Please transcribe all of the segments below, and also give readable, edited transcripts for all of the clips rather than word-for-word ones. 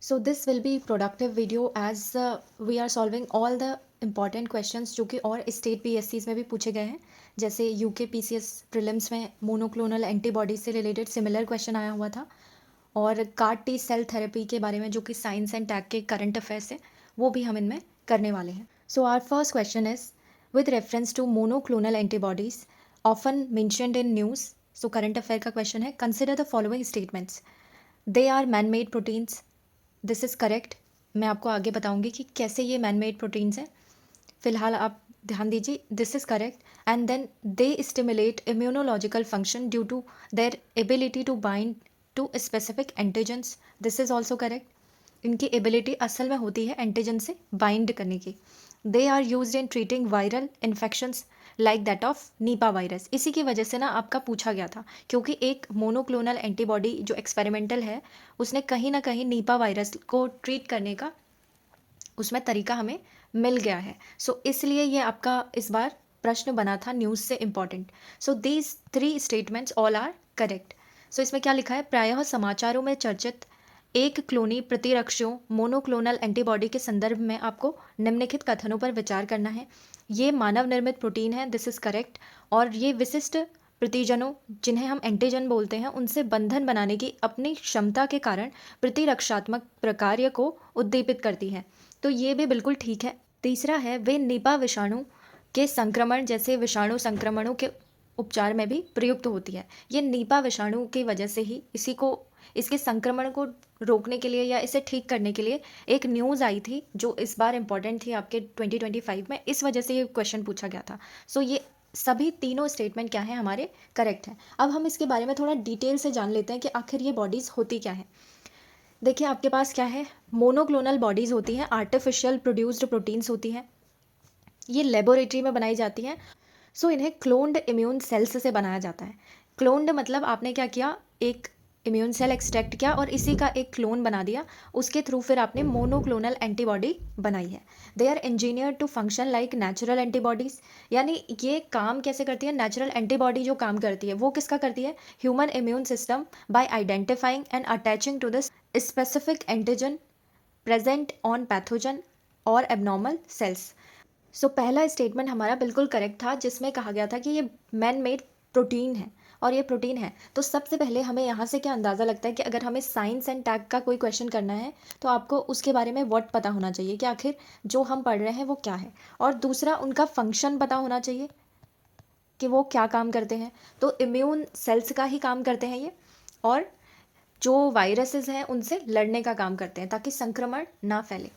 So this will be productive video as we are solving all the important questions जो कि और state पीएससीज में भी पूछे गए हैं, जैसे यूके पीसीएस प्रीलिम्स में मोनोक्लोनल एंटीबॉडी से रिलेटेड सिमिलर क्वेश्चन आया हुआ था, और कार टी सेल थेरेपी के बारे में जो कि साइंस एंड टैग के करंट अफेयर्स है वो भी हम इनमें करने वाले हैं. So our first question is with reference to monoclonal antibodies often mentioned in news. So current affair का क्वेश्चन है, consider the following statements. They are man made proteins. This is correct. मैं आपको आगे बताऊंगी कि कैसे ये मैन मेड प्रोटीन्स हैं. फिलहाल आप ध्यान दीजिए. This is correct. And then they stimulate immunological function due to their ability to bind to specific antigens. This is also correct. इनकी एबिलिटी असल में होती है एंटीजन से बाइंड करने की. They are use in treating viral infections like that of Nipah virus. इसी की वजह से ना आपका पूछा गया था, क्योंकि एक मोनोक्लोनल एंटीबॉडी जो एक्सपेरिमेंटल है उसने कहीं ना कहीं नीपा वायरस को ट्रीट करने का उसमें तरीका हमें मिल गया है. सो इसलिए ये आपका इस बार प्रश्न बना था न्यूज़ से important. So these 3 statements all are correct. So इसमें क्या लिखा है, प्रायः समाचारों में चर्चित एक क्लोनी प्रतिरक्षियों मोनोक्लोनल एंटीबॉडी के संदर्भ में आपको निम्नलिखित कथनों पर विचार करना है. ये मानव निर्मित प्रोटीन है. This is correct. और ये विशिष्ट प्रतिजनों जिन्हें हम एंटीजन बोलते हैं उनसे बंधन बनाने की अपनी क्षमता के कारण प्रतिरक्षात्मक प्रकार्य को उद्दीपित करती है. तो ये भी बिल्कुल ठीक है. तीसरा है, वे निपा विषाणु के संक्रमण जैसे विषाणु संक्रमणों के उपचार में भी प्रयुक्त होती है. ये निपा विषाणु की वजह से ही इसके संक्रमण को रोकने के लिए या इसे ठीक करने के लिए एक न्यूज़ आई थी जो इस बार इंपॉर्टेंट थी आपके 2025 में. इस वजह से ये क्वेश्चन पूछा गया था. सो ये सभी तीनों स्टेटमेंट क्या हैं हमारे करेक्ट हैं. अब हम इसके बारे में थोड़ा डिटेल से जान लेते हैं कि आखिर ये बॉडीज़ होती क्या है. देखिए आपके पास क्या है, मोनोक्लोनल बॉडीज़ होती हैं, आर्टिफिशियल प्रोड्यूस्ड प्रोटीन्स होती हैं. ये लेबोरेटरी में बनाई जाती हैं. सो इन्हें क्लोन्ड इम्यून सेल्स से बनाया जाता है. क्लोन्ड मतलब आपने क्या किया, एक इम्यून सेल एक्सट्रैक्ट किया और इसी का एक क्लोन बना दिया. उसके थ्रू फिर आपने मोनोक्लोनल एंटीबॉडी बनाई है. They are engineer to function like natural antibodies. यानी ये काम कैसे करती है, नेचुरल एंटीबॉडी जो काम करती है वो किसका करती है, human immune system, by identifying and attaching to this specific antigen present on pathogen और एबनॉर्मल सेल्स. सो पहला स्टेटमेंट हमारा बिल्कुल करेक्ट था, जिसमें कहा गया था कि ये मैन मेड प्रोटीन है और ये प्रोटीन है. तो सबसे पहले हमें यहाँ से क्या अंदाज़ा लगता है कि अगर हमें साइंस एंड टैग का कोई क्वेश्चन करना है तो आपको उसके बारे में व्हाट पता होना चाहिए कि आखिर जो हम पढ़ रहे हैं वो क्या है. और दूसरा, उनका फंक्शन पता होना चाहिए कि वो क्या काम करते हैं. तो इम्यून सेल्स का ही काम करते हैं ये, और जो वायरसेस हैं उनसे लड़ने का काम करते हैं ताकि संक्रमण ना फैले.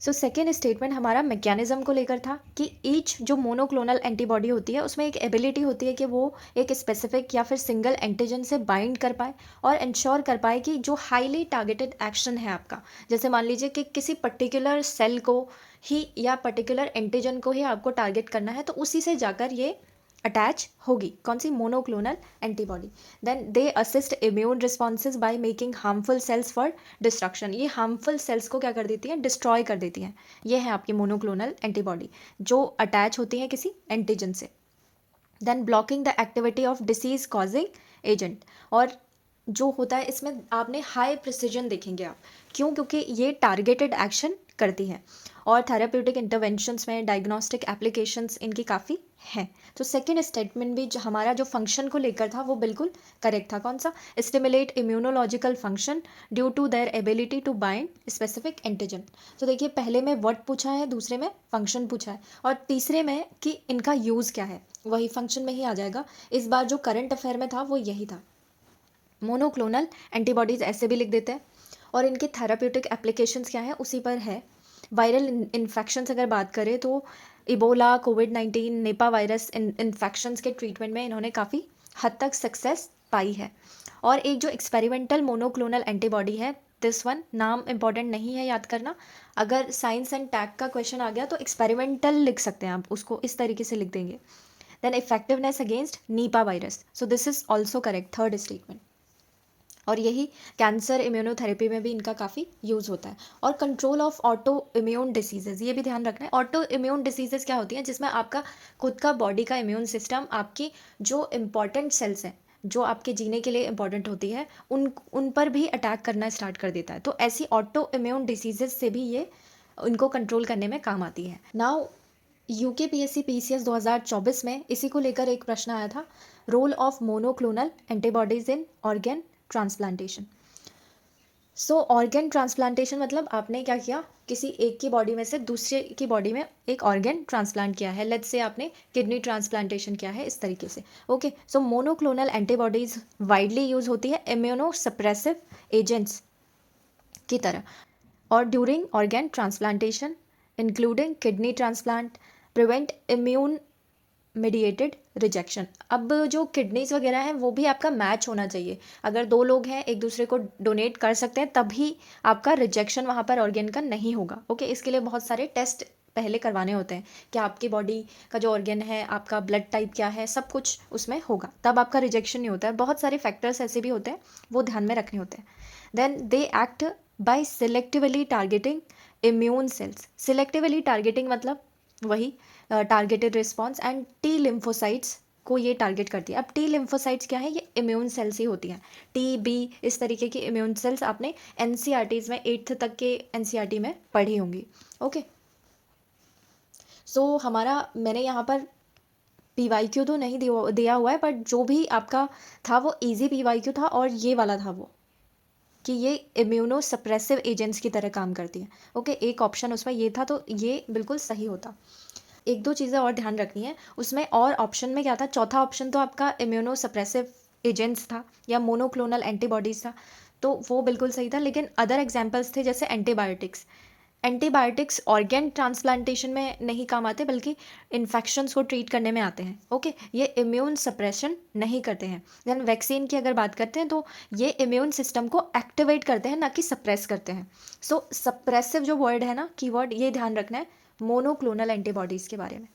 सो सेकेंड स्टेटमेंट हमारा मैकेनिज्म को लेकर था कि ईच जो मोनोक्लोनल एंटीबॉडी होती है उसमें एक एबिलिटी होती है कि वो एक स्पेसिफिक या फिर सिंगल एंटीजन से बाइंड कर पाए और इंश्योर कर पाए कि जो हाईली टारगेटेड एक्शन है आपका, जैसे मान लीजिए कि किसी पर्टिकुलर सेल को ही या पर्टिकुलर एंटीजन को ही आपको टारगेट करना है, तो उसी से जाकर ये अटैच होगी. कौन सी, monoclonal antibody. Then they assist immune responses by making harmful cells for destruction. ये हार्मफुल सेल्स को क्या कर देती हैं, डिस्ट्रॉय कर देती हैं. ये है आपकी मोनोक्लोनल एंटीबॉडी जो अटैच होती है किसी एंटीजन से. Then blocking the activity of disease causing agent. और जो होता है इसमें आपने हाई प्रिसीजन देखेंगे आप. क्यों, क्योंकि ये टारगेटेड एक्शन करती है और थेराप्यूटिक इंटरवेंशंस में डायग्नोस्टिक एप्लीकेशंस इनकी काफ़ी हैं. तो सेकेंड स्टेटमेंट भी जो हमारा जो फंक्शन को लेकर था वो बिल्कुल करेक्ट था. कौन सा, stimulate immunological function due to their ability to bind specific antigen. तो देखिए पहले में व्हाट पूछा है, दूसरे में फंक्शन पूछा है, और तीसरे में कि इनका यूज़ क्या है, वही फंक्शन में ही आ जाएगा. इस बार जो करंट अफेयर में था वो यही था. मोनोक्लोनल एंटीबॉडीज़ ऐसे भी लिख देते हैं, और इनके थेराप्यूटिक एप्लीकेशंस क्या है उसी पर है. वायरल इन्फेक्शंस अगर बात करें तो इबोला, कोविड-19, निपा वायरस इन्फेक्शंस के ट्रीटमेंट में इन्होंने काफ़ी हद तक सक्सेस पाई है. और एक जो एक्सपेरिमेंटल मोनोक्लोनल एंटीबॉडी है, दिस वन, नाम इंपॉर्टेंट नहीं है याद करना. अगर साइंस एंड टैग का क्वेश्चन आ गया तो एक्सपेरिमेंटल लिख सकते हैं आप, उसको इस तरीके से लिख देंगे. Then effectiveness against Nipah virus. So this is also correct, third statement. और यही कैंसर इम्यूनोथेरेपी में भी इनका काफ़ी यूज़ होता है. और control of auto immune diseases, ये भी ध्यान रखना है. ऑटो इम्यून डिसीजेज़ क्या होती हैं, जिसमें आपका खुद का बॉडी का इम्यून सिस्टम आपकी जो इम्पॉर्टेंट सेल्स हैं जो आपके जीने के लिए इंपॉर्टेंट होती है उन पर भी अटैक करना स्टार्ट कर देता है। तो ऐसी ऑटो इम्यून डिसीजेस से भी ये उनको कंट्रोल करने में काम आती है। नाउ यूकेपीएससी पीसीएस 2024 में इसी को लेकर एक प्रश्न आया था, role of monoclonal antibodies in organ transplantation. So organ transplantation मतलब आपने क्या किया, किसी एक की बॉडी में से दूसरे की बॉडी में एक ऑर्गन ट्रांसप्लांट किया है। लेट्स से आपने किडनी ट्रांसप्लांटेशन किया है, इस तरीके से। ओके, सो मोनोक्लोनल एंटीबॉडीज वाइडली यूज होती है इम्यूनो सप्रेसिव एजेंट्स की तरह, और during organ transplantation including kidney transplant prevent immune mediated rejection. अब जो किडनीज वगैरह हैं वो भी आपका मैच होना चाहिए। अगर दो लोग हैं एक दूसरे को डोनेट कर सकते हैं तभी आपका रिजेक्शन वहाँ पर ऑर्गेन का नहीं होगा। ओके, इसके लिए बहुत सारे टेस्ट पहले करवाने होते हैं कि आपकी बॉडी का जो ऑर्गेन है, आपका ब्लड टाइप क्या है, सब कुछ उसमें होगा, तब आपका रिजेक्शन नहीं होता है। बहुत सारे फैक्टर्स ऐसे भी होते हैं, वो ध्यान में रखने होते हैं। Then they act by selectively targeting immune cells. Selectively targeting मतलब वही targeted response and T lymphocytes को ये टारगेट करती है। अब टी लिम्फोसाइट्स क्या है, ये इम्यून सेल्स ही होती हैं। टी बी इस तरीके की इम्यून सेल्स आपने एनसीईआरटीज में 8th तक के एनसीईआरटी में पढ़ी होंगी। ओके, सो हमारा मैंने यहाँ पर पीवाईक्यू तो नहीं दिया हुआ है, बट जो भी आपका था वो इजी पीवाईक्यू था, और ये वाला था वो कि ये इम्यूनो सप्रेसिव एजेंट्स की तरह काम करती है। ओके, एक ऑप्शन उसमें ये था, तो ये बिल्कुल सही होता। एक दो चीज़ें और ध्यान रखनी है उसमें, और ऑप्शन में क्या था, चौथा ऑप्शन तो आपका इम्यूनो सप्रेसिव एजेंट्स था या मोनोक्लोनल एंटीबॉडीज़ था, तो वो बिल्कुल सही था। लेकिन अदर एग्जांपल्स थे जैसे एंटीबायोटिक्स। एंटीबायोटिक्स ऑर्गन ट्रांसप्लांटेशन में नहीं काम आते, बल्कि इन्फेक्शंस को ट्रीट करने में आते हैं। ओके, ये इम्यून सप्रेशन नहीं करते हैं। देन वैक्सीन की अगर बात करते हैं तो ये इम्यून सिस्टम को एक्टिवेट करते हैं, ना कि सप्रेस करते हैं। सो सप्रेसिव जो वर्ड है ना, कीवर्ड, ये ध्यान रखना है मोनोक्लोनल एंटीबॉडीज़ के बारे में।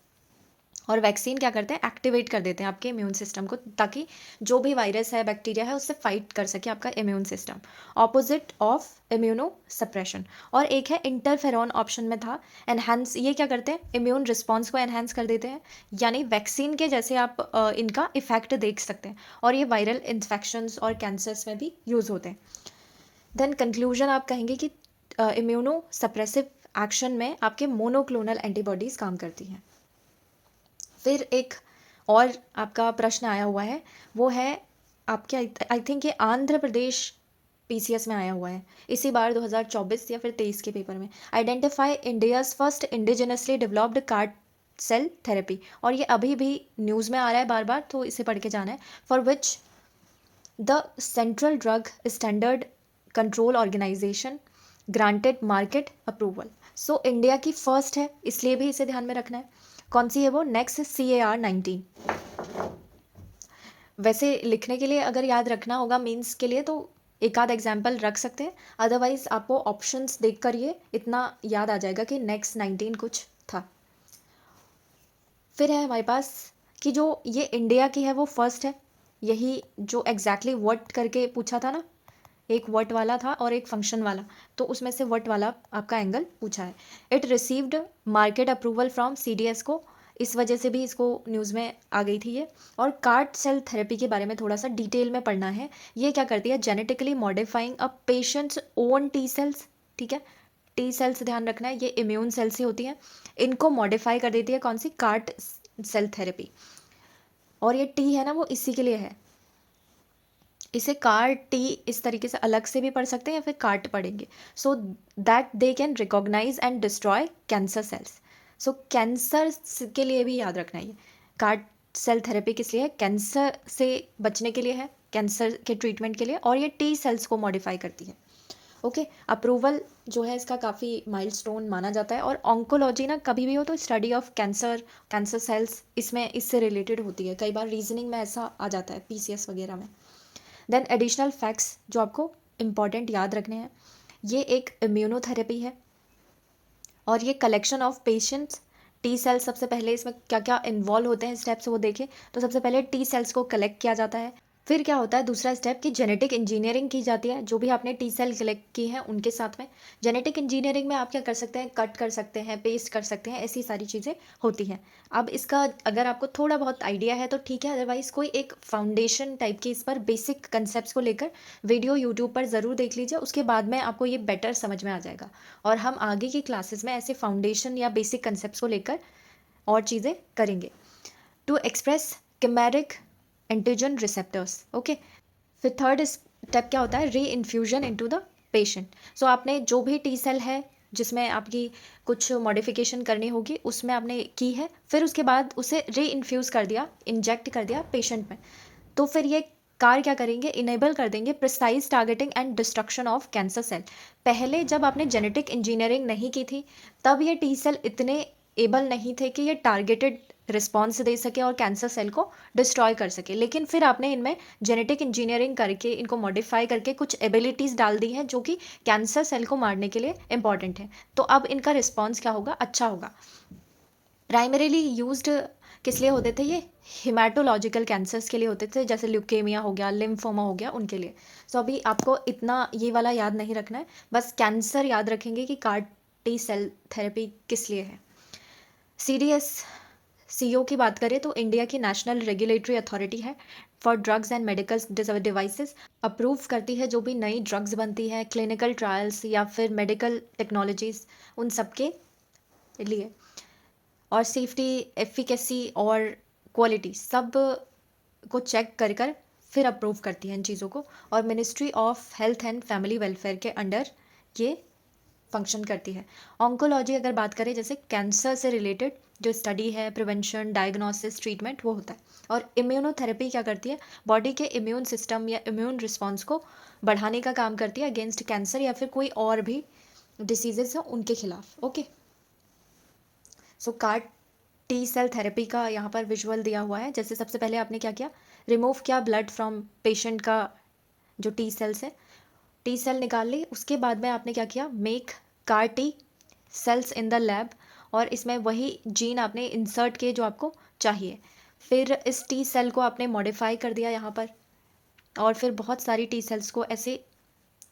और वैक्सीन क्या करते हैं, एक्टिवेट कर देते हैं आपके इम्यून सिस्टम को, ताकि जो भी वायरस है, बैक्टीरिया है, उससे फाइट कर सके आपका immune system. Opposite of immuno suppression. और एक है इंटरफेरॉन, ऑप्शन में था एनहांस। ये क्या करते हैं, इम्यून रिस्पॉन्स को एनहांस कर देते हैं, यानी वैक्सीन के जैसे आप इनका इफेक्ट देख सकते हैं, और ये वायरल इन्फेक्शंस और कैंसर्स में भी यूज़ होते हैं। देन कंक्लूजन आप कहेंगे कि इम्यूनो सप्रेसिव एक्शन में आपके मोनोक्लोनल एंटीबॉडीज़ काम करती हैं। फिर एक और आपका प्रश्न आया हुआ है, वो है आपके, आई थिंक ये आंध्र प्रदेश पीसीएस में आया हुआ है इसी बार 2024 या फिर 23 के पेपर में। Identify India's first indigenously developed card cell therapy. और ये अभी भी न्यूज़ में आ रहा है बार बार, तो इसे पढ़ के जाना है। For which the central drug standard control organisation granted market approval. So India की फर्स्ट है, इसलिए भी इसे ध्यान में रखना है। कौन सी है वो, नेक्स्ट CAR-19। वैसे लिखने के लिए अगर याद रखना होगा मीन्स के लिए, तो एक आध एग्जाम्पल रख सकते हैं, अदरवाइज आपको ऑप्शंस देख कर ये इतना याद आ जाएगा कि नेक्स्ट 19 कुछ था। फिर है हमारे पास कि जो ये इंडिया की है वो फर्स्ट है, यही जो एग्जैक्टली व्हाट करके पूछा था ना, एक वर्ट वाला था और एक फंक्शन वाला, तो उसमें से वर्ट वाला आपका एंगल पूछा है। It received market approval from CDS को, इस वजह से भी इसको न्यूज़ में आ गई थी ये। और कार्ड सेल थेरेपी के बारे में थोड़ा सा डिटेल में पढ़ना है। ये क्या करती है, जेनेटिकली मॉडिफाइंग अ पेशेंट्स ओन टी सेल्स। ठीक है, टी सेल्स ध्यान रखना है, ये इम्यून सेल्स ही होती हैं, इनको मॉडिफाई कर देती है कौन सी, कार्ड सेल थेरेपी। और ये टी है ना, वो इसी के लिए है। इसे कार्ट टी इस तरीके से अलग से भी पढ़ सकते हैं या फिर कार्ट पढ़ेंगे, so that they can recognise and destroy cancer cells. So cancer के लिए भी याद रखना है, कार्ट सेल थेरेपी किस लिए है, कैंसर से बचने के लिए है, कैंसर के ट्रीटमेंट के लिए, और ये टी सेल्स को मॉडिफाई करती है। ओके, अप्रूवल जो है इसका काफ़ी माइलस्टोन माना जाता है। और ऑन्कोलॉजी ना कभी भी हो तो study of cancer, cancer cells, इसमें इससे रिलेटेड होती है, कई बार रीजनिंग में ऐसा आ जाता है PCS वगैरह में। देन एडिशनल फैक्ट्स जो आपको इम्पॉर्टेंट याद रखने हैं, ये एक इम्यूनोथेरेपी है, और ये collection of patients T cells, सबसे पहले इसमें क्या क्या इन्वॉल्व होते हैं स्टेप्स वो देखें, तो सबसे पहले टी सेल्स को कलेक्ट किया जाता है, फिर क्या होता है दूसरा स्टेप कि जेनेटिक इंजीनियरिंग की जाती है। जो भी आपने टी सेल कलेक्ट की है उनके साथ में जेनेटिक इंजीनियरिंग में आप क्या कर सकते हैं, कट कर सकते हैं, पेस्ट कर सकते हैं, ऐसी सारी चीज़ें होती हैं। अब इसका अगर आपको थोड़ा बहुत आइडिया है तो ठीक है, अदरवाइज़ कोई एक फाउंडेशन टाइप की इस पर बेसिक कंसेप्ट को लेकर वीडियो यूट्यूब पर ज़रूर देख लीजिए, उसके बाद में आपको ये बेटर समझ में आ जाएगा। और हम आगे की क्लासेस में ऐसे फाउंडेशन या बेसिक कंसेप्ट को लेकर और चीज़ें करेंगे। To express chimeric antigen receptors, okay. फिर थर्ड स्टेप क्या होता है, reinfusion into the patient. So आपने जो भी टी सेल है जिसमें आपकी कुछ मॉडिफिकेशन करनी होगी उसमें आपने की है, फिर उसके बाद उसे री इन्फ्यूज़ कर दिया, इंजेक्ट कर दिया पेशेंट में। तो फिर ये कार क्या करेंगे, इनेबल कर देंगे precise targeting and destruction of cancer cell. पहले जब आपने जेनेटिक इंजीनियरिंग नहीं की थी तब ये टी सेल इतने एबल नहीं थे कि ये टारगेटेड रिस्पॉन्स दे सके और कैंसर सेल को डिस्ट्रॉय कर सके, लेकिन फिर आपने इनमें जेनेटिक इंजीनियरिंग करके इनको मॉडिफाई करके कुछ एबिलिटीज़ डाल दी हैं जो कि कैंसर सेल को मारने के लिए इंपॉर्टेंट है। तो अब इनका रिस्पॉन्स क्या होगा, अच्छा होगा। प्राइमरीली यूज्ड किस लिए होते थे ये, हिमाटोलॉजिकल कैंसर्स के लिए होते थे, जैसे ल्यूकेमिया हो गया, लिम्फोमा हो गया, उनके लिए। सो अभी आपको इतना ये वाला याद नहीं रखना है, बस कैंसर याद रखेंगे कि CAR T सेल थेरेपी किस लिए है। CDSCO की बात करें तो इंडिया की नेशनल रेगुलेटरी अथॉरिटी है for drugs and medical devices. Approve करती है जो भी नई ड्रग्स बनती है, क्लिनिकल ट्रायल्स या फिर मेडिकल टेक्नोलॉजीज, उन सब के लिए। और सेफ्टी, एफिकेसी और क्वालिटी सब को चेक कर फिर अप्रूव करती है इन चीज़ों को। और ministry of health and family welfare के अंडर ये फंक्शन करती है। ऑन्कोलॉजी अगर बात करें, जैसे कैंसर से रिलेटेड जो स्टडी है, प्रिवेंशन, डायग्नोसिस, ट्रीटमेंट, वो होता है। और इम्यूनोथेरेपी क्या करती है, बॉडी के इम्यून सिस्टम या इम्यून रिस्पॉन्स को बढ़ाने का काम करती है अगेंस्ट कैंसर या फिर कोई और भी डिसीजेज हो उनके खिलाफ, ओके। सो CAR T सेल थेरेपी का यहाँ पर विजुअल दिया हुआ है। जैसे सबसे पहले आपने क्या किया, रिमूव किया ब्लड फ्रॉम पेशेंट का जो टी सेल्स है, टी सेल निकाल ली। उसके बाद में आपने क्या किया, make CAR T cells in the lab, और इसमें वही जीन आपने इंसर्ट किए जो आपको चाहिए। फिर इस टी सेल को आपने मॉडिफाई कर दिया यहाँ पर, और फिर बहुत सारी टी सेल्स को ऐसे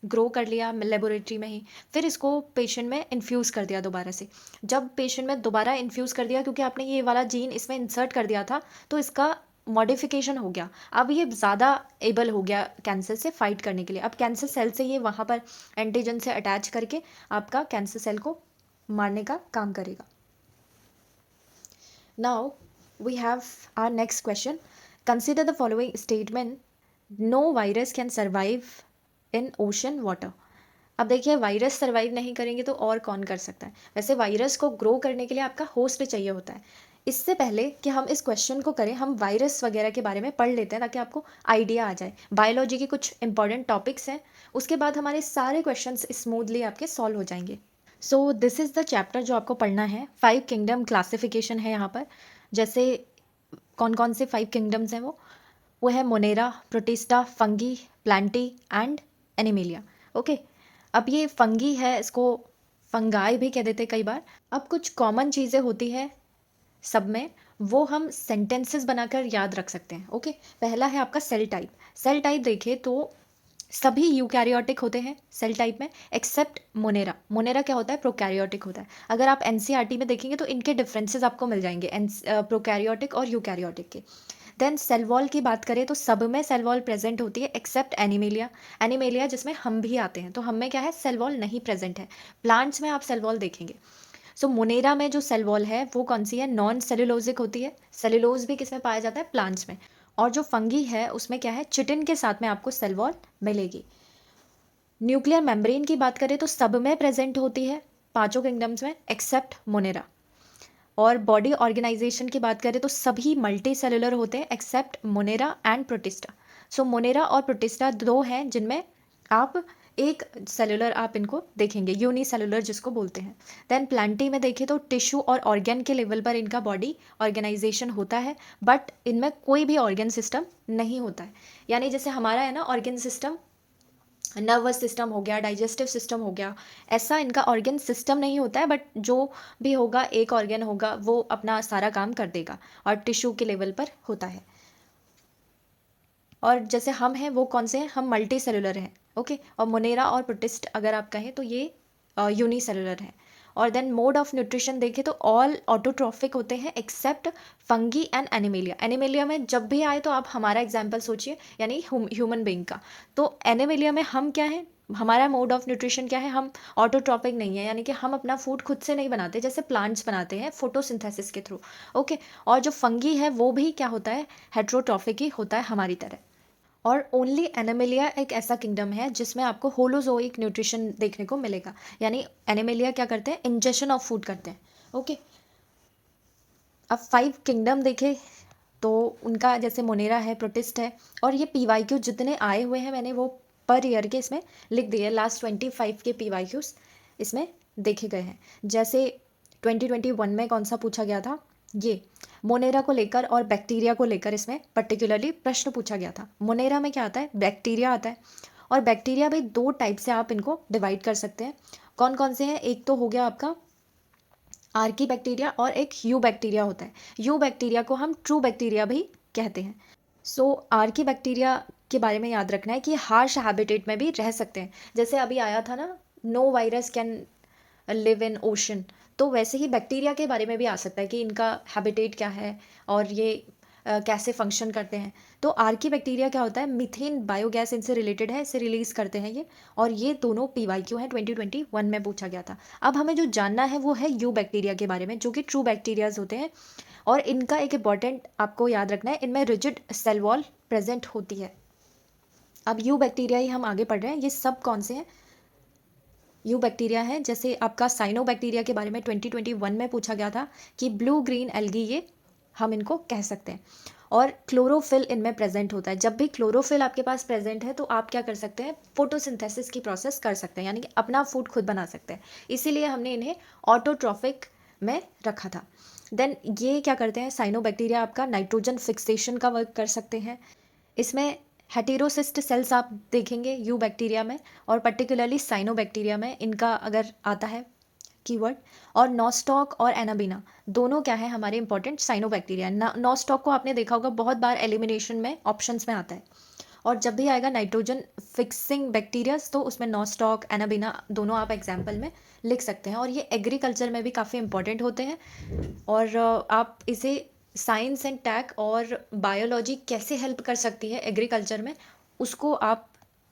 ग्रो कर लिया लेबोरेटरी में ही। फिर इसको पेशेंट में इन्फ्यूज़ कर दिया दोबारा से। जब पेशेंट में दोबारा इन्फ्यूज़ कर दिया, क्योंकि आपने ये वाला जीन इसमें इंसर्ट कर दिया था, तो इसका मॉडिफिकेशन हो गया। अब ये ज़्यादा एबल हो गया कैंसर से फाइट करने के लिए। अब कैंसर सेल से ये वहाँ पर एंटीजन से अटैच करके आपका कैंसर सेल को मारने का काम करेगा। Now we have our next question. Consider the following statement, no virus can survive in ocean water. अब देखिए, वायरस सर्वाइव नहीं करेंगे तो और कौन कर सकता है। वैसे वायरस को ग्रो करने के लिए आपका होस्ट चाहिए होता है। इससे पहले कि हम इस क्वेश्चन को करें, हम वायरस वगैरह के बारे में पढ़ लेते हैं ताकि आपको आइडिया आ जाए। बायोलॉजी के कुछ इंपॉर्टेंट टॉपिक्स हैं, उसके बाद हमारे सारे क्वेश्चंस स्मूथली आपके सॉल्व हो जाएंगे। सो दिस इज़ द चैप्टर जो आपको पढ़ना है। 5 किंगडम क्लासिफिकेशन है यहाँ पर। जैसे कौन कौन से 5 किंगडम्स हैं वो है Monera, protista, fungi, Plantae and animalia, okay. अब ये फंगी है, इसको फंगाई भी कह देते हैं कई बार। अब कुछ कॉमन चीज़ें होती है सब में, वो हम सेंटेंसेस बनाकर याद रख सकते हैं, ओके। पहला है आपका सेल टाइप। सेल टाइप देखें तो सभी यूकैरियोटिक होते हैं सेल टाइप में, एक्सेप्ट मोनेरा। मोनेरा क्या होता है, प्रोकैरियोटिक होता है। अगर आप एनसीईआरटी में देखेंगे तो इनके डिफरेंसेस आपको मिल जाएंगे, प्रोकैरियोटिक और यूकैरियोटिक के। देन सेल वॉल की बात करें तो सब में सेल वॉल प्रेजेंट होती है एक्सेप्ट एनिमेलिया। एनिमेलिया जिसमें हम भी आते हैं, तो हम में क्या है, सेल वॉल नहीं प्रेजेंट है। प्लांट्स में आप सेल वॉल देखेंगे। सो मोनेरा में जो सेल वॉल है वो कौन सी है, नॉन सेलुलोजिक होती है। सेलुलोज भी किसमें पाया जाता है, प्लांट्स में। और जो फंगी है उसमें क्या है, चिटिन के साथ में आपको सेल वॉल मिलेगी। न्यूक्लियर मेम्ब्रेन की बात करें तो सब में प्रेजेंट होती है पांचों किंगडम्स में एक्सेप्ट मोनेरा। और बॉडी ऑर्गेनाइजेशन की बात करें तो सभी मल्टी सेलुलर होते हैं except Monera and Protista. So Monera और प्रोटिस्टा दो हैं जिनमें आप एक सेलुलर आप इनको देखेंगे, यूनी सेलुलर जिसको बोलते हैं। देन प्लांटी में देखें तो टिश्यू और ऑर्गन के लेवल पर इनका बॉडी ऑर्गेनाइजेशन होता है, बट इनमें कोई भी ऑर्गन सिस्टम नहीं होता है। यानी जैसे हमारा है ना ऑर्गन सिस्टम, नर्वस सिस्टम हो गया, डाइजेस्टिव सिस्टम हो गया, ऐसा इनका ऑर्गन सिस्टम नहीं होता है। बट जो भी होगा, एक ऑर्गन होगा वो अपना सारा काम कर देगा, और टिश्यू के लेवल पर होता है। और जैसे हम हैं वो कौन से हैं, हम मल्टी सेलुलर हैं, ओके। और मोनेरा और प्रोटिस्ट अगर आप कहें तो ये यूनिसेलुलर है। और देन मोड ऑफ न्यूट्रिशन देखें तो ऑल ऑटोट्रॉफिक होते हैं except fungi and Animalia. Animalia में जब भी आए तो आप हमारा एग्जाम्पल सोचिए, यानी ह्यूमन बीइंग का। तो एनिमेलिया में हम क्या हैं, हमारा मोड ऑफ न्यूट्रिशन क्या है, हम ऑटोट्रॉपिक नहीं है, यानी कि हम अपना फूड खुद से नहीं बनाते जैसे प्लांट्स बनाते हैं फोटोसिंथेसिस के थ्रू, ओके। और जो फंगी है वो भी क्या होता है, हेट्रोट्रॉफिक ही होता है हमारी तरह। और ओनली एनिमेलिया एक ऐसा किंगडम है जिसमें आपको होलोजोइक न्यूट्रिशन देखने को मिलेगा, यानी एनिमेलिया क्या करते हैं, इंजेक्शन ऑफ फूड करते हैं, ओके। अब 5 किंगडम देखे तो उनका जैसे मोनेरा है, प्रोटिस्ट है, और ये पीवाईक्यू जितने आए हुए हैं मैंने वो पर ईयर के इसमें लिख दिए। लास्ट 25 के पीवाईक्यूज इसमें देखे गए हैं। जैसे 2021 में कौन सा पूछा गया था, ये मोनेरा को लेकर और बैक्टीरिया को लेकर इसमें पर्टिकुलरली प्रश्न पूछा गया था। मोनेरा में क्या आता है, बैक्टीरिया आता है। और बैक्टीरिया भी 2 टाइप से आप इनको डिवाइड कर सकते हैं। कौन कौन से हैं, एक तो हो गया आपका आर्की बैक्टीरिया और एक यू बैक्टीरिया होता है। यू बैक्टीरिया को हम ट्रू बैक्टीरिया भी कहते हैं। सो आर्की बैक्टीरिया के बारे में याद रखना है कि हार्श हैबिटेट में भी रह सकते हैं। जैसे अभी आया था ना, no virus can live in ocean, तो वैसे ही बैक्टीरिया के बारे में भी आ सकता है कि इनका हैबिटेट क्या है और ये कैसे फंक्शन करते हैं। तो आर्की बैक्टीरिया क्या होता है, मीथेन बायोगैस इनसे रिलेटेड है, इसे रिलीज करते हैं ये। और ये दोनों पीवाईक्यू है, 2021 में पूछा गया था। अब हमें जो जानना है वो है यू बैक्टीरिया के बारे में, जो कि ट्रू बैक्टीरियाज होते हैं। और इनका एक इंपॉर्टेंट आपको याद रखना है, इनमें रिजिड सेल वॉल प्रेजेंट होती है। अब यू बैक्टीरिया ही हम आगे पढ़ रहे हैं, ये सब कौन से हैं, यू बैक्टीरिया है। जैसे आपका साइनो बैक्टीरिया के बारे में 2021 में पूछा गया था कि ब्लू ग्रीन एल्गी, ये हम इनको कह सकते हैं। और क्लोरोफिल इनमें प्रेजेंट होता है। जब भी क्लोरोफिल आपके पास प्रेजेंट है तो आप क्या कर सकते हैं, फोटोसिंथेसिस की प्रोसेस कर सकते हैं, यानी कि अपना फूड खुद बना सकते हैं। इसीलिए हमने इन्हें ऑटोट्रॉफिक में रखा था। देन ये क्या करते हैं, साइनो बैक्टीरिया आपका नाइट्रोजन फिक्सेशन का वर्क कर सकते हैं। इसमें हेटेरोसिस्ट सेल्स आप देखेंगे यू बैक्टीरिया में, और पर्टिकुलरली साइनो बैक्टीरिया में इनका अगर आता है कीवर्ड। और नॉस्टॉक और एनाबीना दोनों क्या है, हमारे इंपॉर्टेंट साइनो बैक्टीरिया। नॉस्टॉक को आपने देखा होगा बहुत बार एलिमिनेशन में ऑप्शंस में आता है। और जब भी आएगा नाइट्रोजन फिक्सिंग बैक्टीरियाज तो उसमें नॉस्टॉक एनाबीना दोनों आप एग्जाम्पल में लिख सकते हैं। और ये एग्रीकल्चर में भी काफ़ी इंपॉर्टेंट होते हैं। और आप इसे साइंस एंड टेक और बायोलॉजी कैसे हेल्प कर सकती है एग्रीकल्चर में, उसको आप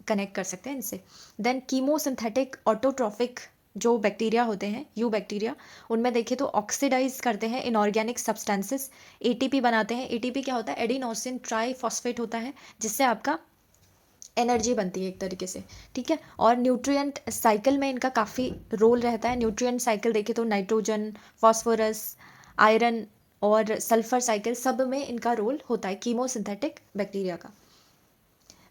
कनेक्ट कर सकते हैं इनसे। देन कीमोसिंथेटिक ऑटोट्रॉफिक जो बैक्टीरिया होते हैं यू बैक्टीरिया, उनमें देखें तो ऑक्सीडाइज करते हैं इनऑर्गेनिक सब्सटेंसेस, एटीपी बनाते हैं। एटीपी क्या होता है, एडिनोसिन ट्राईफॉस्फेट होता है, जिससे आपका एनर्जी बनती है एक तरीके से, ठीक है। और न्यूट्रिएंट साइकिल में इनका काफ़ी रोल रहता है। न्यूट्रिएंट साइकिल देखें तो नाइट्रोजन, फॉस्फोरस, आयरन और सल्फर साइकिल सब में इनका रोल होता है कीमोसिंथेटिक बैक्टीरिया का।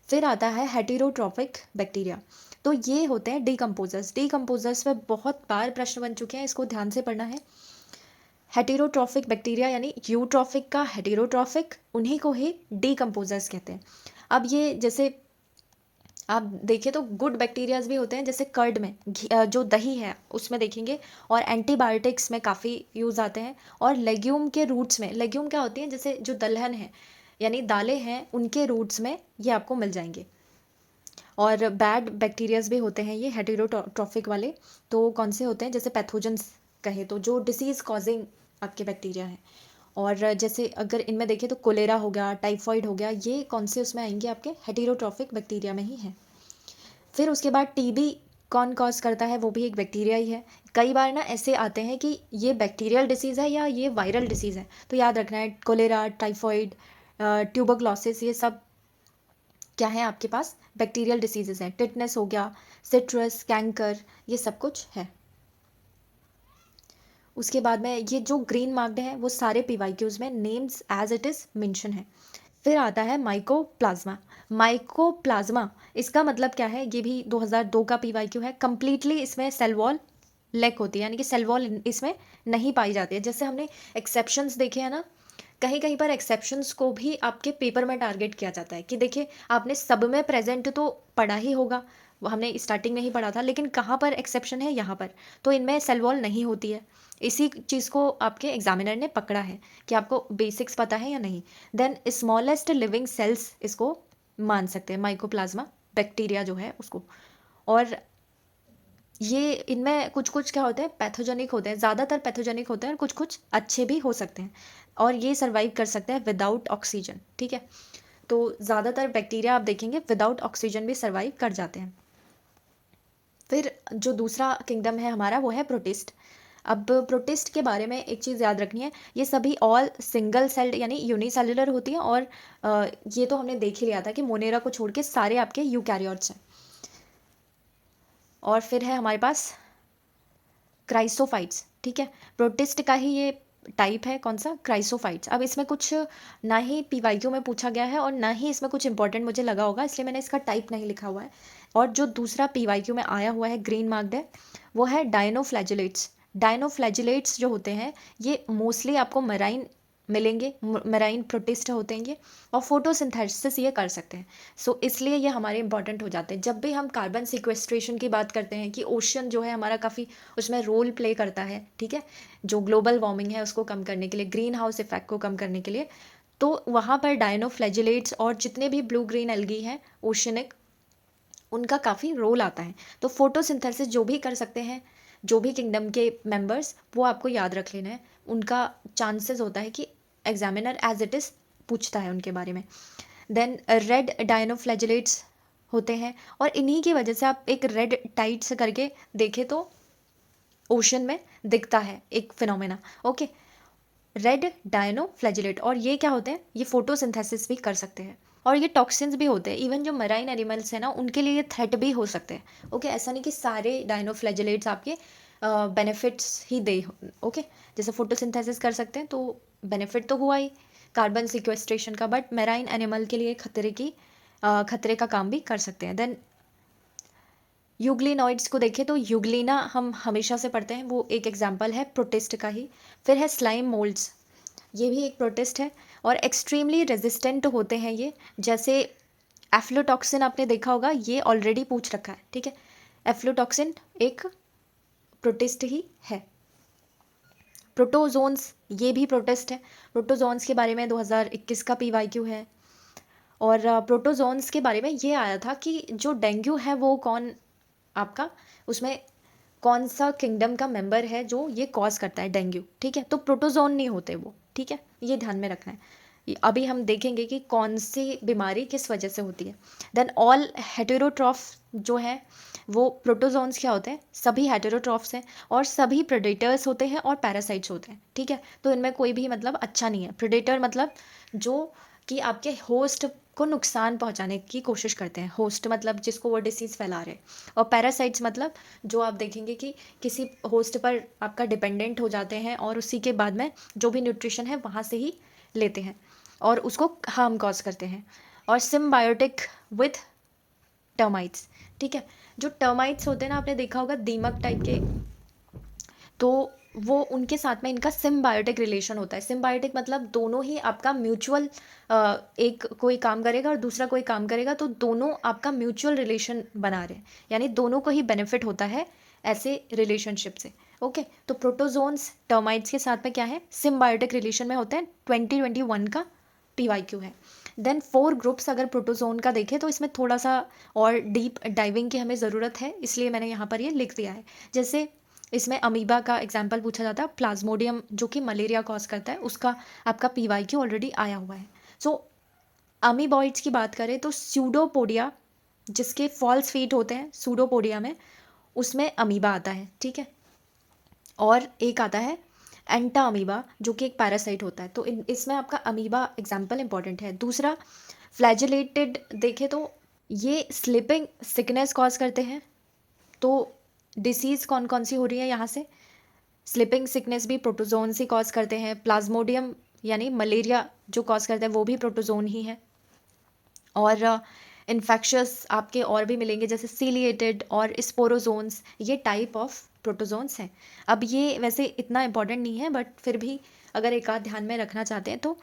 फिर आता है हेटेरोट्रॉफिक बैक्टीरिया, तो ये होते हैं डीकम्पोजर्स। डीकम्पोजर्स में बहुत बार प्रश्न बन चुके हैं, इसको ध्यान से पढ़ना है। हेटेरोट्रॉफिक बैक्टीरिया यानी यूट्रॉफिक का हेटेरोट्रॉफिक, उन्हीं को ही डीकम्पोजर्स कहते हैं। अब ये जैसे आप देखें तो गुड बैक्टीरियाज भी होते हैं, जैसे कर्ड में जो दही है उसमें देखेंगे, और एंटीबायोटिक्स में काफ़ी यूज़ आते हैं। और लेग्यूम के रूट्स में, लेग्यूम क्या होती हैं, जैसे जो दलहन है यानी दालें हैं, उनके रूट्स में ये आपको मिल जाएंगे। और बैड बैक्टीरियाज भी होते हैं ये हेटेरोट्रॉफिक वाले। तो कौन से होते हैं, जैसे पैथोजेंस कहे तो जो डिसीज़ कॉजिंग आपके बैक्टीरिया हैं। और जैसे अगर इनमें देखें तो कोलेरा हो गया, टाइफॉइड हो गया, ये कौन से उसमें आएंगे, आपके हेटेरोट्रॉफिक बैक्टीरिया में ही है। फिर उसके बाद टीबी कौन कॉज करता है, वो भी एक बैक्टीरिया ही है। कई बार ना ऐसे आते हैं कि ये बैक्टीरियल डिसीज़ है या ये वायरल डिसीज़ है, तो याद रखना है कोलेरा, टाइफॉइड, ट्यूबरक्लोसिस, ये सब क्या है आपके पास, बैक्टीरियल डिसीजेज हैं। टिटनेस हो गया, सिट्रस, कैंकर, ये सब कुछ है। उसके बाद में ये जो ग्रीन मार्क्ड है वो सारे पीवाईक्यूज में names as it is mention है। फिर आता है माइकोप्लाज्मा। माइकोप्लाज्मा इसका मतलब क्या है, ये भी 2002 का पीवाईक्यू है। कंप्लीटली इसमें सेल वॉल लैक होती है, यानी कि सेल वॉल इसमें नहीं पाई जाती है। जैसे हमने एक्सेप्शंस देखे हैं ना, कहीं कहीं पर एक्सेप्शंस को भी आपके पेपर में टारगेट किया जाता है कि देखिए आपने सब में प्रेजेंट तो पढ़ा ही होगा, वो हमने स्टार्टिंग में ही पढ़ा था, लेकिन कहाँ पर एक्सेप्शन है, यहाँ पर तो इनमें सेल वॉल नहीं होती है। इसी चीज़ को आपके एग्जामिनर ने पकड़ा है कि आपको बेसिक्स पता है या नहीं। देन स्मॉलेस्ट लिविंग सेल्स इसको मान सकते हैं, माइकोप्लाज्मा बैक्टीरिया जो है उसको। और ये इनमें कुछ कुछ क्या होते हैं, पैथोजेनिक होते हैं, ज़्यादातर पैथोजेनिक होते हैं और कुछ कुछ अच्छे भी हो सकते हैं, और ये सर्वाइव कर सकते हैं विदाउट ऑक्सीजन। ठीक है, तो ज़्यादातर बैक्टीरिया आप देखेंगे विदाउट ऑक्सीजन भी सर्वाइव कर जाते हैं। फिर जो दूसरा किंगडम है हमारा वो है प्रोटिस्ट। अब प्रोटिस्ट के बारे में एक चीज़ याद रखनी है, ये सभी ऑल सिंगल सेल्ड यानी यूनिसेलुलर होती हैं, और ये तो हमने देख ही लिया था कि मोनेरा को छोड़ के सारे आपके यूकैरियोट्स हैं। और फिर है हमारे पास क्राइसोफाइट्स। ठीक है, प्रोटिस्ट का ही ये टाइप है, कौन सा, क्राइसोफाइट्स। अब इसमें कुछ ना ही पीवाईक्यू में पूछा गया है और ना ही इसमें कुछ इंपॉर्टेंट मुझे लगा होगा, इसलिए मैंने इसका टाइप नहीं लिखा हुआ है। और जो दूसरा पीवाईक्यू में आया हुआ है ग्रीन मार्क्ड है, वो है डायनोफ्लैजिलेट्स। डायनोफ्लैजिलेट्स जो होते हैं ये मोस्टली आपको मराइन मिलेंगे, मराइन प्रोटिस्ट होते हैं ये, और फोटोसिंथेसिस ये कर सकते हैं। सो इसलिए ये हमारे इंपॉर्टेंट हो जाते हैं जब भी हम कार्बन सिक्वेस्ट्रेशन की बात करते हैं, कि ओशन जो है हमारा काफ़ी उसमें रोल प्ले करता है। ठीक है, जो ग्लोबल वार्मिंग है उसको कम करने के लिए, ग्रीन हाउस इफेक्ट को कम करने के लिए, तो वहाँ पर डायनोफ्लैजिलेट्स और जितने भी ब्लू ग्रीन एल्गी हैं ओशनिक, उनका काफ़ी रोल आता है। तो फोटोसिंथेसिस जो भी कर सकते हैं, जो भी किंगडम के मेंबर्स, वो आपको याद रख लेना है। उनका चांसेस होता है कि एग्जामिनर एज इट इज़ पूछता है उनके बारे में। देन रेड डायनोफ्लैजिलेट्स होते हैं, और इन्हीं की वजह से आप एक रेड टाइड्स करके देखें तो ओशन में दिखता है एक फिनोमेना। ओके, रेड डायनोफ्लैजिलेट, और ये क्या होते हैं, ये फोटोसिंथेसिस भी कर सकते हैं, और ये टॉक्सिन्स भी होते हैं। इवन जो मराइन एनिमल्स हैं ना, उनके लिए ये थ्रेट भी हो सकते हैं। ओके, ऐसा नहीं कि सारे डायनोफ्लैजिलेट्स आपके बेनिफिट्स ही दे। ओके, जैसे फोटोसिंथेसिस कर सकते हैं तो बेनिफिट तो हुआ ही कार्बन सिक्वेस्ट्रेशन का, बट मराइन एनिमल के लिए खतरे का काम भी कर सकते हैं। देन यूग्लिनॉइड्स को देखें तो यूग्लिना हम हमेशा से पढ़ते हैं, वो एक एग्जाम्पल है प्रोटिस्ट का ही। फिर है स्लाइम मोल्ड्स, ये भी एक प्रोटिस्ट है, और एक्सट्रीमली रेजिस्टेंट होते हैं ये। जैसे एफ्लोटॉक्सिन आपने देखा होगा, ये ऑलरेडी पूछ रखा है। ठीक है, एफ्लोटॉक्सिन एक प्रोटिस्ट ही है। प्रोटोजोन्स, ये भी प्रोटिस्ट है। प्रोटोजोन्स के बारे में 2021 का पीवाईक्यू है। और प्रोटोजोन्स के बारे में ये आया था कि जो डेंगू है वो कौन आपका, उसमें कौन सा किंगडम का मेंबर है जो ये कॉज करता है डेंगू। ठीक है, तो प्रोटोजोन नहीं होते वो। ठीक है, ये ध्यान में रखना है। अभी हम देखेंगे कि कौन सी बीमारी किस वजह से होती है। देन ऑल हेटेरोट्रॉफ जो है वो प्रोटोजोन्स क्या होते हैं, सभी हेटेरोट्रॉफ्स हैं, और सभी प्रेडेटर्स होते हैं और पैरासाइट्स होते हैं। ठीक है, तो इनमें कोई भी मतलब अच्छा नहीं है। प्रेडेटर मतलब जो कि आपके होस्ट को नुकसान पहुंचाने की कोशिश करते हैं, होस्ट मतलब जिसको वो डिसीज़ फैला रहे हैं, और पैरासाइट्स मतलब जो आप देखेंगे कि किसी होस्ट पर आपका डिपेंडेंट हो जाते हैं और उसी के बाद में जो भी न्यूट्रिशन है वहाँ से ही लेते हैं और उसको हार्म कॉज करते हैं। और सिम्बायोटिक विथ टर्माइट्स। ठीक है, जो टर्माइट्स होते हैं ना, आपने देखा होगा दीमक टाइप के, तो वो उनके साथ में इनका सिम्बायोटिक रिलेशन होता है। सिम्बायोटिक मतलब दोनों ही आपका म्यूचुअल, एक कोई काम करेगा और दूसरा कोई काम करेगा, तो दोनों आपका म्यूचुअल रिलेशन बना रहे हैं, यानी दोनों को ही बेनिफिट होता है ऐसे रिलेशनशिप से। ओके, तो प्रोटोजोन्स टर्माइट्स के साथ में क्या है, सिम्बायोटिक रिलेशन में होते हैं। 2021 का पीवाईक्यू है। देन 4 ग्रुप्स अगर प्रोटोजोन का देखें तो इसमें थोड़ा सा और डीप डाइविंग की हमें ज़रूरत है, इसलिए मैंने यहाँ पर ये लिख दिया है। जैसे इसमें अमीबा का एग्जाम्पल पूछा जाता है, प्लाज्मोडियम जो कि मलेरिया कॉज करता है, उसका आपका पीवाईक्यू ऑलरेडी आया हुआ है। सो अमीबॉइड्स की बात करें तो स्यूडोपोडिया, जिसके फॉल्स फीट होते हैं सूडोपोडिया में, उसमें अमीबा आता है। ठीक है, और एक आता है एंटा अमीबा जो कि एक पैरासाइट होता है। तो इसमें आपका अमीबा एग्जाम्पल इंपॉर्टेंट है। दूसरा फ्लैजिलेटेड देखें तो ये स्लिपिंग सिकनेस कॉज करते हैं। तो डिसीज़ कौन कौन सी हो रही है यहाँ से, स्लिपिंग सिकनेस भी प्रोटोजोन से कॉज करते हैं। प्लाज्मोडियम यानी मलेरिया जो कॉज करता है वो भी प्रोटोजोन ही है। और इन्फेक्शस आपके और भी मिलेंगे जैसे सीलिएटेड और स्पोरोजोन्स, ये टाइप ऑफ प्रोटोजोन्स हैं। अब ये वैसे इतना इंपॉर्टेंट नहीं है, बट फिर भी अगर एक आध ध्यान में रखना चाहते हैं तो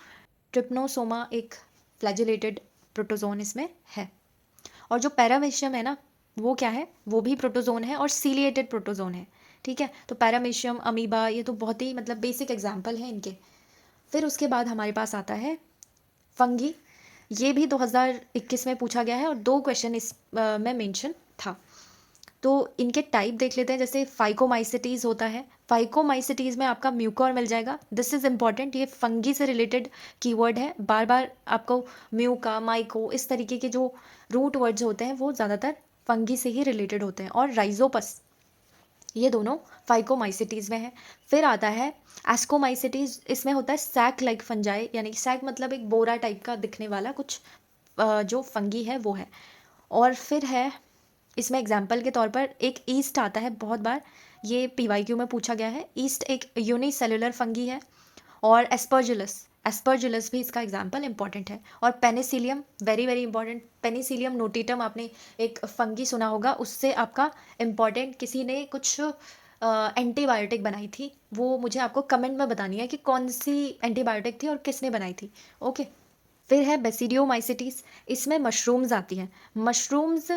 ट्रिप्नोसोमा एक फ्लैजिलेटेड प्रोटोजोन इसमें है। और जो पैरामीशियम है ना, वो क्या है, वो भी प्रोटोजोन है और सीलिएटेड प्रोटोजोन है। ठीक है, तो पैरामीशियम, अमीबा, ये तो बहुत ही मतलब बेसिक एग्जाम्पल हैं इनके। फिर उसके बाद हमारे पास आता है फंगी। ये भी 2021 में पूछा गया है और 2 क्वेश्चन इस में मेंशन था। तो इनके टाइप देख लेते हैं। जैसे फाइकोमाइसिटीज़ होता है, फाइकोमाइसिटीज़ में आपका म्यूकोर मिल जाएगा। दिस इज़ इम्पॉर्टेंट, ये फंगी से रिलेटेड कीवर्ड है। बार बार आपको म्यूका, माइको, इस तरीके के जो रूट वर्ड्स होते हैं वो ज़्यादातर फंगी से ही रिलेटेड होते हैं। और राइजोपस, ये दोनों फाइकोमाइसिटीज़ में है। फिर आता है एस्कोमाइसिटीज़, इसमें होता है सैक लाइक फंजाई, यानी सैक मतलब एक बोरा टाइप का दिखने वाला कुछ जो फंगी है वो है। और फिर है इसमें एग्जाम्पल के तौर पर एक ईस्ट आता है, बहुत बार ये पीवाईक्यू में पूछा गया है। ईस्ट एक यूनिसेलुलर फंगी है। और एस्परजिलस, एस्परजिलस भी इसका एग्जाम्पल इंपॉर्टेंट है। और penicillium, very very important, penicillium notatum आपने एक फंगी सुना होगा, उससे आपका इम्पॉर्टेंट, किसी ने कुछ एंटीबायोटिक बनाई थी, वो मुझे आपको कमेंट में बतानी है कि कौन सी एंटीबायोटिक थी और किसने बनाई थी। ओके। फिर है बेसिडियोमाइसिटीज, इसमें मशरूम्स आती हैं। मशरूम्स,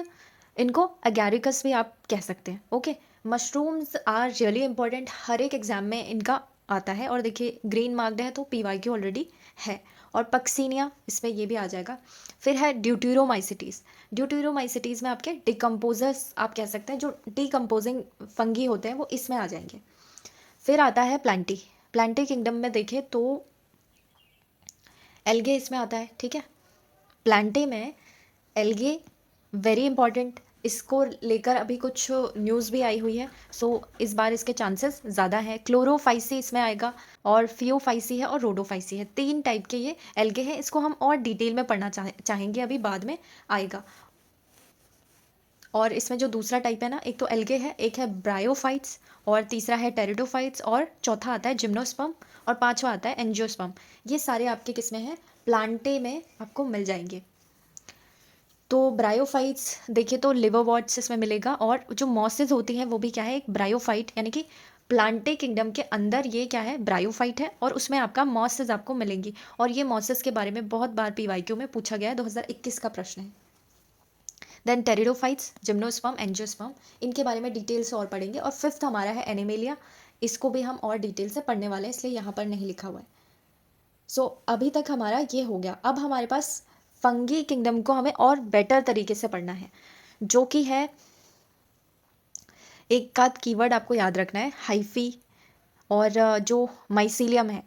इनको अगैरिकस भी आप कह सकते हैं। Okay. Mushrooms are really important, हर एक एग्जाम में इनका आता है। और देखिए ग्रीन मार्क्ड है तो पीवाईक्यू ऑलरेडी है। और पक्सीनिया, इसमें ये भी आ जाएगा। फिर है ड्यूटेरोमाइसिटीज़, ड्यूटेरोमाइसिटीज़ में आपके डिकम्पोजर्स आप कह सकते हैं, जो डिकम्पोजिंग फंगी होते हैं वो इसमें आ जाएंगे। फिर आता है प्लांटी, प्लांटी किंगडम में देखें तो एल्गे इसमें आता है। ठीक है, प्लांटे में एल्गे वेरी इंपॉर्टेंट, इसको लेकर अभी कुछ न्यूज़ भी आई हुई है। सो इस बार इसके चांसेस ज़्यादा हैं। क्लोरोफाइसी इसमें आएगा, और फियोफाइसी है और रोडोफाइसी है। 3 टाइप के ये एल्गे हैं, इसको हम और डिटेल में पढ़ना चाहेंगे, अभी बाद में आएगा। और इसमें जो दूसरा टाइप है ना, एक तो एल्गे है, एक है ब्रायोफाइट्स, और तीसरा है टेरिडोफाइट्स, और चौथा आता है जिम्नोस्पर्म, और पांचवा आता है एंजियोस्पर्म। ये सारे आपके किस में हैं? प्लांटे में आपको मिल जाएंगे। तो ब्रायोफाइट्स देखिए तो लिवरवॉर्ट्स इसमें मिलेगा। और जो मॉसेस होती हैं वो भी क्या है, एक ब्रायोफाइट, यानी कि प्लांटे किंगडम के अंदर ये क्या है, ब्रायोफाइट है, और उसमें आपका मॉसेस आपको मिलेंगी। और ये मॉसेस के बारे में बहुत बार पीवाईक्यू में पूछा गया है, 2021 का प्रश्न है। देन टेरिडोफाइट्स, जिम्नोस्पर्म, एंजियोस्पर्म, इनके बारे में डिटेल से और पढ़ेंगे। और फिफ्थ हमारा है एनिमेलिया, इसको भी हम और डिटेल से पढ़ने वाले हैं, इसलिए यहाँ पर नहीं लिखा हुआ है। सो अभी तक हमारा ये हो गया। अब हमारे पास फंगी किंगडम को हमें और बेटर तरीके से पढ़ना है, जो कि है, एक आध कीवर्ड आपको याद रखना है, हाइफी। और जो माइसीलियम है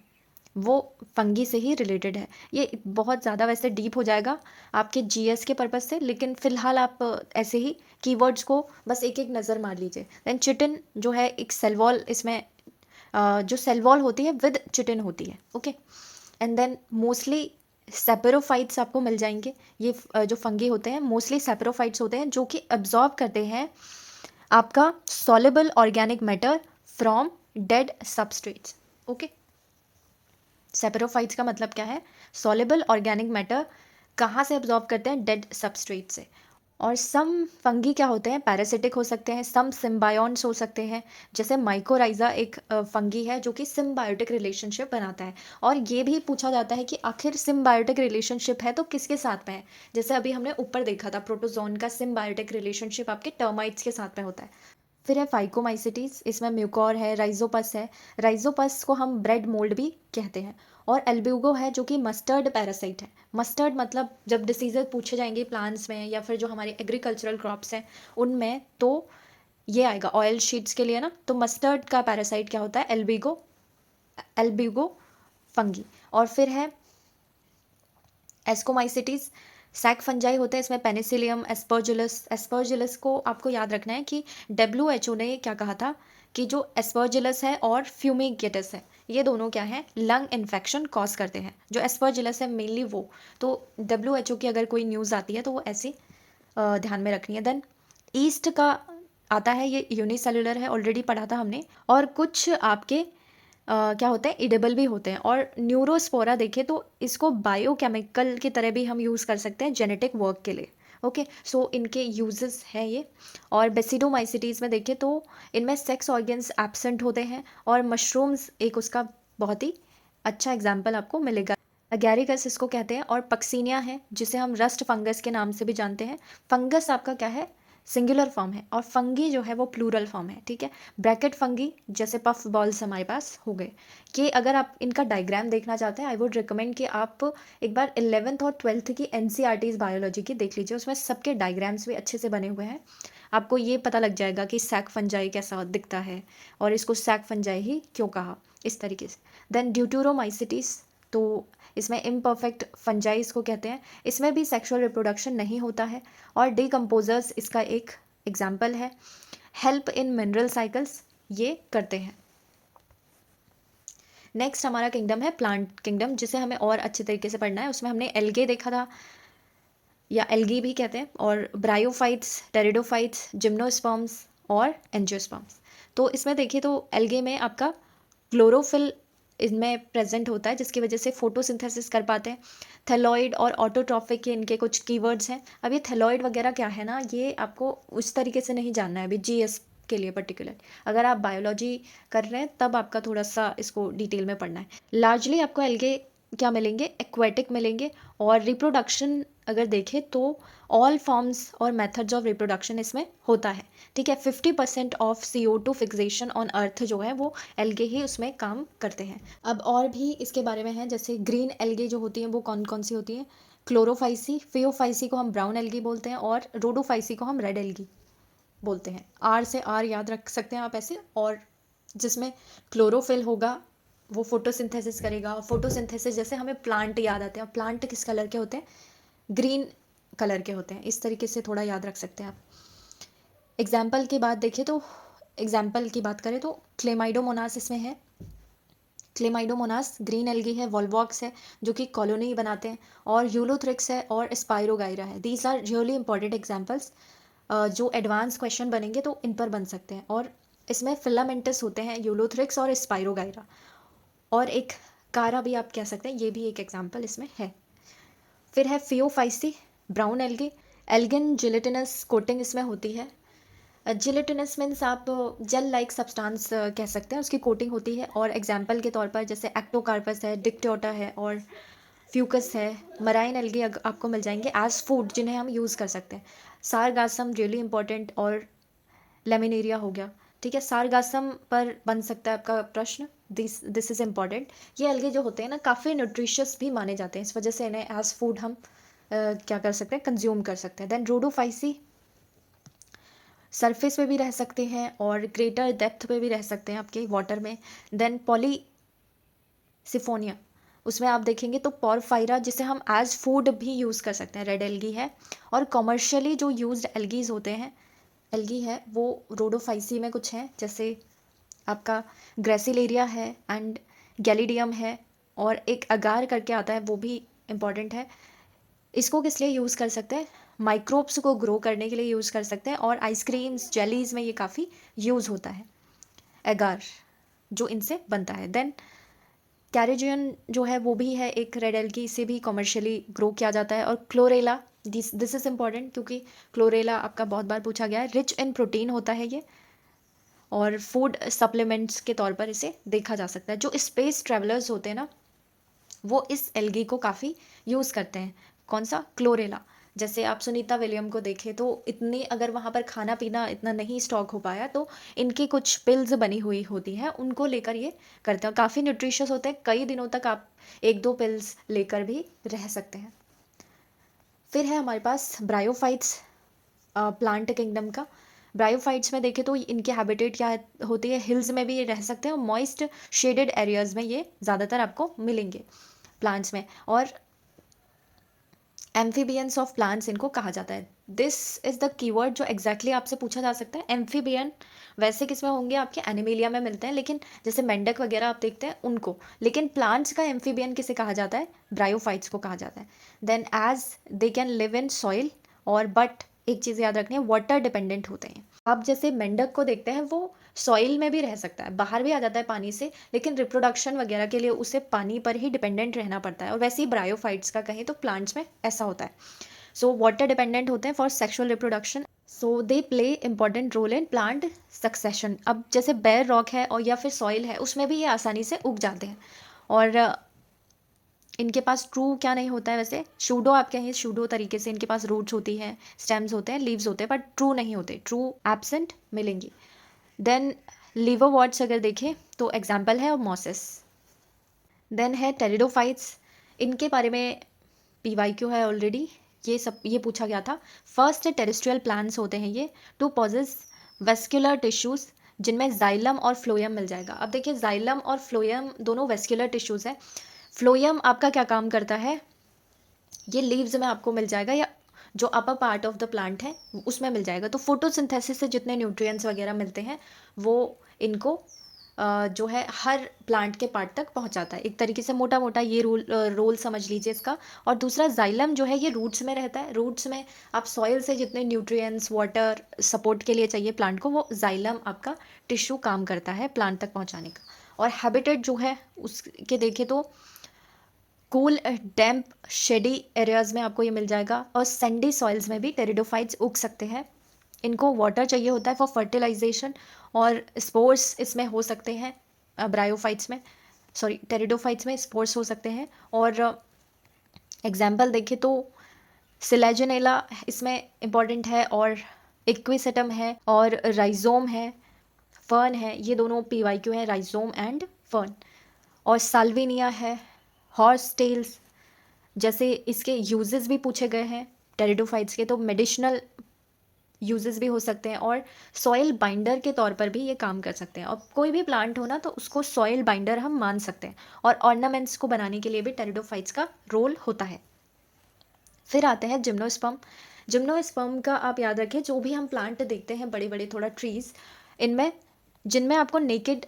वो फंगी से ही रिलेटेड है। ये बहुत ज़्यादा वैसे डीप हो जाएगा आपके जीएस के पर्पज़ से, लेकिन फ़िलहाल आप ऐसे ही कीवर्ड्स को बस एक एक नज़र मार लीजिए। देन चिटिन जो है एक सेल वॉल, इसमें जो सेल वॉल होती है विद चिटिन होती है। ओके। एंड देन मोस्टली सेपेरोफाइट्स आपको मिल जाएंगे। ये जो फंगी होते हैं मोस्टली सेपेरोफाइट्स होते हैं, जो कि अब्जॉर्ब करते हैं आपका soluble organic matter from dead substrates. Okay. Saprophytes का मतलब क्या है, सॉल्युबल ऑर्गेनिक मैटर कहाँ से अब्जॉर्ब करते हैं, डेड सबस्ट्रेट से। और सम फंगी क्या होते हैं, पैरासिटिक हो सकते हैं, सम सिम्बायोन्ट्स हो सकते हैं। जैसे माइकोराइजा एक फंगी है जो कि सिम्बायोटिक रिलेशनशिप बनाता है। और ये भी पूछा जाता है कि आखिर सिम्बायोटिक रिलेशनशिप है तो किसके साथ में है। जैसे अभी हमने ऊपर देखा था, प्रोटोजोन का सिम्बायोटिक रिलेशनशिप आपके टर्माइट्स के साथ में होता है। फिर है फाइकोमाइसिटीज, इसमें म्यूकोर है, राइजोपस है। राइजोपस को हम ब्रेड मोल्ड भी कहते हैं। और एल्ब्यूगो है जो कि मस्टर्ड पैरासाइट है। मस्टर्ड मतलब जब डिसीजेज पूछे जाएंगे प्लांट्स में या फिर जो हमारे एग्रीकल्चरल क्रॉप्स हैं उनमें, तो ये आएगा ऑयल शीट्स के लिए ना। तो मस्टर्ड का पैरासाइट क्या होता है, एल्बिगो, एल्ब्यूगो फंगी। और फिर है एस्कोमाइसिटीज, सैक फंजाई होते हैं, इसमें पेनिसिलियम, एस्परजिलस। एस्परजिलस को आपको याद रखना है कि WHO ने क्या कहा था कि जो एस्परजिलस है और फ्यूमिगेटस है, ये दोनों क्या है, लंग इन्फेक्शन कॉज करते हैं। जो एस्परजिलस है मेनली वो, तो WHO की अगर कोई न्यूज़ आती है तो वो ऐसी ध्यान में रखनी है। देन ईस्ट का आता है, ये यूनिसेलुलर है, ऑलरेडी पढ़ा था हमने। और कुछ आपके क्या होते हैं, इडेबल भी होते हैं। और न्यूरोस्पोरा देखें तो इसको बायोकेमिकल की तरह भी हम यूज़ कर सकते हैं जेनेटिक वर्क के लिए। ओके। सो इनके यूजेस हैं ये। और बेसिडोमाइसिटीज़ में देखें तो इनमें सेक्स ऑर्गन्स एब्सेंट होते हैं। और मशरूम्स एक उसका बहुत ही अच्छा एग्जाम्पल आपको मिलेगा। अगैरिकस इसको कहते हैं। और पक्सीनिया है जिसे हम रस्ट फंगस के नाम से भी जानते हैं। फंगस आपका क्या है, सिंगुलर फॉर्म है, और फंगी जो है वो प्लूरल फॉर्म है, ठीक है। ब्रैकेट फंगी जैसे पफ बॉल्स हमारे पास हो गए। कि अगर आप इनका डायग्राम देखना चाहते हैं, आई वुड रिकमेंड कि आप एक बार 11th और 12th की एनसीईआरटीज बायोलॉजी की देख लीजिए, उसमें सबके डायग्राम्स भी अच्छे से बने हुए हैं। आपको ये पता लग जाएगा कि सैक फंजाई कैसा दिखता है और इसको सैक फंजाई ही क्यों कहा, इस तरीके से। देन ड्यूटूरोमाइसिटीज, तो इसमें इम्परफेक्ट फंजाइज को कहते हैं। इसमें भी सेक्सुअल रिप्रोडक्शन नहीं होता है, और डीकम्पोजर्स इसका एक एग्जाम्पल है। हेल्प इन मिनरल साइकिल्स ये करते हैं। नेक्स्ट हमारा किंगडम है प्लांट किंगडम, जिसे हमें और अच्छे तरीके से पढ़ना है। उसमें हमने एल्गे देखा था, या एल्गी भी कहते हैं, और ब्रायोफाइट्स, टेरिडोफाइट्स, जिम्नोस्पर्म्स और एंजियोस्पर्म्स। तो इसमें देखिए तो एल्गे में आपका क्लोरोफिल इनमें प्रेजेंट होता है, जिसकी वजह से फोटोसिंथेसिस कर पाते हैं। थैलॉइड और ऑटोट्रॉफिक के इनके कुछ कीवर्ड्स हैं। अब ये थैलॉइड वगैरह क्या है ना, ये आपको उस तरीके से नहीं जानना है अभी जीएस के लिए पर्टिकुलर। अगर आप बायोलॉजी कर रहे हैं तब आपका थोड़ा सा इसको डिटेल में पढ़ना है। लार्जली आपको एल्गे क्या मिलेंगे, एक्वेटिक मिलेंगे। और रिप्रोडक्शन अगर देखें तो ऑल फॉर्म्स और मेथड्स ऑफ रिप्रोडक्शन इसमें होता है, ठीक है। 50% of CO2 fixation on earth जो है वो एल्गे ही उसमें काम करते हैं। अब और भी इसके बारे में है, जैसे ग्रीन एल्गे जो होती हैं वो कौन कौन सी होती हैं। क्लोरोफाइसी, फियोफाइसी को हम ब्राउन एल्गी बोलते हैं, और रोडोफाइसी को हम रेड एल्गी बोलते हैं। आर से आर याद रख सकते हैं आप ऐसे। और जिसमें क्लोरोफिल होगा वो फोटोसिंथेसिस करेगा, और फोटोसिंथेसिस जैसे हमें प्लांट याद आते हैं। प्लांट किस कलर के होते हैं, ग्रीन कलर के होते हैं। इस तरीके से थोड़ा याद रख सकते हैं आप। एग्जाम्पल की बात देखें तो, एग्जाम्पल की बात करें तो क्लेमाइडोमोनास इसमें है। क्लेमाइडोमोनास ग्रीन एल्गी है। वॉल्वॉक्स है जो कि कॉलोनी बनाते हैं, और यूलोथ्रिक्स है, और स्पाइरोगाइरा है। These are really important examples, जो एडवांस क्वेश्चन बनेंगे तो इन पर बन सकते हैं। और इसमें फिलामेंटस होते हैं यूलोथ्रिक्स और स्पाइरोगाइरा, और एक कारा भी आप कह सकते हैं, ये भी एक एग्जाम्पल इसमें है। फिर है Phaeophyceae, brown algae. Algin gelatinous coating इसमें होती है। जिलेटिनस मीन्स आप जेल लाइक सब्सटेंस कह सकते हैं, उसकी कोटिंग होती है। और एग्जाम्पल के तौर पर जैसे एक्टोकार्पस है, डिक्टियोटा है, और फ्यूकस है। मराइन एल्गी आपको मिल जाएंगे एज फूड, जिन्हें हम यूज़ कर सकते हैं। सारगासम रियली इंपॉर्टेंट, और लेमिनेरिया हो गया, ठीक है। सारगासम पर बन सकता है आपका प्रश्न, दिस इज़ इम्पॉर्टेंट। ये अलगे जो होते हैं ना काफ़ी न्यूट्रिशियस भी माने जाते हैं, इस वजह से इन्हें एज फूड हम क्या कर सकते हैं, कंज्यूम कर सकते हैं। देन रोडोफाइसी सरफेस पे भी रह सकते हैं, और ग्रेटर डेप्थ पे भी रह सकते हैं आपके वाटर में। देन पॉलीसिफोनिया, उसमें आप देखेंगे तो पॉरफाइरा, जिसे हम एज फूड भी यूज़ कर सकते हैं, रेड एल्गी है। और कमर्शियली जो यूज्ड एल्गीज होते हैं, एल्गी है वो रोडोफाइसी में कुछ हैं, जैसे आपका ग्रेसिलेरिया है, एंड गैलिडियम है, और एक अगार करके आता है, वो भी इम्पॉर्टेंट है। इसको किस लिए यूज़ कर सकते हैं, माइक्रोब्स को ग्रो करने के लिए यूज़ कर सकते हैं, और आइसक्रीम्स जेलीज में ये काफ़ी यूज़ होता है, एगार जो इनसे बनता है। देन कैरेजियन जो है वो भी है एक रेड एल्गी, इसे भी कमर्शियली ग्रो किया जाता है। और क्लोरेला, दिस इज़ इम्पॉर्टेंट क्योंकि क्लोरेला आपका बहुत बार पूछा गया है। रिच इन प्रोटीन होता है ये, और फूड सप्लीमेंट्स के तौर पर इसे देखा जा सकता है। जो स्पेस ट्रेवलर्स होते हैं ना, वो इस एल्गी को काफ़ी यूज़ करते हैं। कौन सा, क्लोरेला। जैसे आप सुनीता विलियम को देखें तो इतनी अगर वहाँ पर खाना पीना इतना नहीं स्टॉक हो पाया, तो इनकी कुछ पिल्स बनी हुई होती हैं, उनको लेकर ये करते हैं। काफ़ी न्यूट्रिशियस होते हैं, कई दिनों तक आप 1-2 पिल्स लेकर भी रह सकते हैं। फिर है हमारे पास ब्रायोफाइट्स, प्लांट किंगडम का। ब्रायोफाइट्स में देखें तो इनके हैबिटेट क्या होती है, हिल्स में भी ये रह सकते हैं, और मॉइस्ट शेडेड एरियाज में ये ज़्यादातर आपको मिलेंगे प्लांट्स में। और एम्फीबियंस ऑफ प्लांट्स इनको कहा जाता है। दिस इज़ द कीवर्ड जो एग्जैक्टली आपसे पूछा जा सकता है। एम्फीबियन वैसे किस में होंगे, आपके एनिमेलिया में मिलते हैं, लेकिन जैसे मेंढक वगैरह आप देखते हैं उनको। लेकिन प्लांट्स का एम्फीबियन किसे कहा जाता है, ब्रायोफाइट्स को कहा जाता है। Then as they can live in soil, और बट एक चीज़ याद रखनी है, वाटर डिपेंडेंट होते हैं। आप जैसे मेंढक को देखते हैं, वो सॉइल में भी रह सकता है, बाहर भी आ जाता है पानी से, लेकिन रिप्रोडक्शन वगैरह के लिए उसे पानी पर ही डिपेंडेंट रहना पड़ता है। और वैसे ही ब्रायोफाइट्स का कहें तो प्लांट्स में ऐसा होता है। सो वाटर डिपेंडेंट होते हैं for sexual reproduction, so they play important role in plant succession. अब जैसे बेयर रॉक है और या फिर सॉइल है, उसमें भी ये आसानी से उग जाते हैं। और इनके पास ट्रू क्या नहीं होता है, वैसे शूडो आप कहें शूडो तरीके से इनके पास रूट्स होती हैं, स्टेम्स होते हैं, लीव्स होते हैं, बट ट्रू नहीं होते, ट्रू एब्सेंट मिलेंगी। देन लीवरवर्ट्स अगर देखें तो एग्जाम्पल है मोसेस। देन है टेरिडोफाइट्स, इनके बारे में PYQ है ऑलरेडी, ये पूछा गया था। फर्स्ट टेरेस्ट्रियल प्लांट्स होते हैं ये, टू पॉजेस वेस्क्यूलर टिश्यूज जिनमें जाइलम और फ्लोएम मिल जाएगा। अब देखिए जाइलम और फ्लोएम दोनों वेस्क्यूलर टिश्यूज हैं। फ्लोएम आपका क्या काम करता है, ये लीव्स में आपको मिल जाएगा या जो upper part of the plant है उसमें मिल जाएगा। तो फोटोसिंथेसिस से जितने न्यूट्रिएंट्स वगैरह मिलते हैं वो इनको जो है हर प्लांट के पार्ट तक पहुंचाता है। एक तरीके से मोटा मोटा ये रोल समझ लीजिए इसका। और दूसरा जाइलम जो है ये रूट्स में रहता है। रूट्स में आप सॉइल से जितने न्यूट्रिएंट्स वाटर सपोर्ट के लिए चाहिए प्लांट को, वो जाइलम आपका टिश्यू काम करता है प्लांट तक पहुंचाने का। और हैबिटेट जो है उसके देखें तो कूल डैम्प शेडी एरियाज में आपको ये मिल जाएगा। और सैंडी सॉइल्स में भी टेरिडोफाइट्स उग सकते हैं। इनको वाटर चाहिए होता है फॉर फर्टिलाइजेशन, और स्पोर्स इसमें हो सकते हैं ब्रायोफाइट्स में, सॉरी टेरिडोफाइट्स में स्पोर्स हो सकते हैं। और एग्जाम्पल देखें तो सिलेजनेला इसमें इम्पॉर्टेंट है, और इक्विसेटम है, और राइजोम है, फर्न है। ये दोनों PYQ हैं, राइजोम एंड फर्न। और साल्विनिया है, हॉर्स टेल्स, जैसे इसके यूजेस भी पूछे गए हैं टेरिडोफाइट्स के, तो मेडिसिनल यूजेस भी हो सकते हैं, और सॉइल बाइंडर के तौर पर भी ये काम कर सकते हैं। और कोई भी प्लांट हो ना तो उसको सॉइल बाइंडर हम मान सकते हैं। और ऑर्नामेंट्स को बनाने के लिए भी टेरिडोफाइट्स का रोल होता है। फिर आते हैं जिम्नोस्पर्म। जिम्नोस्पर्म का आप याद रखें, जो भी हम प्लांट देखते हैं बड़े बड़े थोड़ा ट्रीज, इनमें जिनमें आपको नेकेड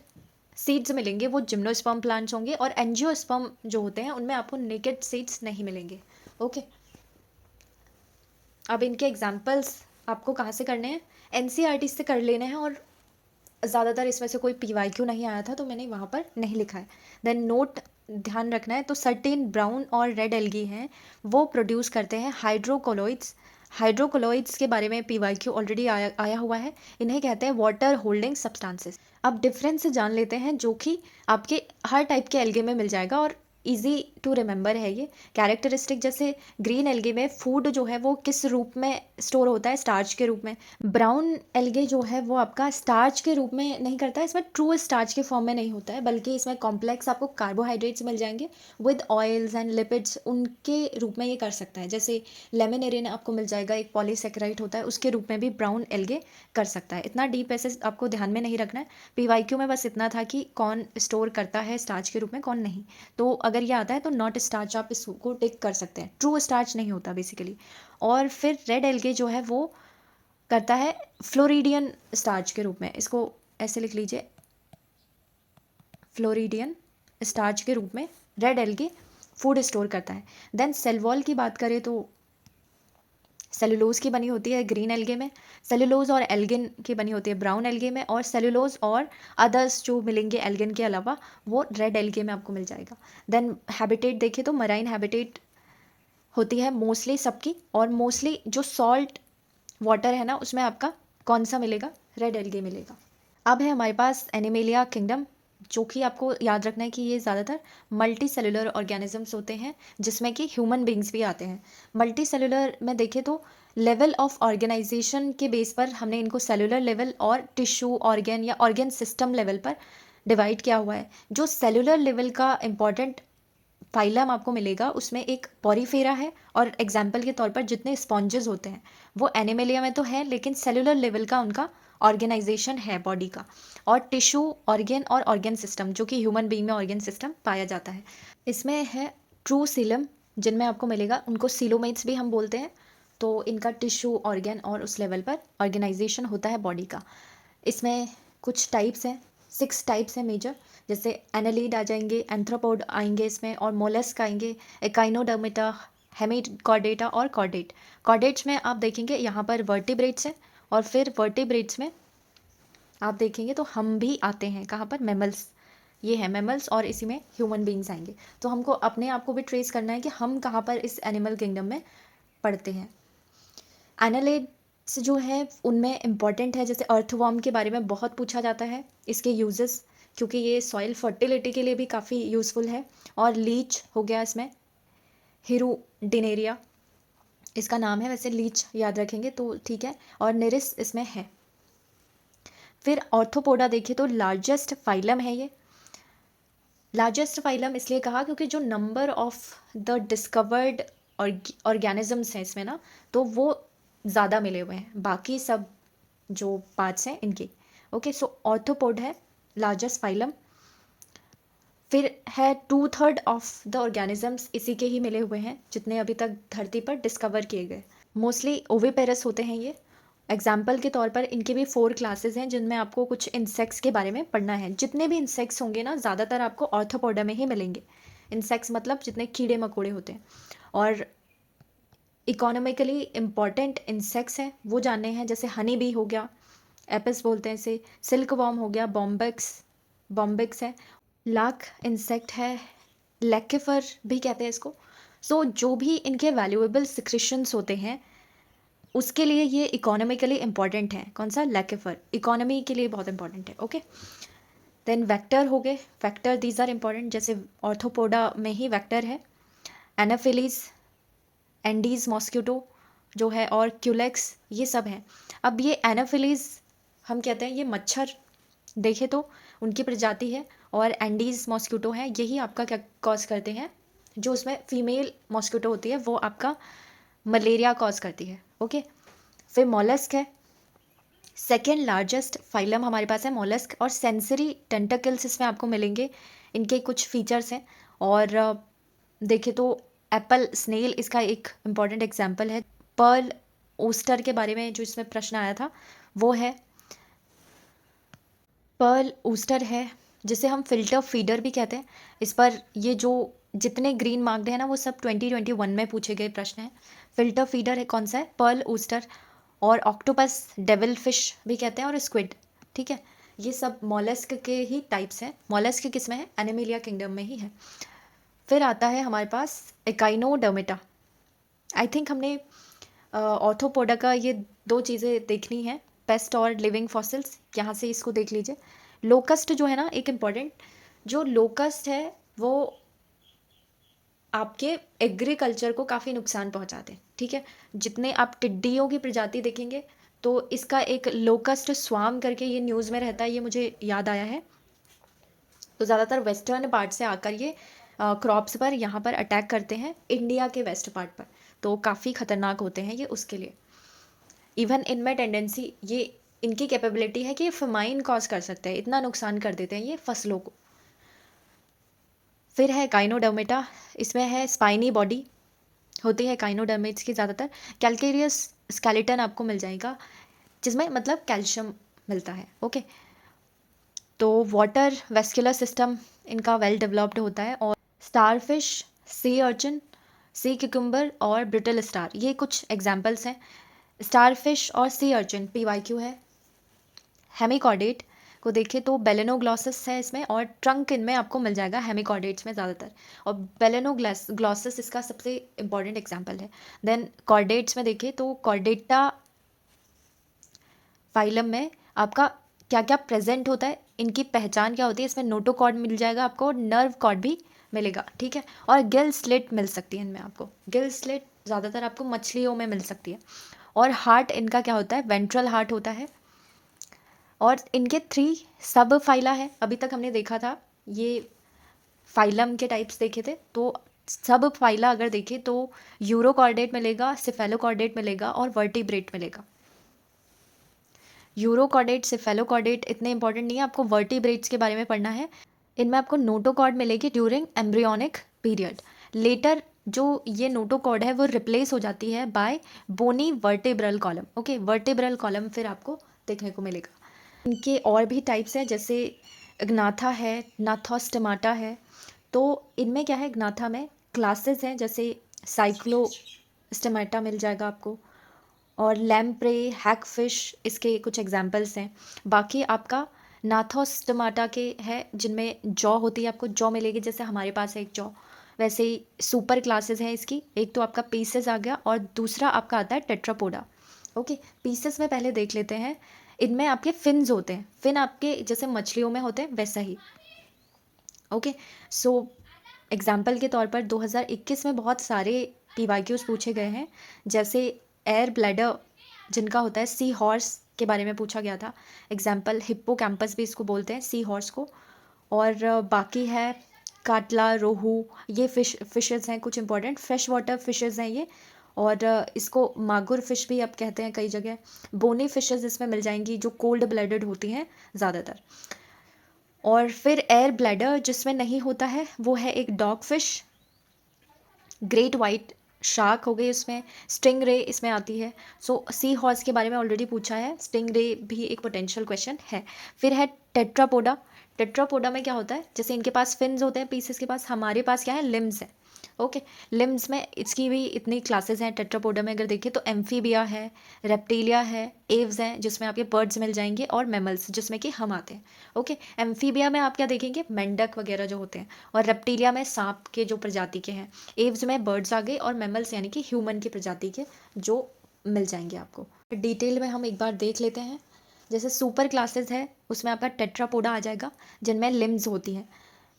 सीड्स मिलेंगे वो जिम्नोस्पर्म प्लांट्स होंगे। और एंजियोस्पर्म जो होते हैं उनमें आपको नेकेड सीड्स नहीं मिलेंगे। ओके, अब इनके एग्जाम्पल्स आपको कहाँ से करने हैं, NCERT से कर लेने हैं। और ज़्यादातर इसमें से कोई PYQ नहीं आया था तो मैंने वहाँ पर नहीं लिखा है। देन नोट ध्यान रखना है, तो सर्टेन ब्राउन और रेड एल्गी हैं, वो प्रोड्यूस करते हैं हाइड्रोकोलोइड्स। हाइड्रोकोलोइड्स के बारे में PYQ ऑलरेडी आया हुआ है। इन्हें कहते हैं वाटर होल्डिंग सब्सटेंसेस। अब डिफरेंस जान लेते हैं जो कि आपके हर टाइप के एल्गे में मिल जाएगा, और इजी टू रिमेंबर है ये कैरेक्टरिस्टिक। जैसे ग्रीन एल्गे में फूड जो है वो किस रूप में स्टोर होता है, स्टार्च के रूप में। ब्राउन एल्गे जो है वो आपका स्टार्च के रूप में नहीं करता है, इसमें ट्रू स्टार्च के फॉर्म में नहीं होता है, बल्कि इसमें कॉम्प्लेक्स आपको कार्बोहाइड्रेट्स मिल जाएंगे विद ऑयल्स एंड लिपिड्स, उनके रूप में ये कर सकता है। जैसे लेमिनेरिन आपको मिल जाएगा, एक पॉलीसेकेराइड होता है, उसके रूप में भी ब्राउन एल्गे कर सकता है। इतना डीप ऐसे आपको ध्यान में नहीं रखना है। PYQ में बस इतना था कि कौन स्टोर करता है स्टार्च के रूप में, कौन नहीं। तो अगर ये आता है तो नॉट स्टार्च आप इसको टिक कर सकते हैं, ट्रू स्टार्च नहीं होता बेसिकली। और फिर रेड एल्गे जो है वो करता है फ्लोरिडियन स्टार्च के रूप में, इसको ऐसे लिख लीजिए, फ्लोरिडियन स्टार्च के रूप में रेड एल्गे फूड स्टोर करता है। देन सेल वॉल की बात करें तो सेलुलोज की बनी होती है ग्रीन एल्गे में, सेलुलोज और एल्गिन की बनी होती है ब्राउन एल्गे में, और सेलुलोज और अदर्स जो मिलेंगे एल्गिन के अलावा वो रेड एल्गे में आपको मिल जाएगा। देन हैबिटेट देखें तो मराइन हैबिटेट होती है मोस्टली सबकी, और मोस्टली जो सॉल्ट वाटर है ना उसमें आपका कौन सा मिलेगा, रेड एल्गे मिलेगा। अब है हमारे पास एनिमेलिया किंगडम, जो कि आपको याद रखना है कि ये ज़्यादातर मल्टी सेलुलर ऑर्गेनिजम्स होते हैं, जिसमें कि ह्यूमन बींग्स भी आते हैं। मल्टी सेलुलर में देखें तो लेवल ऑफ ऑर्गेनाइजेशन के बेस पर हमने इनको सेलुलर लेवल और टिश्यू ऑर्गेन या ऑर्गेन सिस्टम लेवल पर डिवाइड किया हुआ है। जो सेलुलर लेवल का इम्पॉर्टेंट फाइलम आपको मिलेगा उसमें एक पॉरीफेरा है, और एग्जाम्पल के तौर पर जितने स्पॉन्जेस होते हैं वो एनिमेलिया में तो है, लेकिन सेलुलर लेवल का उनका ऑर्गेनाइजेशन है बॉडी का। और टिश्यू ऑर्गेन और ऑर्गेन सिस्टम, जो कि ह्यूमन बीइंग में ऑर्गेन सिस्टम पाया जाता है। इसमें है ट्रू सीलम, जिनमें आपको मिलेगा, उनको सीलोमेट्स भी हम बोलते हैं। तो इनका टिश्यू ऑर्गेन और उस लेवल पर ऑर्गेनाइजेशन होता है बॉडी का। इसमें कुछ टाइप्स हैं, 6 टाइप्स हैं मेजर, जैसे एनालीड आ जाएंगे, एंथ्रोपोड आएंगे इसमें, और मोलस्क आएंगे, एकाइनोडर्मेटा, हेमीकॉर्डेटा और कॉर्डेट। कॉर्डेट्स में आप देखेंगे यहाँ पर वर्टिब्रेट्स हैं, और फिर वर्टिब्रेट्स में आप देखेंगे तो हम भी आते हैं, कहाँ पर, मैमल्स। ये है मैमल्स, और इसी में ह्यूमन बींग्स आएंगे। तो हमको अपने आप को भी ट्रेस करना है कि हम कहाँ पर इस एनिमल किंगडम में पढ़ते हैं। एनालिड्स जो है उनमें इम्पॉर्टेंट है, जैसे अर्थवॉर्म के बारे में बहुत पूछा जाता है, इसके यूजेस, क्योंकि ये सॉइल फर्टिलिटी के लिए भी काफ़ी यूज़फुल है। और लीच हो गया इसमें, हिरुडिनेरिया इसका नाम है, वैसे लीच याद रखेंगे तो ठीक है, और निरिस इसमें है। फिर ऑर्थोपोडा देखिए तो लार्जेस्ट फाइलम है ये। लार्जेस्ट फाइलम इसलिए कहा क्योंकि जो number of the discovered organisms हैं इसमें ना, तो वो ज़्यादा मिले हुए हैं बाकी सब जो पार्ट्स हैं इनके। ओके, सो ऑर्थोपोड है लार्जेस्ट फाइलम। फिर है 2/3 ऑफ द ऑर्गेनिजम्स इसी के ही मिले हुए हैं जितने अभी तक धरती पर डिस्कवर किए गए। मोस्टली ओविपेरस होते हैं ये। एग्जाम्पल के तौर पर इनके भी 4 क्लासेस हैं जिनमें आपको कुछ इंसेक्ट्स के बारे में पढ़ना है। जितने भी इंसेक्ट्स होंगे ना, ज़्यादातर आपको ऑर्थोपोडा में ही मिलेंगे। इंसेक्ट्स मतलब जितने कीड़े मकोड़े होते हैं। और इकोनॉमिकली इम्पॉर्टेंट इंसेक्ट्स हैं वो जानने हैं, जैसे हनी बी हो गया, एपिस बोलते हैं इसे, सिल्क वॉर्म हो गया, बॉम्बिक्स है, लाख इंसेक्ट है, लेकिफर भी कहते हैं इसको। सो जो भी इनके वैल्यूएबल सिक्रेशंस होते हैं उसके लिए ये इकोनॉमिकली इम्पॉर्टेंट है। कौन सा? लेकिफर, इकोनॉमी के लिए बहुत इंपॉर्टेंट है। ओके, देन वेक्टर हो गए। वेक्टर दीज आर इम्पॉर्टेंट, जैसे ऑर्थोपोडा में ही वेक्टर है। एनाफिलीज, एंडीज मॉस्किटो जो है, और क्यूलेक्स, ये सब हैं। अब ये एनाफिलीज हम कहते हैं ये मच्छर देखे तो उनकी प्रजाति है, और एंडीज मॉस्किटो है, यही आपका क्या कॉज करते हैं, जो उसमें फीमेल मॉस्किटो होती है वो आपका मलेरिया कॉज करती है। ओके, फिर मॉलस्क है। सेकेंड लार्जेस्ट फाइलम हमारे पास है मॉलस्क, और सेंसरी टेंटकल्स इसमें आपको मिलेंगे। इनके कुछ फीचर्स हैं, और देखें तो एप्पल स्नेल इसका एक इम्पॉर्टेंट एग्जाम्पल है। पर्ल ओस्टर के बारे में जो इसमें प्रश्न आया था वो है, पर्ल ओस्टर है जिसे हम फिल्टर फीडर भी कहते हैं। इस पर ये जो जितने ग्रीन मार्क्ड है ना वो सब 2021 में पूछे गए प्रश्न हैं। फिल्टर फीडर है कौन सा है? Pearl oyster. और ऑक्टोपस, डेविल फिश भी कहते हैं, और स्क्विड। ठीक है, ये सब मॉलस्क के ही टाइप्स हैं। मॉलस्क किस में है? एनिमेलिया किंगडम में ही है। फिर आता है हमारे पास एकाइनोडर्मेटा। आई थिंक हमने ऑर्थोपोडा का ये 2 चीज़ें देखनी है, पेस्ट और लिविंग फॉसिल्स, यहाँ से इसको देख लीजिए। लोकस्ट जो है ना, एक इम्पॉर्टेंट, जो लोकस्ट है वो आपके एग्रीकल्चर को काफ़ी नुकसान पहुंचाते हैं। ठीक है, जितने आप टिड्डियों की प्रजाति देखेंगे तो इसका एक लोकस्ट स्वाम करके ये न्यूज़ में रहता है, ये मुझे याद आया है। तो ज़्यादातर वेस्टर्न पार्ट से आकर ये क्रॉप्स पर यहाँ पर अटैक करते हैं, इंडिया के वेस्ट पार्ट पर। तो काफ़ी ख़तरनाक होते हैं ये उसके लिए। इवन इनमें टेंडेंसी, ये इनकी कैपेबिलिटी है कि ये फमाइन कॉज कर सकते हैं, इतना नुकसान कर देते हैं ये फसलों को। फिर है काइनोडर्मेटा, इसमें है स्पाइनी बॉडी होती है काइनोडर्मेट्स की ज़्यादातर। कैल्केरियस स्केलेटन आपको मिल जाएगा जिसमें मतलब कैल्शियम मिलता है। ओके, तो वाटर वेस्कुलर सिस्टम इनका वेल डेवलप्ड होता है। और स्टारफिश, सी अर्चिन, सी क्यूकम्बर और ब्रिटल स्टार, ये कुछ एग्जाम्पल्स हैं। स्टारफिश और सी अर्चिन PYQ है। हेमिकॉर्डेट को देखें तो बेलेनोग्लॉसस है इसमें, और ट्रंक इनमें आपको मिल जाएगा हेमिकॉर्डेट्स में ज़्यादातर। और बेलेनोग्लॉसस इसका सबसे इंपॉर्टेंट एग्जांपल है। देन कॉर्डेट्स में देखें तो कॉर्डेटा फाइलम में आपका क्या क्या प्रेजेंट होता है, इनकी पहचान क्या होती है, इसमें नोटोकॉर्ड मिल जाएगा आपको, नर्व कॉर्ड भी मिलेगा। ठीक है, और गिल स्लिट मिल सकती है इनमें आपको। गिल स्लिट ज़्यादातर आपको मछलियों में मिल सकती है। और हार्ट इनका क्या होता है? वेंट्रल हार्ट होता है। और इनके 3 सब फाइला है, अभी तक हमने देखा था ये फाइलम के टाइप्स देखे थे। तो सब फाइला अगर देखें तो यूरोकॉर्डेट मिलेगा, सिफेलोकॉर्डेट मिलेगा, और वर्टिब्रेट मिलेगा। यूरोकॉर्डेट, सिफेलोकॉर्डेट इतने इंपॉर्टेंट नहीं है, आपको वर्टिब्रेट्स के बारे में पढ़ना है। इनमें आपको नोटोकॉर्ड मिलेगी ड्यूरिंग एम्ब्रियोनिक पीरियड। लेटर जो ये नोटोकॉर्ड है वो रिप्लेस हो जाती है by bony vertebral column. Okay, vertebral column फिर आपको देखने को मिलेगा। इनके और भी टाइप्स हैं, जैसे ग्नाथा है, नाथोस्टमाटा है। तो इनमें क्या है, ग्नाथा में क्लासेस हैं, जैसे साइक्लोस्टमाटा मिल जाएगा आपको, और लैम्प्रे, हैकफिश इसके कुछ एग्जांपल्स हैं। बाकी आपका नाथोस्टमाटा के हैं जिनमें जॉ होती है, आपको जॉ मिलेगी, जैसे हमारे पास है एक जॉ। वैसे ही सुपर क्लासेस हैं इसकी, एक तो आपका पीसेस आ गया, और दूसरा आपका आता है टेट्रापोडा। ओके, पीसेस में पहले देख लेते हैं। इनमें आपके फिन्स होते हैं, फिन आपके जैसे मछलियों में होते हैं वैसा ही। ओके, सो एग्जाम्पल के तौर पर 2021 में बहुत सारे पीवाईक्यूज पूछे गए हैं, जैसे एयर ब्लैडर जिनका होता है सी हॉर्स के बारे में पूछा गया था। एग्जाम्पल हिप्पोकैम्पस भी इसको बोलते हैं सी हॉर्स को। और बाकी है काटला, रोहू, ये फिशेस हैं कुछ इंपॉर्टेंट फ्रेश वाटर फिशेस हैं ये। और इसको मागुर फिश भी अब कहते हैं कई जगह। बोनी फिशेस इसमें मिल जाएंगी जो कोल्ड ब्लडेड होती हैं ज़्यादातर। और फिर एयर ब्लैडर जिसमें नहीं होता है वो है एक dog fish, great white shark हो गई इसमें, स्टिंग रे इसमें आती है। सो सी हॉर्स के बारे में ऑलरेडी पूछा है, स्टिंग रे भी एक पोटेंशियल क्वेश्चन है। फिर है टेट्रापोडा। टेट्रापोडा में क्या होता है, जैसे इनके पास फिन्स होते हैं पीसेस के पास, हमारे पास क्या है लिम्स है। ओके, लिम्स में इसकी भी इतनी क्लासेस हैं टेट्रापोडा में। अगर देखें तो एम्फीबिया है, रेप्टिलिया है, एव्स हैं जिसमें आपके बर्ड्स मिल जाएंगे, और मैमल्स जिसमें कि हम आते हैं। ओके, एम्फीबिया में आप क्या देखेंगे, मेंढक वगैरह जो होते हैं, और रेप्टिलिया में सांप के जो प्रजाति के हैं, एव्स में बर्ड्स आ गए, और मैमल्स यानी कि ह्यूमन की प्रजाति के जो मिल जाएंगे आपको। डिटेल में हम एक बार देख लेते हैं। जैसे सुपर क्लासेस है उसमें आपका टेट्रापोडा आ जाएगा जिनमें लिम्स होती हैं,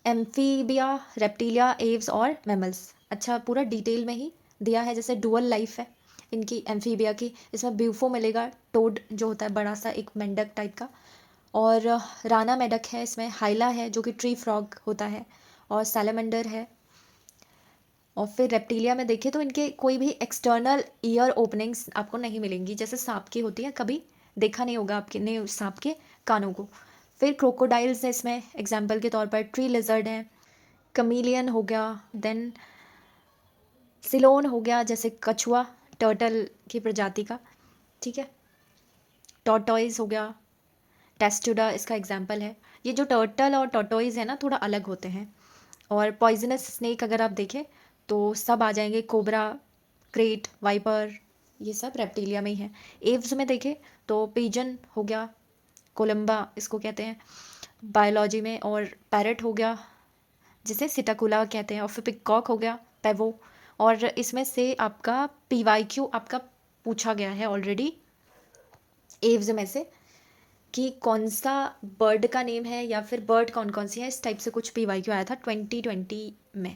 एम्फीबिया, रेप्टिलिया, एव्स और मैमल्स। अच्छा, पूरा डिटेल में ही दिया है। जैसे डुअल लाइफ है इनकी एम्फीबिया की, इसमें ब्यूफो मिलेगा, टोड जो होता है बड़ा सा एक मेंढक टाइप का, और राना मेढक है इसमें, हाइला है जो कि ट्री फ्रॉग होता है, और सैलेमेंडर है। और फिर रेप्टिलिया में देखें तो इनके कोई भी एक्सटर्नल ईयर ओपनिंग्स आपको नहीं मिलेंगी, जैसे सांप की होती है, कभी देखा नहीं होगा आपके ने सांप के कानों को। फिर क्रोकोडाइल्स है इसमें एग्जाम्पल के तौर पर, ट्री लिजर्ड हैं, कमीलियन हो गया, देन सिलोन हो गया जैसे कछुआ टर्टल की प्रजाति का, ठीक है। टॉर्टोइज हो गया, टेस्टुडा इसका एग्जाम्पल है। ये जो टर्टल और टॉर्टोइज है ना थोड़ा अलग होते हैं। और पॉइजनस स्नेक अगर आप देखें तो सब आ जाएंगे, कोबरा, क्रेट, वाइपर, ये सब रेप्टिलिया में ही है। एव्स में देखें तो पिजन हो गया, कोलम्बा इसको कहते हैं बायोलॉजी में, और पैरट हो गया जिसे सिटाकुला कहते हैं, और फिर पिकॉक हो गया, पेवो। और इसमें से आपका पीवाईक्यू आपका पूछा गया है ऑलरेडी एव्स में से, कि कौन सा बर्ड का नेम है या फिर बर्ड कौन कौन सी है, इस टाइप से कुछ पीवाईक्यू आया था 2020 में।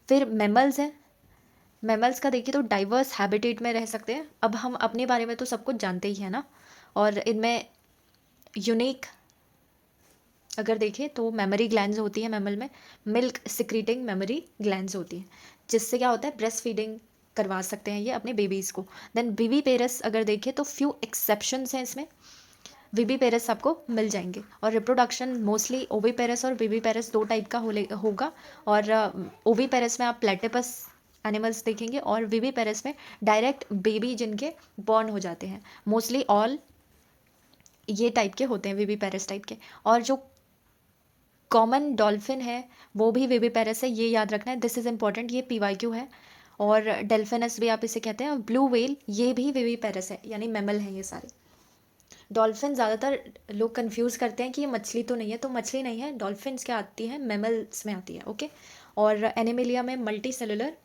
फिर मैमल्स हैं, मैमल्स का देखिए तो डाइवर्स हैबिटेट में रह सकते हैं। अब हम अपने बारे में तो सब कुछ जानते ही हैं ना, और इनमें यूनिक अगर देखें तो मेमोरी ग्लैंड्स होती है मैमल में, मिल्क सिक्रीटिंग मेमोरी ग्लैंड्स होती हैं, जिससे क्या होता है ब्रेस्ट फीडिंग करवा सकते हैं ये अपने बेबीज़ को। देन विवी पेरस अगर देखें तो फ्यू एक्सेप्शंस हैं इसमें, विवी पेरस आपको मिल जाएंगे। और रिप्रोडक्शन मोस्टली ओवी पेरस और विवी पेरस दो टाइप का होगा। और ओवी पेरस में आप प्लेटिपस एनिमल्स देखेंगे, और विवी पेरस में डायरेक्ट बेबी जिनके बॉर्न हो जाते हैं, मोस्टली ऑल ये टाइप के होते हैं विवी पेरस टाइप के। और जो कॉमन डॉल्फिन है वो भी विविपेरस है, ये याद रखना है, दिस इज़ इंपॉर्टेंट, ये पीवाईक्यू है। और डेल्फिनस भी आप इसे कहते हैं, और ब्लू व्हेल ये भी विविपेरस है, यानी मैमल हैं ये सारे। डॉल्फिन ज़्यादातर लोग कंफ्यूज करते हैं कि ये मछली तो नहीं है, तो मछली नहीं है, डॉल्फिन्स क्या आती है, मैमल्स में आती है। ओके, और एनिमिलिया में मल्टी सेलुलर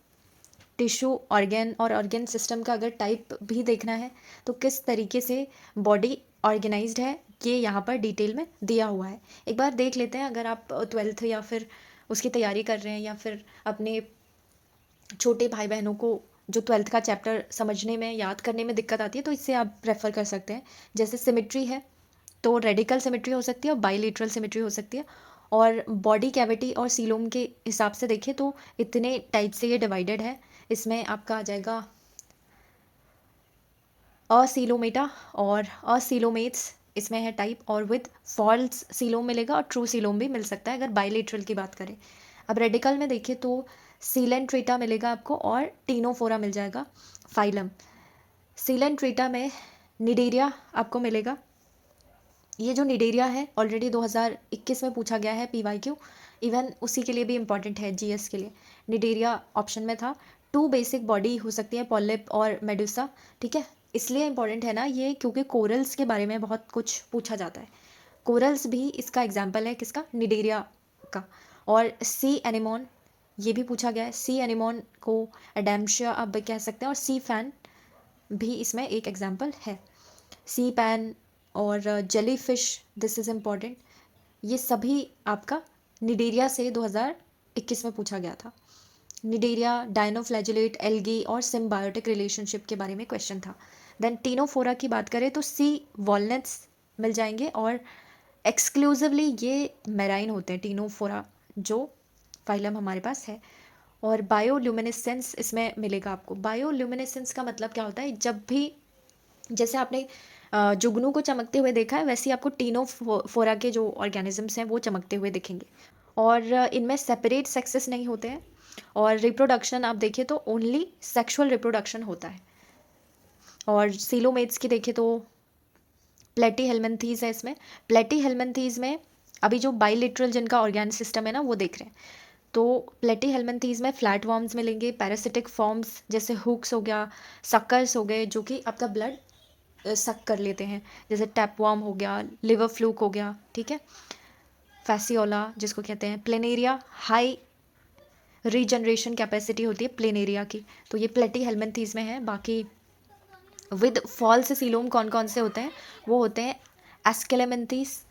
टिश्यू ऑर्गेन, और ऑर्गेन सिस्टम का अगर टाइप भी देखना है तो किस तरीके से बॉडी ऑर्गेनाइज्ड है ये यहाँ पर डिटेल में दिया हुआ है। एक बार देख लेते हैं, अगर आप 12th या फिर उसकी तैयारी कर रहे हैं, या फिर अपने छोटे भाई बहनों को जो 12th का चैप्टर समझने में याद करने में दिक्कत आती है, तो इससे आप रेफ़र कर सकते हैं। जैसे सिमिट्री है तो रेडिकल सिमिट्री हो सकती है और बाईलेटरल सिमिट्री हो सकती है। और बॉडी कैविटी और सीलोम के हिसाब से देखें तो इतने टाइप से ये डिवाइडेड है। इसमें आपका आ जाएगा असीलोमेटा और असीलोमेट्स इसमें है टाइप, और विद फॉल्स सीलोम मिलेगा और ट्रू सीलोम भी मिल सकता है अगर बाइलेटरल की बात करें। अब रेडिकल में देखिए तो सीलेंट्रेटा मिलेगा आपको, और टीनोफोरा मिल जाएगा फाइलम। सीलेंट्रेटा में निडेरिया आपको मिलेगा। ये जो निडेरिया है ऑलरेडी 2021 में पूछा गया है पीवाईक्यू, इवन उसी के लिए भी इम्पॉर्टेंट है जीएस के लिए। निडेरिया ऑप्शन में था। टू बेसिक बॉडी हो सकती है, पॉलिप और मेडुसा, ठीक है। इसलिए इम्पॉर्टेंट है ना ये क्योंकि कोरल्स के बारे में बहुत कुछ पूछा जाता है। कोरल्स भी इसका एग्जाम्पल है, किसका, निडेरिया का। और सी एनिमोन ये भी पूछा गया है, सी एनिमोन को एडेम्शिया आप कह सकते हैं, और सी फैन भी इसमें एक एग्जाम्पल है। सी पैन और jelly fish, this is important, ये सभी आपका निडेरिया से 2000 2021 में पूछा गया था। निडेरिया, डायनोफ्लैजिलेट, एल्गी और सिम्बायोटिक रिलेशनशिप के बारे में क्वेश्चन था। देन टीनोफोरा की बात करें तो सी वॉलनट्स मिल जाएंगे और एक्सक्लूसिवली ये मेराइन होते हैं टीनोफोरा जो फाइलम हमारे पास है। और बायोल्यूमिनेसेंस इसमें मिलेगा आपको। बायोल्यूमिनेसेंस का मतलब क्या होता है, जब भी जैसे आपने जुगनू को चमकते हुए देखा है, वैसे ही आपको टीनोफोरा के जो ऑर्गेनिजम्स हैं वो चमकते हुए दिखेंगे। और इनमें सेपरेट सेक्सेस नहीं होते हैं। और रिप्रोडक्शन आप देखें तो ओनली सेक्सुअल रिप्रोडक्शन होता है। और सीलोमेट्स की देखें तो प्लेटीहेल्मिन्थीज है इसमें। प्लेटीहेल्मिन्थीज में अभी जो बाइलेटरल जिनका ऑर्गेन सिस्टम है ना वो देख रहे हैं। तो प्लेटीहेल्मिन्थीज में फ्लैट वॉर्म्स मिलेंगे, पैरासिटिक फॉर्म्स जैसे हुक्स हो गया, सक्कर्स हो गए जो कि आपका ब्लड सक कर लेते हैं, जैसे टैपवॉर्म हो गया, लिवर फ्लूक हो गया, ठीक है। फैसियोला जिसको कहते हैं, प्लेनेरिया हाई रीजनरेशन कैपेसिटी होती है प्लेनेरिया की, तो ये प्लेटीहेल्मिन्थीज में है। बाकी विद फॉल्स सीलोम कौन कौन से होते हैं, वो होते हैं एस्केलेमेंथीस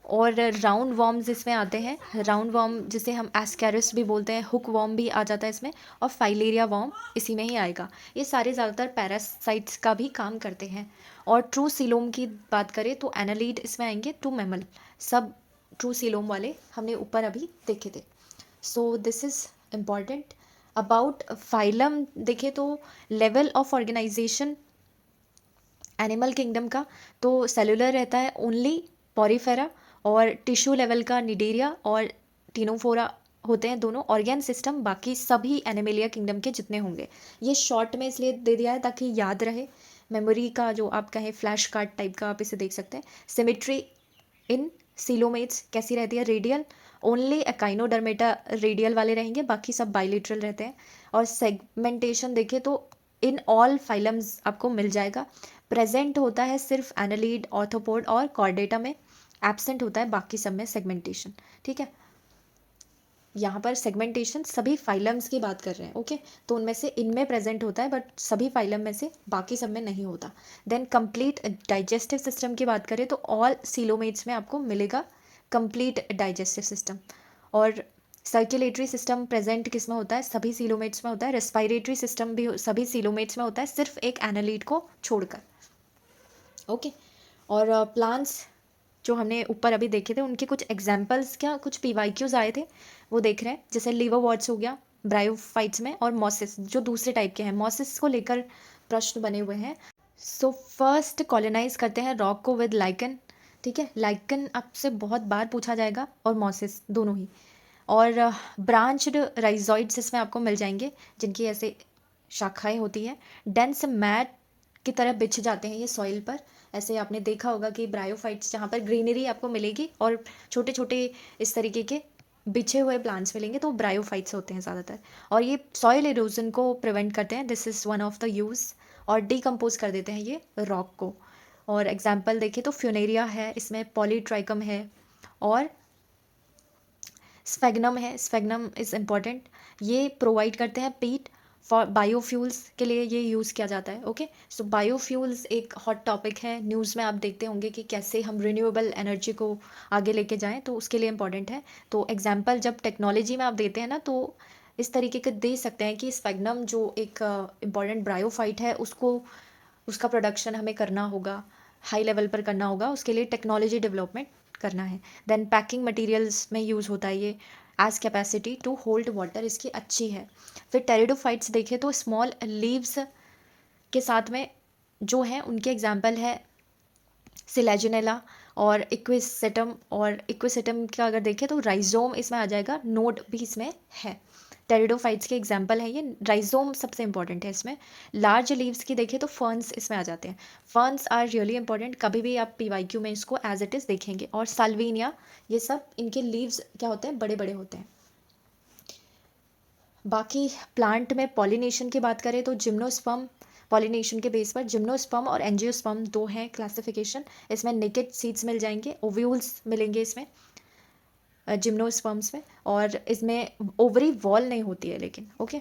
और राउंड वॉर्म्स इसमें आते हैं। राउंड वॉर्म जिसे हम एस्कैरिस भी बोलते हैं, हुक वॉर्म भी आ जाता है इसमें, और फाइलेरिया वॉर्म इसी में ही आएगा। ये सारे ज़्यादातर पैरासाइट्स का भी काम करते हैं। और ट्रू सीलोम की बात करें तो एनालीड इसमें आएंगे, टू मैमल सब ट्रू सीलोम वाले हमने ऊपर अभी देखे थे। So this is important about phylum. देखें तो level of organisation animal kingdom का, तो सेलुलर रहता है ओनली पॉरीफेरा, और टिश्यू लेवल का निडेरिया और टीनोफोरा होते हैं दोनों। ऑर्गेन सिस्टम बाकी सभी एनिमलिया किंगडम के जितने होंगे। ये शॉर्ट में इसलिए दे दिया है ताकि याद रहे, मेमोरी का जो आप कहें फ्लैश कार्ड टाइप का आप इसे देख सकते हैं। सिमेट्री इन सीलोमेट्स कैसी रहती है, रेडियल ओनली एकाइनोडर्मेटा रेडियल वाले रहेंगे, बाकी सब बाइलेटरल रहते हैं। और सेगमेंटेशन देखें तो इन ऑल फाइलम्स आपको मिल जाएगा। प्रेजेंट होता है सिर्फ एनालीड, ऑर्थोपोड और कॉर्डेटा में, एब्सेंट होता है बाकी सब में सेगमेंटेशन, ठीक है। यहाँ पर सेगमेंटेशन सभी फाइलम्स की बात कर रहे हैं, ओके। तो उनमें से इनमें प्रेजेंट होता है बट सभी फाइलम में से बाकी सब में नहीं होता। देन कंप्लीट डाइजेस्टिव सिस्टम की बात करें तो ऑल सीलोमेट्स में आपको मिलेगा कंप्लीट डाइजेस्टिव सिस्टम। और सर्कुलेटरी सिस्टम प्रेजेंट किस में होता है, सभी सीलोमेट्स में होता है। रेस्पिरेटरी सिस्टम भी सभी सीलोमेट्स में होता है, सिर्फ एक एनालीड को छोड़कर, ओके। और प्लांट्स जो हमने ऊपर अभी देखे थे उनके कुछ एग्जाम्पल्स, क्या कुछ पीवाईक्यूज आए थे वो देख रहे हैं, जैसे लीवरवॉर्ट्स हो गया ब्रायोफाइट्स में, और मॉसिस जो दूसरे टाइप के हैं। मॉसिस को लेकर प्रश्न बने हुए हैं। सो फर्स्ट कॉलोनाइज करते हैं रॉक को विद लाइकन, ठीक है। लाइकन आपसे बहुत बार पूछा जाएगा, और मॉसिस दोनों ही। और ब्रांच्ड राइजॉइड्स इसमें आपको मिल जाएंगे जिनकी ऐसे शाखाएं होती हैं। डेंस मैट की तरह बिछ जाते हैं ये सॉइल पर, ऐसे आपने देखा होगा कि ब्रायोफाइट्स जहाँ पर ग्रीनरी आपको मिलेगी और छोटे छोटे इस तरीके के बिछे हुए प्लांट्स मिलेंगे तो ब्रायोफाइट्स होते हैं ज़्यादातर। और ये सॉइल इरोजन को प्रिवेंट करते हैं, this is one of the use. और डिकम्पोज कर देते हैं ये रॉक को। और एग्जाम्पल देखें तो फ्यूनेरिया है, इसमें पॉलीट्राइकम है, और स्फेगनम है। स्फेगनम इज़ इम्पॉर्टेंट, ये प्रोवाइड करते हैं पीट फॉर बायोफ्यूल्स के लिए ये यूज़ किया जाता है, ओके। सो बायोफ्यूल्स एक हॉट टॉपिक है, न्यूज़ में आप देखते होंगे कि कैसे हम रिन्यूएबल एनर्जी को आगे लेके जाएं, तो उसके लिए इम्पॉर्टेंट है। तो एग्जांपल जब टेक्नोलॉजी में आप देते हैं ना तो इस तरीके के दे सकते हैं कि स्फेगनम जो एक इम्पॉर्टेंट ब्रायोफाइट है उसको, उसका प्रोडक्शन हमें करना होगा, हाई लेवल पर करना होगा, उसके लिए टेक्नोलॉजी डेवलपमेंट करना है। देन पैकिंग मटेरियल्स में यूज़ होता है ये, as capacity to hold water इसकी अच्छी है। फिर टेरिडोफाइट्स देखें तो स्मॉल लीव्स के साथ में जो हैं उनके एग्जाम्पल है सिलेजिनेला और इक्विसेटम। और इक्विसेटम का अगर देखें तो राइजोम इसमें आ जाएगा, नोड भी इसमें है। टेरिडोफाइट्स के एग्जाम्पल है ये, राइजोम सबसे इंपॉर्टेंट है इसमें। लार्ज लीव्स की देखें तो फर्न्स इसमें आ जाते हैं। फर्न्स आर रियली इंपॉर्टेंट, कभी भी आप पीवाईक्यू में इसको एज इट इज़ देखेंगे। और साल्विनिया, ये सब इनके लीव्स क्या होते हैं, बड़े बड़े होते हैं। बाकी प्लांट में पॉलिनेशन की बात करें तो जिम्नोस्पर्म, पॉलिनेशन के बेस पर जिम्नोस्पर्म और एंजियोस्पर्म दो हैं क्लासिफिकेशन। इसमें नेकेड सीड्स मिल जाएंगे, ओव्यूल्स मिलेंगे इसमें जिम्नोस्पर्म्स में, और इसमें ओवरी वॉल नहीं होती है लेकिन, ओके।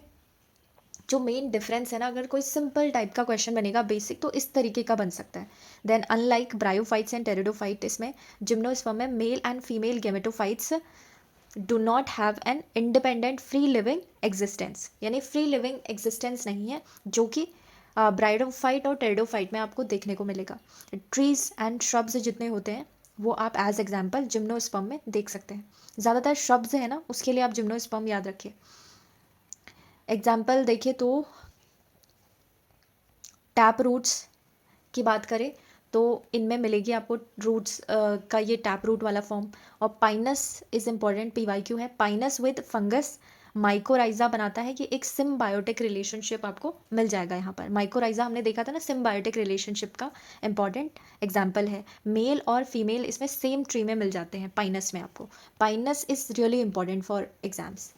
जो मेन डिफरेंस है ना, अगर कोई सिंपल टाइप का क्वेश्चन बनेगा बेसिक तो इस तरीके का बन सकता है। Then unlike bryophytes and pteridophyte, इसमें जिम्नोस्पर्म में male and female gametophytes do not have an independent free living existence, यानी फ्री लिविंग एग्जिस्टेंस नहीं है, जो कि ब्राइडोफाइट और टेरिडोफाइट में आपको देखने को मिलेगा। ट्रीज एंड श्रब्स जितने होते हैं वो आप एज एग्जाम्पल जिम्नोस्पर्म में देख सकते हैं। ज़्यादातर श्रब्स है ना, उसके लिए आप जिम्नोस्पर्म याद रखिए। एग्जाम्पल देखिए तो टैप रूट्स की बात करें तो इनमें मिलेगी आपको रूट्स का ये टैप रूट वाला फॉर्म। और पाइनस इज इम्पॉर्टेंट, PYQ है। पाइनस विद फंगस माइकोराइजा बनाता है कि एक सिम्बायोटिक रिलेशनशिप आपको मिल जाएगा यहाँ पर। माइकोराइजा हमने देखा था ना, सिम्बायोटिक रिलेशनशिप का इंपॉर्टेंट एग्जाम्पल है। मेल और फीमेल इसमें सेम ट्री में मिल जाते हैं पाइनस में आपको। Pinus is really important for exams.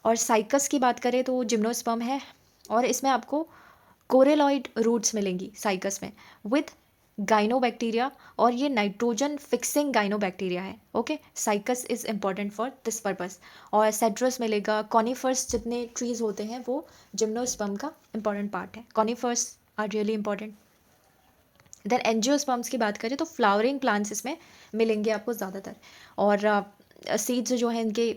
और साइकस की बात करें तो जिम्नोस्पर्म है, और इसमें आपको कोरेलॉइड रूट्स मिलेंगी साइकस में विद गाइनोबैक्टीरिया, और ये नाइट्रोजन फिक्सिंग गाइनोबैक्टीरिया है। Okay, cycas is important for this purpose. और सेट्रस मिलेगा। कॉनिफर्स जितने ट्रीज होते हैं वो जिम्नोस्पर्म का इंपॉर्टेंट पार्ट है। Conifers are really important. Then angiosperms की बात करें तो फ्लावरिंग प्लांट्स इसमें मिलेंगे आपको ज़्यादातर। और सीड्स जो हैं इनके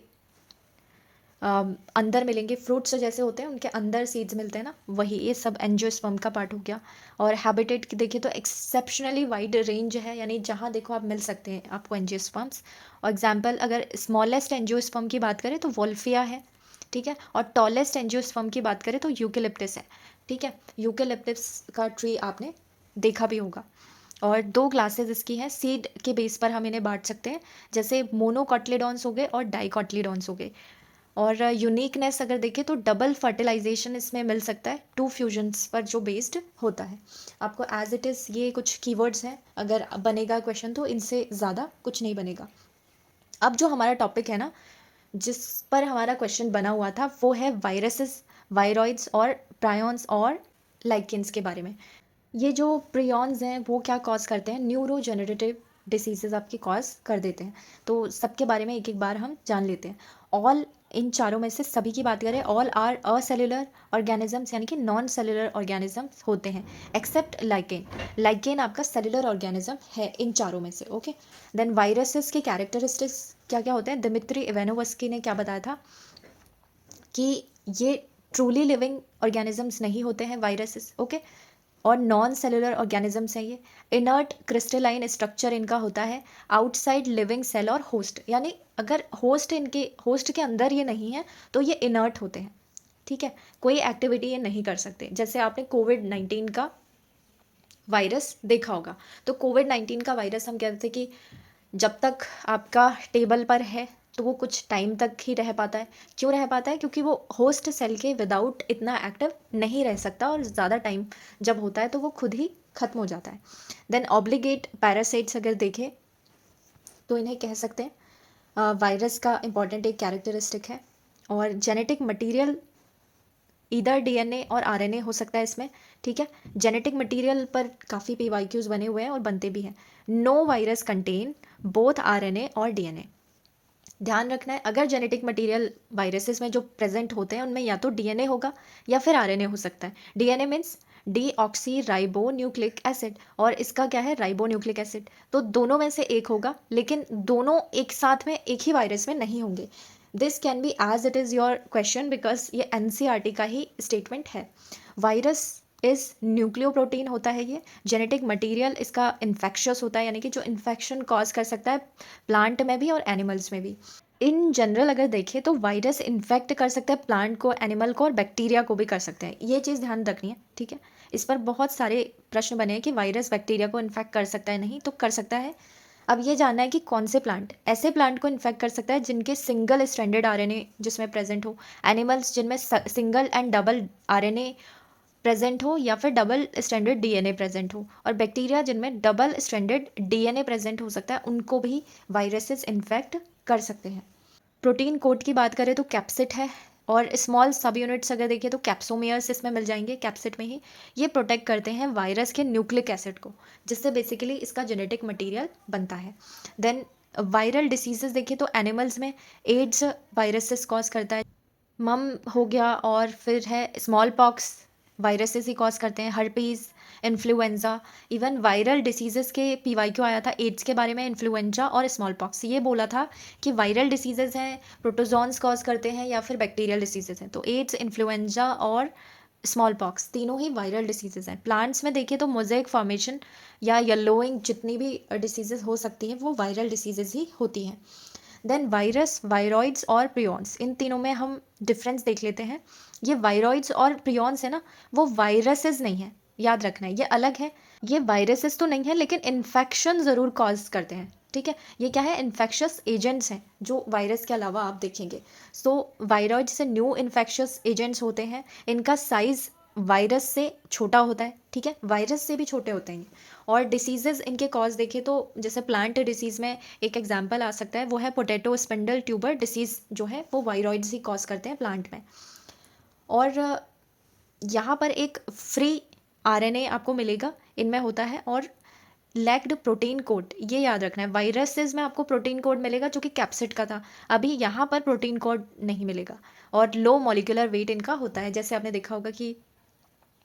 अंदर मिलेंगे। फ्रूट्स जैसे होते हैं उनके अंदर सीड्स मिलते हैं ना, वही ये सब एंजियोस्पर्म का पार्ट हो गया। और हैबिटेट की देखिए तो एक्सेप्शनली वाइड रेंज है, यानी जहाँ देखो आप मिल सकते हैं आपको एंजियोस्पर्म्स। और एग्जांपल अगर स्मॉलेस्ट एंजियोस्पर्म की बात करें तो वोल्फिया है, ठीक है। और टॉलेस्ट एंजियोस्पर्म की बात करें तो यूकेलिप्टस है, ठीक है। यूकेलिप्टस का ट्री आपने देखा भी होगा। और दो क्लासेस इसकी हैं, सीड के बेस पर हम इन्हें बांट सकते हैं, जैसे मोनोकॉटलीडॉन्स हो गए और डाइकॉटलीडॉन्स हो गए। और यूनिकनेस अगर देखें तो डबल फर्टिलाइजेशन इसमें मिल सकता है, 2 फ्यूजन्स पर जो बेस्ड होता है। आपको एज इट इज़ ये कुछ कीवर्ड्स हैं, अगर बनेगा क्वेश्चन तो इनसे ज़्यादा कुछ नहीं बनेगा। अब जो हमारा टॉपिक है ना, जिस पर हमारा क्वेश्चन बना हुआ था, वो है वायरसेस, वायरॉइड्स और प्रायॉन्स और लाइकेंस के बारे में। ये जो प्रियॉन्स हैं वो क्या कॉज करते हैं, न्यूरोजेनरेटिव डिसीजेज आपकी कॉज कर देते हैं। तो सबके बारे में एक एक बार हम जान लेते हैं। ऑल, इन चारों में से सभी की बात करें, ऑल आर असेलुलर ऑर्गेनिजम्स, यानी कि नॉन सेलुलर ऑर्गेनिजम्स होते हैं एक्सेप्ट लाइकेन। लाइकेन आपका सेलुलर ऑर्गेनिज्म है इन चारों में से। ओके, देन वायरसेस के कैरेक्टरिस्टिक्स क्या क्या होते हैं। दिमित्री इवानोवस्की ने क्या बताया था कि ये ट्रूली लिविंग ऑर्गेनिजम्स नहीं होते हैं वायरसेस, ओके। और नॉन सेलुलर ऑर्गेनिजम्स हैं ये। इनर्ट क्रिस्टलाइन स्ट्रक्चर इनका होता है आउटसाइड लिविंग सेल और होस्ट, यानी अगर होस्ट के अंदर ये नहीं है तो ये इनर्ट होते हैं, ठीक है। कोई एक्टिविटी ये नहीं कर सकते। जैसे आपने कोविड-19 का वायरस देखा होगा, तो कोविड-19 का वायरस हम कहते थे कि जब तक आपका टेबल पर है तो वो कुछ टाइम तक ही रह पाता है। क्यों रह पाता है? क्योंकि वो होस्ट सेल के विदाउट इतना एक्टिव नहीं रह सकता, और ज़्यादा टाइम जब होता है तो वो खुद ही ख़त्म हो जाता है। देन ऑब्लिगेट पैरासाइट्स अगर देखें तो इन्हें कह सकते हैं वायरस का इंपॉर्टेंट एक कैरेक्टरिस्टिक है। और जेनेटिक मटीरियल इधर DNA और RNA हो सकता है इसमें, ठीक है। जेनेटिक मटेरियल पर काफ़ी PYQs बने हुए हैं और बनते भी हैं। No virus contain both RNA और DNA। ध्यान रखना है, अगर जेनेटिक मटेरियल वायरसेस में जो प्रेजेंट होते हैं उनमें या तो DNA होगा या फिर RNA हो सकता है। DNA means deoxy ribo nucleic acid, और इसका क्या है, राइबो न्यूक्लिक एसिड। तो दोनों में से एक होगा, लेकिन दोनों एक साथ में एक ही वायरस में नहीं होंगे। This can be as it is your question, because ये NCERT का ही स्टेटमेंट है। वायरस इज़ न्यूक्लियोप्रोटीन होता है ये। जेनेटिक मटेरियल इसका इन्फेक्शियस होता है, यानी कि जो इन्फेक्शन कॉज कर सकता है प्लांट में भी और एनिमल्स में भी। इन जनरल अगर देखें तो वायरस इन्फेक्ट कर सकता है प्लांट को, एनिमल को, और बैक्टीरिया को भी कर सकते हैं। ये चीज़ ध्यान रखनी है, ठीक है। इस पर बहुत सारे प्रश्न बने हैं कि वायरस बैक्टीरिया को इन्फेक्ट कर सकता है, नहीं तो कर सकता है। अब ये जानना है कि कौन से प्लांट, ऐसे प्लांट को इन्फेक्ट कर सकता है जिनके सिंगल स्ट्रैंडेड RNA जिसमें प्रेजेंट हो, एनिमल्स जिनमें single and double RNA present हो, या फिर डबल स्ट्रैंडेड DNA प्रेजेंट हो, और बैक्टीरिया जिनमें डबल स्ट्रैंडेड DNA प्रेजेंट हो सकता है, उनको भी वायरसेस इन्फेक्ट कर सकते हैं। प्रोटीन कोड की बात करें तो कैप्सिड है, और स्मॉल सब यूनिट्स अगर देखिए तो कैप्सोमियर्स इसमें मिल जाएंगे कैप्सिड में ही। ये प्रोटेक्ट करते हैं वायरस के न्यूक्लिक एसिड को, जिससे बेसिकली इसका जेनेटिक मटेरियल बनता है। देन वायरल डिसीजेस देखिए तो एनिमल्स में एड्स वायरसेस कॉज करता है, मम हो गया, और फिर है स्मॉल पॉक्स, वायरसेस ही कॉज करते हैं, herpes, influenza, even viral diseases के पीवाईक्यू आया था एड्स के बारे में, इन्फ्लुएंजा और स्मॉल पॉक्स। ये बोला था कि वायरल डिसीजेज हैं, प्रोटोजोन्स कॉज करते हैं या फिर बैक्टीरियल डिसीजेज हैं। तो एड्स, इन्फ्लुएंजा और स्मॉल पॉक्स तीनों ही वायरल डिसीजेज हैं। प्लांट्स में देखें तो मोज़ेक फॉर्मेशन या येलोइंग जितनी भी डिसीजेज हो सकती हैं वो वायरल डिसीजेज ही होती हैं। देन वायरस, वायरॉइड्स और प्रियॉन्स, इन तीनों में हम डिफरेंस देख लेते हैं। ये वायरॉइड्स और प्रियॉन्स है ना, वो वायरसेस नहीं है, याद रखना है, ये अलग है। ये वायरसेस तो नहीं है लेकिन इन्फेक्शन ज़रूर कॉज करते हैं, ठीक है। ये क्या है, इन्फेक्शस एजेंट्स हैं जो वायरस के अलावा आप देखेंगे। सो वायरॉइड से न्यू इन्फेक्शस एजेंट्स होते हैं, इनका साइज़ वायरस से छोटा होता है, ठीक है, वायरस से भी छोटे होते हैं। और डिसीजेज इनके कॉज देखें तो जैसे प्लांट डिसीज़ में एक एग्जांपल आ सकता है, वो है पोटैटो स्पिंडल ट्यूबर डिसीज़, जो है वो वायरॉइड्स ही कॉज करते हैं प्लांट में। और यहाँ पर एक फ्री आरएनए आपको मिलेगा, इनमें होता है, और लैक्ड प्रोटीन कोड, ये याद रखना है। वायरसेस में आपको प्रोटीन कोड मिलेगा जो कि कैप्सिड का था, अभी यहाँ पर प्रोटीन कोड नहीं मिलेगा। और लो मॉलिक्यूलर वेट इनका होता है, जैसे आपने देखा होगा कि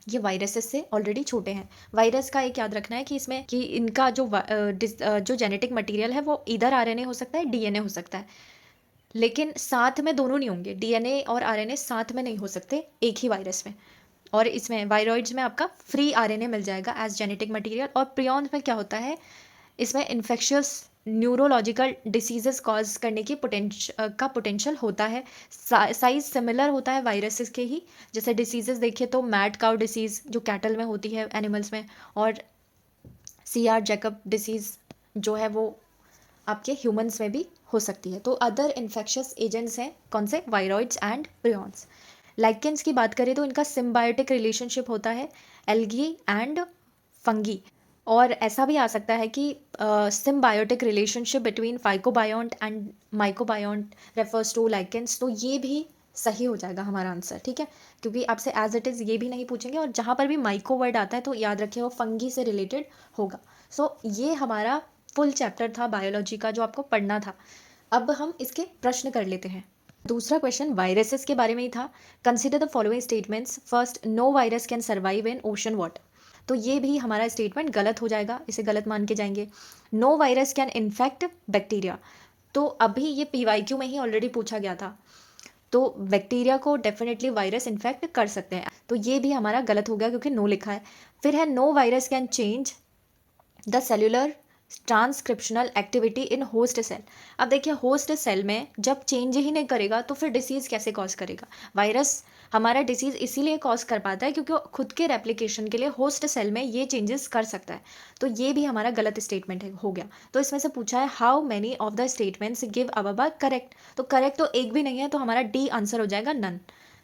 ये वायरसेस से ऑलरेडी छोटे हैं। वायरस का एक याद रखना है कि इसमें कि इनका जो जेनेटिक मटेरियल है वो इधर आरएनए हो सकता है, डीएनए हो सकता है, लेकिन साथ में दोनों नहीं होंगे, डीएनए और आरएनए साथ में नहीं हो सकते एक ही वायरस में। और इसमें वायरॉइड्स में आपका फ्री आरएनए मिल जाएगा एज जेनेटिक मटेरियल। और प्रियॉन्स में क्या होता है, इसमें इन्फेक्शियस न्यूरोलॉजिकल डिसीजेस कॉज करने की पोटेंशियल होता है। साइज सिमिलर होता है वायरसेस के ही। जैसे डिसीजेस देखिए तो मैड काउ डिसीज़ जो कैटल में होती है, एनिमल्स में, और सीआर जैकब डिसीज़ जो है वो आपके ह्यूमंस में भी हो सकती है। तो अदर इन्फेक्शियस एजेंट्स हैं कौन से, वायरॉइड्स एंड प्रियॉन्स। लाइकेंस की बात करें तो इनका सिम्बायोटिक रिलेशनशिप होता है एल्गी एंड फंगी। और ऐसा भी आ सकता है कि symbiotic relationship between phycobiont and mycobiont refers to lichens. तो ये भी सही हो जाएगा हमारा आंसर, ठीक है, क्योंकि आपसे एज इट इज़ ये भी नहीं पूछेंगे, और जहाँ पर भी माइको वर्ड आता है तो याद रखिए वो फंगी से रिलेटेड होगा। सो ये हमारा फुल चैप्टर था बायोलॉजी का जो आपको पढ़ना था। अब हम इसके प्रश्न कर लेते हैं। दूसरा क्वेश्चन वायरसेस के बारे में ही था। Consider the following statements. First, no virus can survive in ocean water. तो ये भी हमारा स्टेटमेंट गलत हो जाएगा, इसे गलत मान के जाएंगे। No virus can infect bacteria, तो अभी ये पीवाईक्यू में ही ऑलरेडी पूछा गया था, तो बैक्टीरिया को डेफिनेटली वायरस इन्फेक्ट कर सकते हैं, तो ये भी हमारा गलत हो गया क्योंकि नो लिखा है। फिर है no virus can change the cellular transcriptional activity in host cell. अब देखिए होस्ट सेल में जब चेंज ही नहीं करेगा तो फिर डिसीज़ कैसे कॉज करेगा। वायरस हमारा डिसीज़ इसीलिए कॉज कर पाता है क्योंकि खुद के रेप्लिकेशन के लिए होस्ट सेल में ये चेंजेस कर सकता है, तो ये भी हमारा गलत स्टेटमेंट है, हो गया। तो इसमें से पूछा है how many of the statements give above correct, तो करेक्ट तो एक भी नहीं है, तो हमारा डी आंसर हो जाएगा नन,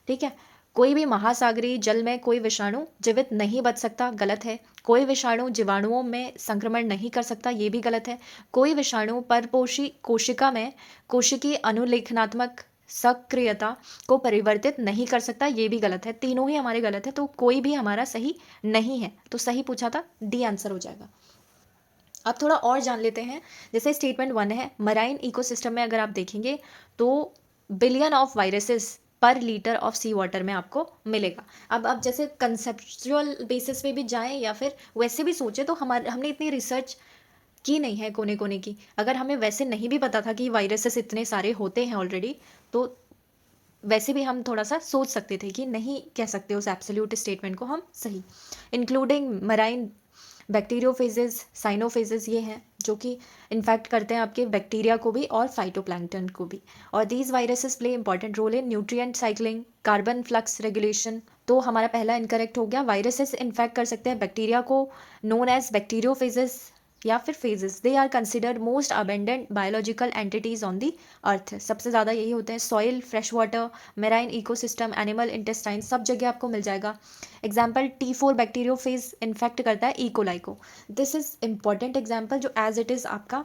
ठीक है। कोई भी महासागरीय जल में कोई विषाणु जीवित नहीं बच सकता, गलत है। कोई विषाणु जीवाणुओं में संक्रमण नहीं कर सकता, ये भी गलत है। कोई विषाणु परपोषी कोशिका में कोशिकीय अनुलेखनात्मक सक्रियता को परिवर्तित नहीं कर सकता, ये भी गलत है। तीनों ही हमारे गलत है, तो कोई भी हमारा सही नहीं है। तो सही पूछा था, डी आंसर हो जाएगा। अब थोड़ा और जान लेते हैं। जैसे स्टेटमेंट 1 है, मराइन इकोसिस्टम में अगर आप देखेंगे तो बिलियन ऑफ वायरसेस पर लीटर ऑफ सी वाटर में आपको मिलेगा। अब आप जैसे कंसेप्चुअल बेसिस पे भी जाएं या फिर वैसे भी सोचें तो हमने इतनी रिसर्च की नहीं है कोने कोने की। अगर हमें वैसे नहीं भी पता था कि वायरसेस इतने सारे होते हैं ऑलरेडी, तो वैसे भी हम थोड़ा सा सोच सकते थे कि नहीं कह सकते उस एब्सोल्यूट स्टेटमेंट को हम सही। इंक्लूडिंग मराइन बैक्टीरियोफेजेस, साइनोफेजेस, ये हैं जो कि इन्फेक्ट करते हैं आपके बैक्टीरिया को भी और फाइटोप्लैंक्टन को भी। और these viruses play important role in nutrient cycling, carbon flux regulation. तो हमारा पहला इनकरेक्ट हो गया, वायरसेस इन्फेक्ट कर सकते हैं बैक्टीरिया को, नोन एज बैक्टीरियोफेजेस या फिर phages. They are considered most abundant biological entities on the earth. सबसे ज़्यादा यही होते हैं, soil, fresh water, marine ecosystem, animal intestine, सब जगह आपको मिल जाएगा। एग्जाम्पल T4 बैक्टीरियोफेज इन्फेक्ट करता है इकोलाई को। दिस इज इंपॉर्टेंट एग्जाम्पल जो एज इट इज़ आपका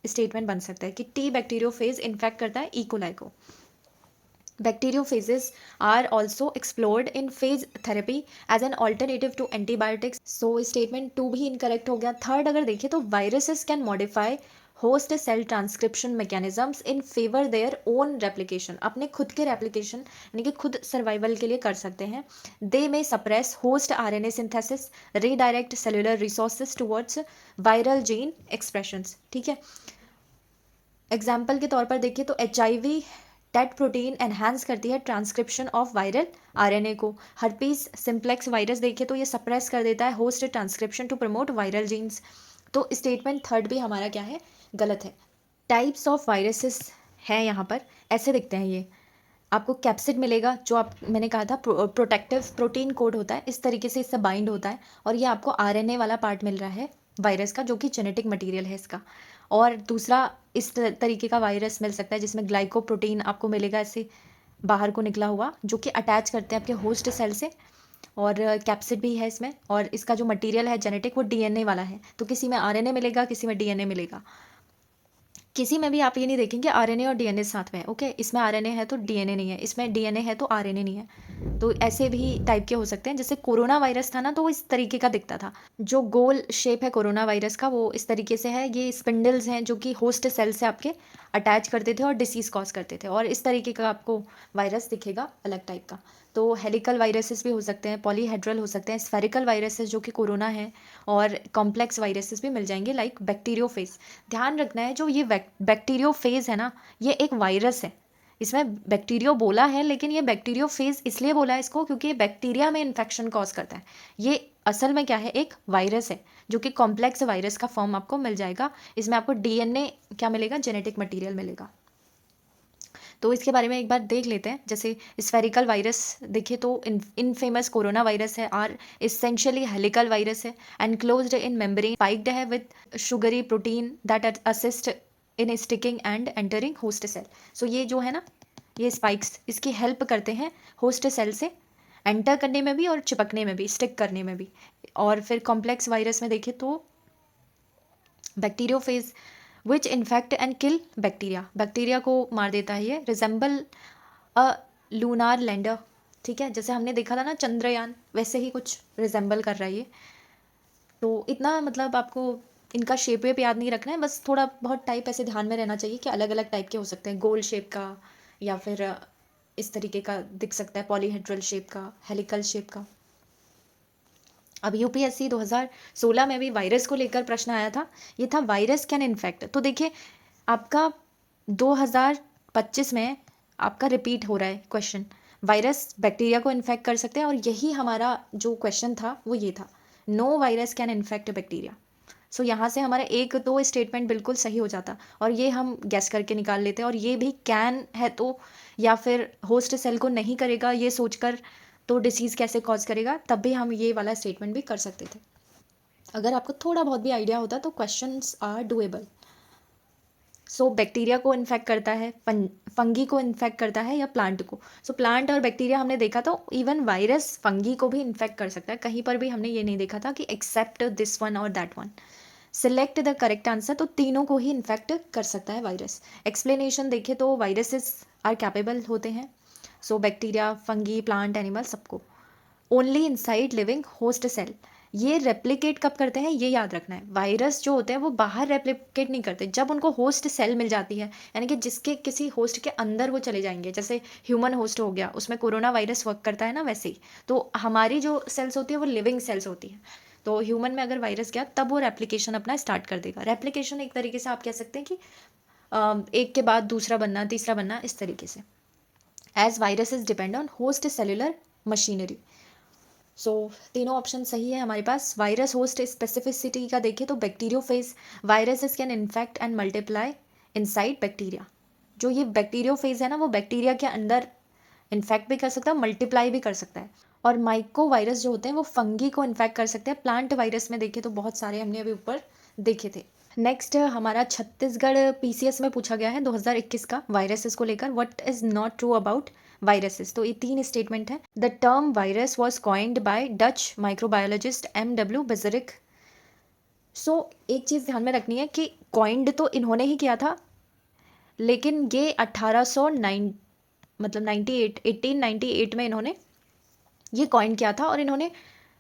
स्टेटमेंट बन सकता है कि टी बैक्टीरियोफेज इन्फेक्ट करता है इकोलाई को। Bacteriophages are also explored in phage therapy as an alternative to antibiotics. So statement 2 भी incorrect हो गया। थर्ड अगर देखें तो viruses can modify host cell transcription mechanisms in favour their own replication, अपने खुद के रेप्लिकेशन यानी कि खुद सर्वाइवल के लिए कर सकते हैं. दे में suppress host RNA synthesis, redirect cellular resources towards viral gene expressions. ठीक है, एग्जाम्पल के तौर पर देखिए तो HIV टेट प्रोटीन एनहांस करती है ट्रांसक्रिप्शन ऑफ वायरल आरएनए को. हर्पीस सिम्प्लेक्स वायरस देखिए तो ये सप्रेस कर देता है host transcription to promote viral genes. तो स्टेटमेंट थर्ड भी हमारा क्या है, गलत है. टाइप्स ऑफ वायरसेस हैं यहाँ पर, ऐसे दिखते हैं ये. आपको कैप्सिड मिलेगा जो मैंने कहा था प्रोटेक्टिव प्रोटीन कोड होता है, इस तरीके से इससे बाइंड होता है. और ये आपको आरएनए वाला पार्ट मिल रहा है वायरस का, जो कि जेनेटिक मटेरियल है इसका. और दूसरा इस तरीके का वायरस मिल सकता है जिसमें ग्लाइकोप्रोटीन आपको मिलेगा ऐसे बाहर को निकला हुआ, जो कि अटैच करते हैं आपके होस्ट सेल से. और कैप्सिड भी है इसमें, और इसका जो मटेरियल है जेनेटिक वो डीएनए वाला है. तो किसी में आरएनए मिलेगा, किसी में डीएनए मिलेगा. किसी में भी आप ये नहीं देखेंगे आरएनए और डीएनए साथ में है. ओके, इसमें आरएनए है तो डीएनए नहीं है, इसमें डीएनए है तो आरएनए नहीं है. तो ऐसे भी टाइप के हो सकते हैं. जैसे कोरोना वायरस था ना, तो वो इस तरीके का दिखता था. जो गोल शेप है कोरोना वायरस का वो इस तरीके से है. ये स्पिंडल्स हैं जो कि होस्ट सेल से आपके अटैच करते थे और डिसीज कॉज करते थे. और इस तरीके का आपको वायरस दिखेगा अलग टाइप का. तो हेलिकल वायरसेस भी हो सकते हैं, पॉलीहेड्रल हो सकते हैं, स्फेरिकल वायरसेस जो कि कोरोना है, और कॉम्प्लेक्स वायरसेस भी मिल जाएंगे लाइक बैक्टीरियोफेज. ध्यान रखना है जो ये बैक्टीरियोफेज है ना, ये एक वायरस है. इसमें बैक्टीरियो बोला है, लेकिन ये बैक्टीरियोफेज इसलिए बोला है इसको क्योंकि ये बैक्टीरिया में इन्फेक्शन कॉज करता है. ये असल में क्या है, एक वायरस है जो कि कॉम्प्लेक्स वायरस का फॉर्म आपको मिल जाएगा. इसमें आपको डीएनए क्या मिलेगा, जेनेटिक मटीरियल मिलेगा. तो इसके बारे में एक बार देख लेते हैं. जैसे स्फेरिकल वायरस देखिए तो इनफेमस कोरोना वायरस है, आर इसेंशियली हेलिकल वायरस है, एनक्लोज्ड इन मेम्ब्रेन, स्पाइक्ड है with sugary protein that assist in sticking and entering host cell. So ये जो है ना, ये स्पाइक्स इसकी हेल्प करते हैं होस्ट सेल से एंटर करने में भी और चिपकने में भी, स्टिक करने में भी. और फिर कॉम्प्लेक्स वायरस में देखें तो bacteriophage which infect and kill bacteria, bacteria को मार देता है. ये रिजेंबल अ लूनार लैंडर. ठीक है, जैसे हमने देखा था ना चंद्रयान, वैसे ही कुछ रिजेंबल कर रहा है ये. तो इतना मतलब आपको इनका शेप वेप याद नहीं रखना है, बस थोड़ा बहुत टाइप ऐसे ध्यान में रहना चाहिए कि अलग अलग टाइप के हो सकते हैं. गोल शेप का, या फिर इस तरीके का दिख सकता है, पॉलीहेड्रल शेप का, हेलिकल शेप का. अब यूपीएससी 2016 में भी वायरस को लेकर प्रश्न आया था. ये था वायरस कैन इन्फेक्ट. तो देखिए आपका 2025 में आपका रिपीट हो रहा है क्वेश्चन. वायरस बैक्टीरिया को इन्फेक्ट कर सकते हैं, और यही हमारा जो क्वेश्चन था वो ये था, no virus can infect bacteria. So यहाँ से हमारा एक दो स्टेटमेंट बिल्कुल सही हो जाता, और ये हम गैस करके निकाल लेते. और ये भी कैन है तो, या फिर होस्ट सेल को नहीं करेगा ये सोचकर तो डिसीज़ कैसे कॉज करेगा, तब भी हम ये वाला स्टेटमेंट भी कर सकते थे. अगर आपको थोड़ा बहुत भी आइडिया होता तो questions are doable. So bacteria को इन्फेक्ट करता है, फंगी को इन्फेक्ट करता है, या प्लांट को. सो प्लांट और बैक्टीरिया हमने देखा, तो इवन वायरस फंगी को भी इन्फेक्ट कर सकता है. कहीं पर भी हमने ये नहीं देखा था कि एक्सेप्ट दिस वन और that one. Select the correct answer. तो तीनों को ही इन्फेक्ट कर सकता है वायरस. एक्सप्लेनेशन देखें तो वायरसेस आर कैपेबल होते हैं, so bacteria, fungi, plant, animal, सबको. Only inside living host cell. ये रेप्लिकेट कब करते हैं ये याद रखना है. वायरस जो होते हैं वो बाहर रेप्लिकेट नहीं करते, जब उनको होस्ट सेल मिल जाती है, यानी कि जिसके किसी होस्ट के अंदर वो चले जाएंगे. जैसे ह्यूमन होस्ट हो गया, उसमें कोरोना वायरस वर्क करता है ना, वैसे ही. तो हमारी जो सेल्स होती है वो लिविंग सेल्स होती हैं. तो ह्यूमन में अगर वायरस गया तब वो रेप्लिकेशन अपना स्टार्ट कर देगा. रेप्लिकेशन एक तरीके से आप कह सकते हैं कि एक के बाद दूसरा बनना, तीसरा बनना, इस तरीके से. As viruses depend on host cellular machinery. So तीनों ऑप्शन सही है हमारे पास. वायरस होस्ट स्पेसिफिसिटी का देखें तो bacteriophage, viruses can infect and multiply inside bacteria. जो ये बैक्टीरियोफेज है ना, वो बैक्टीरिया के अंदर इन्फेक्ट भी कर सकता है, मल्टीप्लाई भी कर सकता है. और माइको वायरस जो होते हैं वो फंगी को इन्फेक्ट कर सकते हैं. प्लांट वायरस में देखें तो बहुत सारे हमने अभी ऊपर देखे थे. नेक्स्ट हमारा छत्तीसगढ़ पीसीएस में पूछा गया है 2021 का वायरसेस को लेकर. What is not true about viruses. तो ये 3 स्टेटमेंट है. The term virus was coined by Dutch microbiologist MW बेजरिक. सो एक चीज़ ध्यान में रखनी है कि कॉइंड तो इन्होंने ही किया था, लेकिन ये 1809 मतलब 1898 में इन्होंने ये कॉइन किया था, और इन्होंने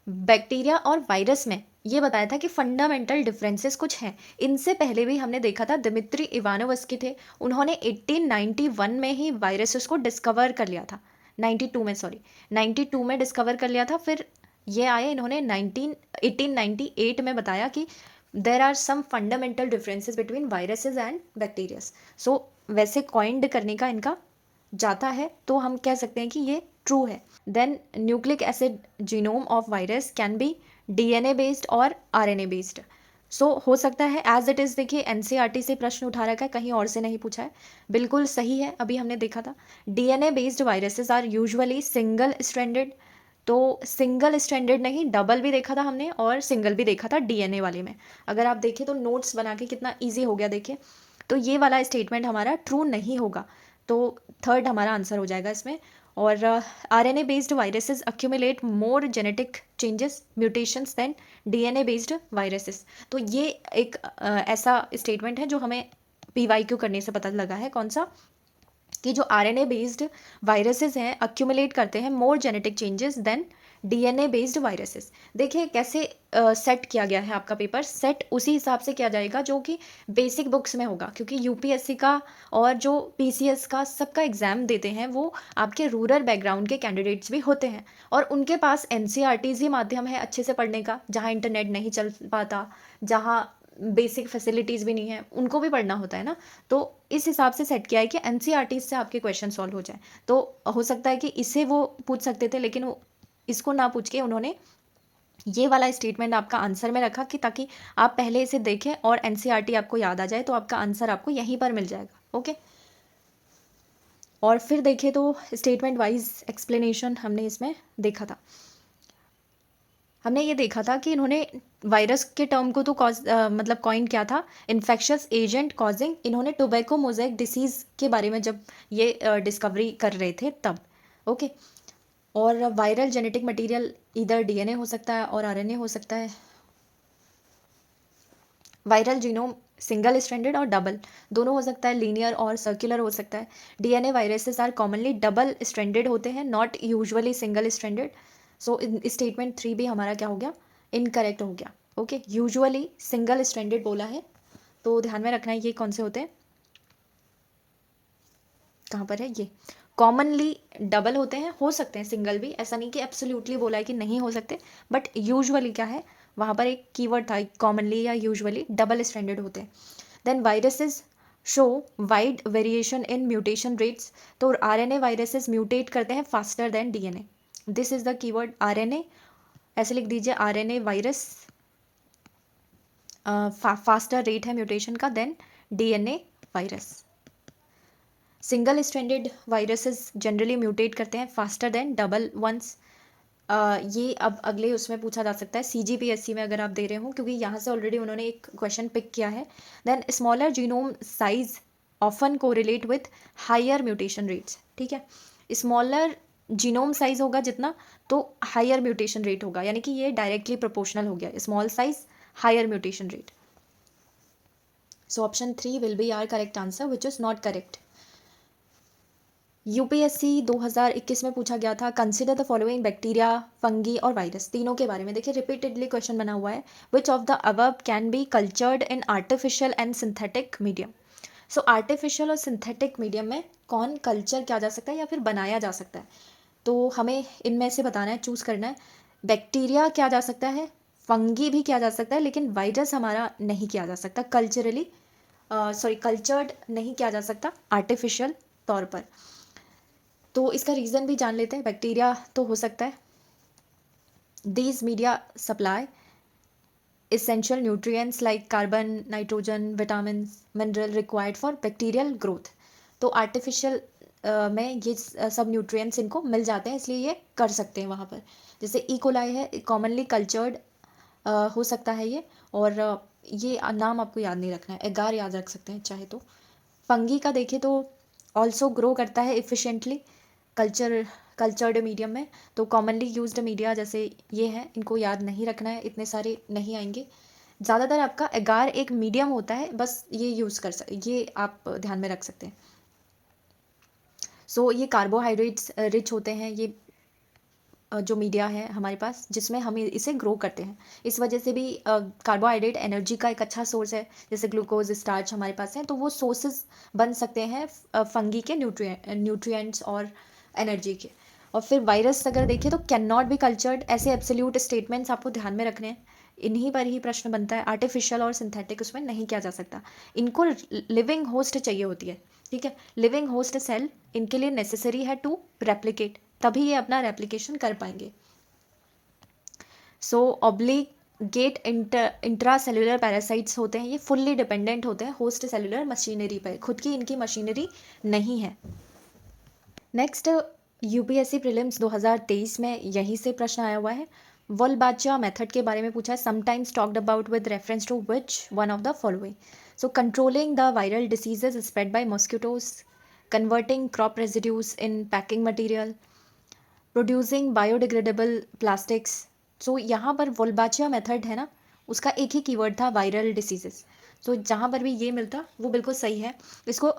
बैक्टीरिया और वायरस में ये बताया था कि फंडामेंटल डिफरेंसेस कुछ हैं। इनसे पहले भी हमने देखा था, दिमित्री इवानोवस्की थे, उन्होंने 1891 में ही वायरसेस को डिस्कवर कर लिया था। 92 में, सॉरी, 92 में डिस्कवर कर लिया था। फिर ये आए, इन्होंने 1898 में बताया कि there are some fundamental differences between viruses and bacterias. So वैसे कॉइंड करने का इनका जाता है, तो हम कह सकते हैं कि ये ट्रू है। Then nucleic acid genome of virus can be DNA based और आरएनए बेस्ड। सो हो सकता है एज इट इज़। देखिए एनसीईआरटी से प्रश्न उठा रखा है, कहीं और से नहीं पूछा है, बिल्कुल सही है। अभी हमने देखा था DNA based viruses are usually single stranded. तो सिंगल स्ट्रैंडेड नहीं, डबल भी देखा था हमने और सिंगल भी देखा था डीएनए वाले में। अगर आप देखें तो नोट्स बना के कितना ईजी हो गया, देखिए। तो ये वाला स्टेटमेंट हमारा ट्रू नहीं होगा, तो थर्ड हमारा आंसर हो जाएगा इसमें। और RNA based viruses accumulate more genetic changes mutations than DNA based viruses. तो ये एक ऐसा स्टेटमेंट है जो हमें पीवाईक्यू करने से पता लगा है, कौन सा, कि जो आरएनए बेस्ड वायरसेस हैं अक्यूमुलेट करते हैं more genetic changes than DNA based viruses. देखिए कैसे सेट किया गया है आपका पेपर, सेट उसी हिसाब से किया जाएगा जो कि बेसिक बुक्स में होगा, क्योंकि यूपीएससी का और जो पीसीएस का सबका एग्जाम देते हैं वो आपके रूरल बैकग्राउंड के कैंडिडेट्स भी होते हैं, और उनके पास एनसीईआरटीज ही माध्यम है अच्छे से पढ़ने का, जहाँ इंटरनेट नहीं चल पाता, जहाँ बेसिक फैसिलिटीज़ भी नहीं है, उनको भी पढ़ना होता है ना। तो इस हिसाब से सेट किया है कि एनसीईआरटी से आपके क्वेश्चन सॉल्व हो जाए। तो हो सकता है कि इसे वो पूछ सकते थे, लेकिन वो इसको ना पूछ के उन्होंने ये वाला स्टेटमेंट आपका आंसर में रखा, कि ताकि आप पहले इसे देखें और एनसीईआरटी आपको याद आ जाए, तो आपका आंसर आपको यहीं पर मिल जाएगा। ओके, और फिर देखें तो स्टेटमेंट वाइज एक्सप्लेनेशन हमने इसमें देखा था। हमने ये देखा था कि इन्होंने वायरस के टर्म को तो मतलब कॉइन किया था, इन्फेक्शियस एजेंट कॉजिंग। इन्होंने टोबैको मोज़ेक डिसीज़ के बारे में जब ये डिस्कवरी कर रहे थे तब। ओके, और वायरल जेनेटिक मटेरियल इधर डीएनए हो सकता है और आरएनए हो सकता है। वायरल जीनोम सिंगल स्ट्रैंडेड और डबल दोनों हो सकता है, लीनियर और सर्कुलर हो सकता है। DNA viruses are commonly double stranded होते हैं, not usually single stranded. So statement 3 भी हमारा क्या हो गया, इनकरेक्ट हो गया। ओके, यूजुअली सिंगल स्ट्रैंडेड बोला है, तो ध्यान में रखना है ये कौन से होते हैं, कहाँ पर है ये। कॉमनली डबल होते हैं, हो सकते हैं सिंगल भी, ऐसा नहीं कि एब्सोल्युटली बोला है कि नहीं हो सकते, बट यूजुअली क्या है, वहाँ पर एक कीवर्ड था, कॉमनली या यूजुअली डबल स्ट्रैंडेड होते हैं। Then viruses show wide variation in mutation rates. तो आरएनए वायरसेस म्यूटेट करते हैं faster than DNA. This is the keyword RNA, ऐसे लिख दीजिए, आरएनए वायरस फास्टर रेट है म्यूटेशन का than DNA virus. Single stranded viruses generally mutate करते हैं फास्टर देन डबल वंस। ये अब अगले उसमें पूछा जा सकता है सीजीपीएससी में, अगर आप दे रहे हो, क्योंकि यहाँ से ऑलरेडी उन्होंने एक क्वेश्चन पिक किया है। Then smaller genome size often correlate with higher mutation rates. ठीक है, स्मॉलर जीनोम साइज होगा जितना, तो हायर म्यूटेशन रेट होगा, यानी कि ये डायरेक्टली प्रोपोर्शनल हो गया, small size higher mutation rate. So option 3 will be are correct answer, which is not correct. UPSC 2021 में पूछा गया था, consider the following bacteria, fungi और वायरस, तीनों के बारे में। देखिए रिपीटेडली क्वेश्चन बना हुआ है, विच of the above can be cultured in artificial and synthetic medium. So artificial और सिंथेटिक मीडियम में कौन कल्चर किया जा सकता है या फिर बनाया जा सकता है, तो हमें इनमें से बताना है, चूज़ करना है। बैक्टीरिया किया जा सकता है, फंगी भी किया जा सकता है, लेकिन वायरस हमारा नहीं किया जा सकता कल्चरली, सॉरी कल्चर्ड नहीं किया जा सकता आर्टिफिशियल तौर पर। तो इसका रीज़न भी जान लेते हैं। बैक्टीरिया तो हो सकता है, these media supply essential nutrients like carbon, nitrogen, vitamin, mineral required for bacterial growth. तो आर्टिफिशियल में ये सब न्यूट्रिएंट्स इनको मिल जाते हैं, इसलिए ये कर सकते हैं वहाँ पर। जैसे इकोलाई है, कॉमनली कल्चर्ड हो सकता है ये, और ये नाम आपको याद नहीं रखना है, एगार याद रख सकते हैं चाहे तो। फंगी का देखें तो ऑल्सो ग्रो करता है इफ़िशेंटली कल्चर्ड मीडियम में। तो कॉमनली यूज्ड मीडिया जैसे ये है, इनको याद नहीं रखना है, इतने सारे नहीं आएंगे। ज़्यादातर आपका एगार एक मीडियम होता है, बस ये यूज़ कर ये आप ध्यान में रख सकते हैं। सो ये कार्बोहाइड्रेट्स रिच होते हैं, ये जो मीडिया है हमारे पास जिसमें हम इसे ग्रो करते हैं। इस वजह से भी कार्बोहाइड्रेट एनर्जी का एक अच्छा सोर्स है। जैसे ग्लूकोज, स्टार्च हमारे पास हैं, तो वो सोर्सेज बन सकते हैं फंगी के न्यूट्रिएंट्स और एनर्जी के। और फिर वायरस अगर देखें तो कैन नॉट बी कल्चर्ड, ऐसे एब्सोल्यूट स्टेटमेंट्स आपको ध्यान में रखने हैं। इन्हीं पर ही प्रश्न बनता है, आर्टिफिशियल और सिंथेटिक उसमें नहीं किया जा सकता। इनको लिविंग होस्ट चाहिए होती है, ठीक है। लिविंग होस्ट सेल इनके लिए नेसेसरी है टू रेप्लिकेट, तभी ये अपना रेप्लिकेशन कर पाएंगे। सो ऑब्लिगेट इंट्रा सेलुलर पैरासाइट्स होते हैं, ये फुल्ली डिपेंडेंट होते हैं होस्ट सेलुलर मशीनरी पर, खुद की इनकी मशीनरी नहीं है। नेक्स्ट यूपीएससी प्रीलिम्स 2023 में यहीं से प्रश्न आया हुआ है। वोल्बाचिया मेथड के बारे में पूछा है, sometimes talked about with reference to which one of the following. So controlling the viral diseases spread by mosquitoes, converting crop residues in packing material, producing biodegradable plastics. So यहाँ पर Wolbachia method है ना, उसका एक ही keyword था viral diseases. तो जहाँ पर भी ये मिलता वो बिल्कुल सही है। इसको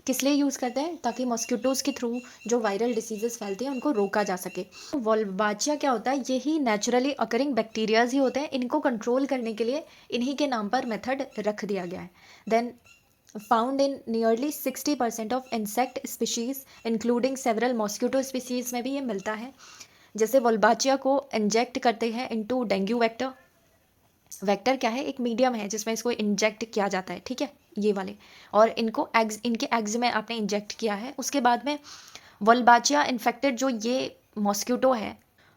किस लिए यूज़ करते हैं, ताकि मॉस्किटोज़ के थ्रू जो वायरल डिसीजेस फैलती हैं उनको रोका जा सके। वोल्बाचिया क्या होता है, यही नेचुरली अकरिंग बैक्टीरियाज ही होते हैं, इनको कंट्रोल करने के लिए इन्हीं के नाम पर मेथड रख दिया गया है। Then found in nearly 60% of insect species including several mosquito species में भी ये मिलता है। जैसे वोल्बाचिया को इंजेक्ट करते हैं इनटू डेंगू वेक्टर। वेक्टर क्या है, एक मीडियम है जिसमें इसको इंजेक्ट किया जाता है, ठीक है, ये वाले। और इनको इनके एग्स में आपने इंजेक्ट किया है, उसके बाद में वोल्बाचिया इन्फेक्टेड जो ये मॉस्किटो है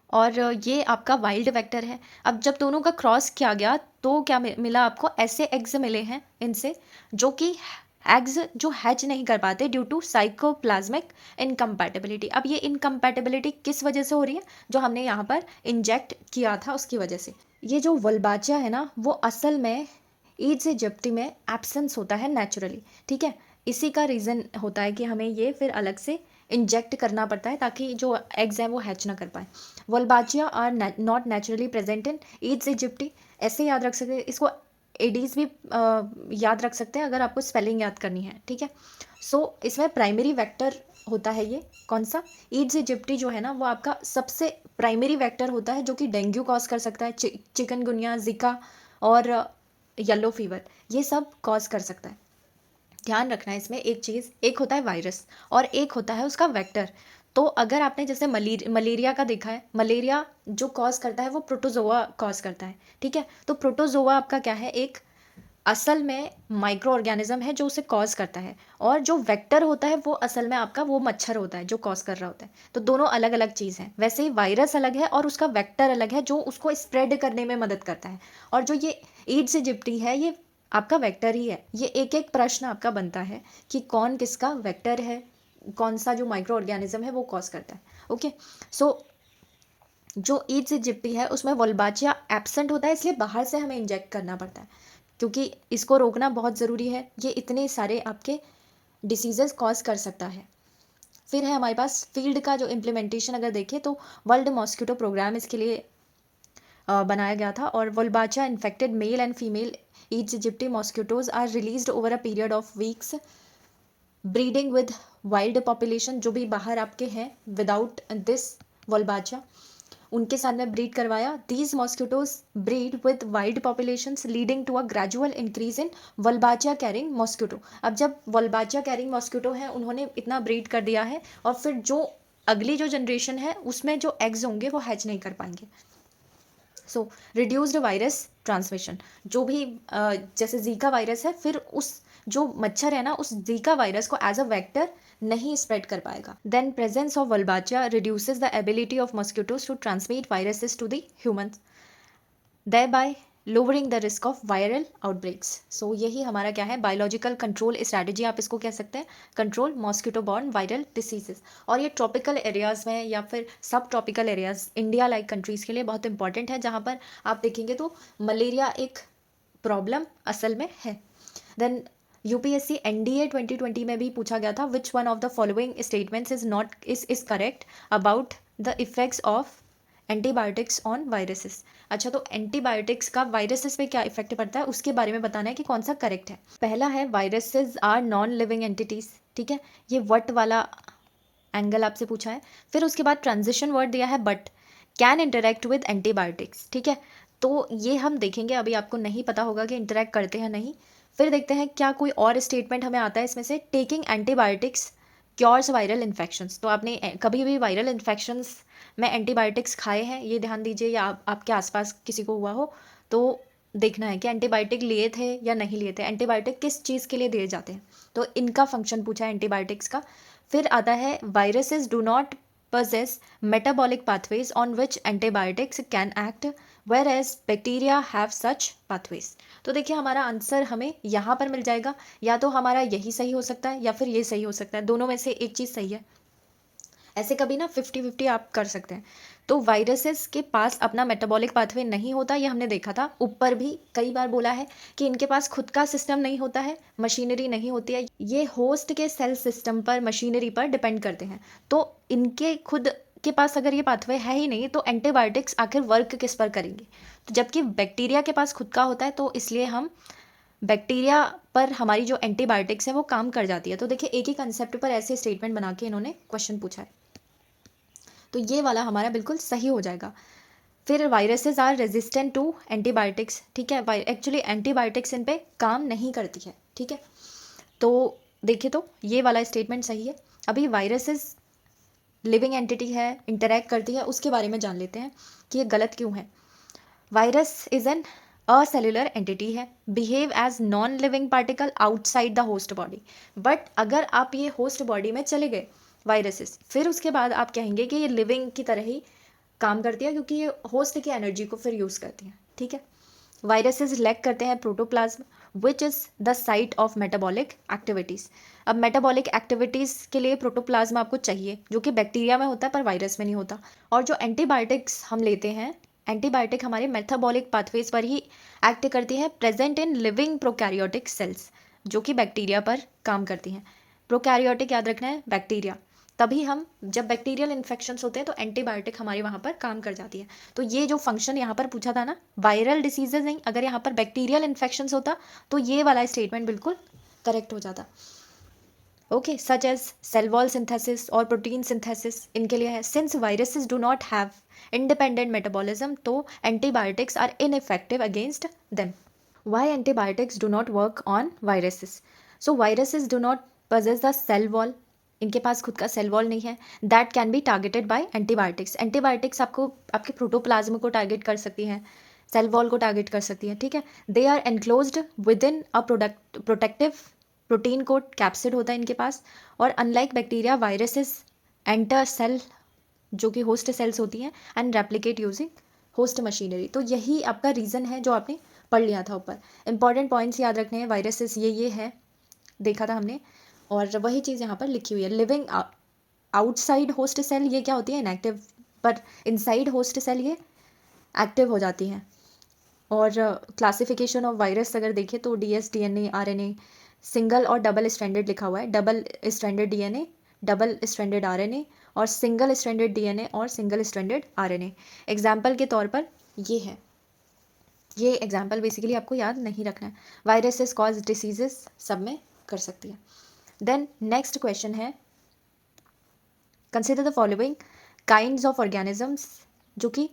और ये आपका वाइल्ड वेक्टर है। अब जब दोनों का क्रॉस किया गया तो क्या मिला आपको, ऐसे एग्स मिले हैं इनसे जो कि एग्स जो हैच नहीं कर पाते ड्यू टू साइकोप्लाज्मिक इनकम्पैटिबिलिटी। अब ये इनकम्पैटिबिलिटी किस वजह से हो रही है, जो हमने यहाँ पर इंजेक्ट किया था उसकी वजह से। ये जो वोल्बाचिया है ना, वो असल में ईड्स इजिप्टी में एब्सेंस होता है नेचुरली, ठीक है। इसी का रीज़न होता है कि हमें ये फिर अलग से इंजेक्ट करना पड़ता है ताकि जो एग्स हैं वो हैच ना कर पाए। Wolbachia are not naturally present in Aedes aegypti, ऐसे याद रख सकते हैं इसको। एडीज भी याद रख सकते हैं अगर आपको स्पेलिंग याद करनी है, ठीक है। सो इसमें प्राइमरी वेक्टर होता है ये कौन सा, ईड्स इजिप्टी जो है ना, वो आपका सबसे प्राइमरी वेक्टर होता है जो कि डेंगू कॉज कर सकता है, चिकनगुनिया, जिका और येलो फीवर, ये सब कॉज कर सकता है। ध्यान रखना है इसमें एक चीज़, एक होता है वायरस और एक होता है उसका वेक्टर। तो अगर आपने जैसे मलेरिया का देखा है, मलेरिया जो कॉज करता है वो प्रोटोजोआ कॉज करता है, ठीक है। तो प्रोटोजोआ आपका क्या है, एक असल में माइक्रो ऑर्गेनिज्म है जो उसे कॉज करता है, और जो वेक्टर होता है वो असल में आपका वो मच्छर होता है जो कॉज कर रहा होता है। तो दोनों अलग अलग चीज़ हैं। वैसे ही वायरस अलग है और उसका वेक्टर अलग है जो उसको स्प्रेड करने में मदद करता है। और जो ये ईड्स इजिप्टी है ये आपका वेक्टर ही है। ये एक एक प्रश्न आपका बनता है कि कौन किसका वेक्टर है, कौन सा जो माइक्रो ऑर्गेनिज्म है वो कॉज करता है। ओके, सो जो ईड्स इजिप्टी है उसमें वोल्बाचिया एब्सेंट होता है, इसलिए बाहर से हमें इंजेक्ट करना पड़ता है क्योंकि इसको रोकना बहुत ज़रूरी है। ये इतने सारे आपके डिसीजेस कॉज कर सकता है। फिर है हमारे पास फील्ड का जो इम्प्लीमेंटेशन अगर देखें तो वर्ल्ड मॉस्किटो प्रोग्राम इसके लिए बनाया गया था। और Wolbachia infected male and female Aedes aegypti mosquitoes are released over a period of weeks, breeding with wild population, जो भी बाहर आपके हैं विदाउट दिस वोल्बाचिया उनके साथ में ब्रीड करवाया। These mosquitoes breed with wild populations leading to a gradual increase in Wolbachia carrying mosquito. अब जब वोल्बाचिया कैरिंग मॉस्किटो है उन्होंने इतना ब्रीड कर दिया है और फिर जो अगली जो जनरेशन है उसमें जो एग्स होंगे वो हैच नहीं कर पाएंगे। सो रिड्यूस्ड वायरस ट्रांसमिशन, जो भी जैसे जीका वायरस है, फिर उस जो मच्छर है ना उस जीका वायरस को एज अ वेक्टर नहीं स्प्रेड कर पाएगा। Then presence of Wolbachia reduces the ability of mosquitoes to transmit viruses to the humans, thereby lowering the risk of viral outbreaks। सो यही हमारा क्या है, बायोलॉजिकल कंट्रोल स्ट्रैटेजी आप इसको कह सकते हैं, control mosquito borne viral diseases. और ये ट्रॉपिकल एरियाज़ में या फिर सब tropical areas India like countries के लिए बहुत इंपॉर्टेंट है, जहाँ पर आप देखेंगे तो मलेरिया एक प्रॉब्लम असल में है। देन यूपीएससी एनडीए 2020 में भी पूछा गया था, विच one of the following statements is correct about the effects of antibiotics on viruses. अच्छा, तो एंटीबायोटिक्स का वायरसेस पे क्या इफेक्ट पड़ता है उसके बारे में बताना है कि कौन सा करेक्ट है। पहला है viruses are non living entities, ठीक है, ये वट वाला एंगल आपसे पूछा है। फिर उसके बाद ट्रांजिशन वर्ड दिया है but, can interact with antibiotics, ठीक है। तो ये हम देखेंगे, अभी आपको नहीं पता होगा कि इंटरेक्ट करते हैं नहीं। फिर देखते हैं क्या कोई और स्टेटमेंट हमें आता है इसमें से। Taking antibiotics cures viral infections. तो आपने कभी भी वायरल इन्फेक्शंस में एंटीबायोटिक्स खाए हैं, ये ध्यान दीजिए, या आपके आसपास किसी को हुआ हो तो देखना है कि एंटीबायोटिक लिए थे या नहीं लिए थे, एंटीबायोटिक किस चीज़ के लिए दिए जाते हैं, तो इनका फंक्शन पूछा है एंटीबायोटिक्स का। फिर आता है viruses do not possess metabolic pathways on which antibiotics can act, whereas bacteria have such pathways। तो देखिए हमारा आंसर हमें यहाँ पर मिल जाएगा, या तो हमारा यही सही हो सकता है या फिर ये सही हो सकता है, दोनों में से एक चीज़ सही है। ऐसे कभी ना 50-50 आप कर सकते हैं। तो वायरसेस के पास अपना मेटाबॉलिक पाथवे नहीं होता, ये हमने देखा था। ऊपर भी कई बार बोला है कि इनके पास खुद का सिस्टम नहीं होता है, मशीनरी नहीं होती है, ये होस्ट के सेल सिस्टम पर, मशीनरी पर डिपेंड करते हैं। तो इनके खुद के पास अगर ये पाथवे है ही नहीं तो एंटीबायोटिक्स आखिर वर्क किस पर करेंगे। तो जबकि बैक्टीरिया के पास खुद का होता है, तो इसलिए हम बैक्टीरिया पर हमारी जो एंटीबायोटिक्स है वो काम कर जाती है। तो देखिए एक ही कंसेप्ट पर ऐसे स्टेटमेंट बना के इन्होंने क्वेश्चन पूछा है, तो ये वाला हमारा बिल्कुल सही हो जाएगा। फिर viruses are resistant to antibiotics, ठीक है। एक्चुअली एंटीबायोटिक्स इन पे काम नहीं करती है, ठीक है। तो देखिए तो ये वाला स्टेटमेंट सही है। अभी वायरसेस लिविंग एंटिटी है, इंटरैक्ट करती है, उसके बारे में जान लेते हैं कि ये गलत क्यों है। Virus is an acellular entity है, behave as non living particle outside the host body. But अगर आप ये होस्ट बॉडी में चले गए वायरसेस, फिर उसके बाद आप कहेंगे कि ये लिविंग की तरह ही काम करती है, क्योंकि ये होस्ट की एनर्जी को फिर यूज़ करती हैं, ठीक है। वायरसेस लैक करते हैं protoplasm which is the site of metabolic activities. अब मेटाबॉलिक एक्टिविटीज़ के लिए प्रोटोप्लाज्म आपको चाहिए, जो कि बैक्टीरिया में होता है पर वायरस में नहीं होता। और जो एंटीबायोटिक्स हम लेते हैं, एंटीबायोटिक हमारे मेटाबॉलिक पाथवेज पर ही एक्ट करती है, present in living prokaryotic cells, जो कि बैक्टीरिया पर काम करती हैं। प्रोकैरियोटिक याद रखना है, बैक्टीरिया। तभी हम जब बैक्टीरियल इन्फेक्शंस होते हैं तो एंटीबायोटिक हमारे वहाँ पर काम कर जाती है। तो ये जो फंक्शन यहाँ पर पूछा था ना, वायरल डिसीजेज नहीं, अगर यहाँ पर बैक्टीरियल इन्फेक्शंस होता तो ये वाला स्टेटमेंट बिल्कुल करेक्ट हो जाता। Okay, such as cell wall synthesis और प्रोटीन सिंथेसिस इनके लिए है। Since viruses do not have independent metabolism, तो antibiotics are ineffective against them. Why antibiotics do not work on viruses? So viruses do not possess the cell wall, इनके पास खुद का cell wall नहीं है, that can be targeted by antibiotics. Antibiotics आपको आपके protoplasm को टारगेट कर सकती हैं, सेल वॉल को टारगेट कर सकती हैं, ठीक है। They are enclosed within a protective protein coat capsid होता है इनके पास। और unlike bacteria, viruses enter cell, जो कि होस्ट सेल्स होती हैं, and replicate using host machinery. तो यही आपका रीज़न है जो आपने पढ़ लिया था ऊपर। इंपॉर्टेंट पॉइंट्स याद रखने हैं, वायरसेस ये है, देखा था हमने, और वही चीज़ यहाँ पर लिखी हुई है। लिविंग आउटसाइड होस्ट सेल ये क्या होती है, इनएक्टिव, पर इनसाइड होस्ट सेल ये एक्टिव हो जाती हैं। और क्लासिफिकेशन ऑफ वायरस अगर देखें तो DS, DNA, RNA, सिंगल और डबल स्ट्रैंडेड लिखा हुआ है। Double stranded DNA, double stranded RNA, और सिंगल स्ट्रैंडेड DNA और सिंगल स्ट्रैंडेड RNA। एग्जाम्पल के तौर पर ये है, ये एग्जाम्पल बेसिकली आपको याद नहीं रखना है। वायरसेस कॉज डिसीजेस सब में कर सकती है। देन नेक्स्ट क्वेश्चन है, consider the following kinds of organisms, जो कि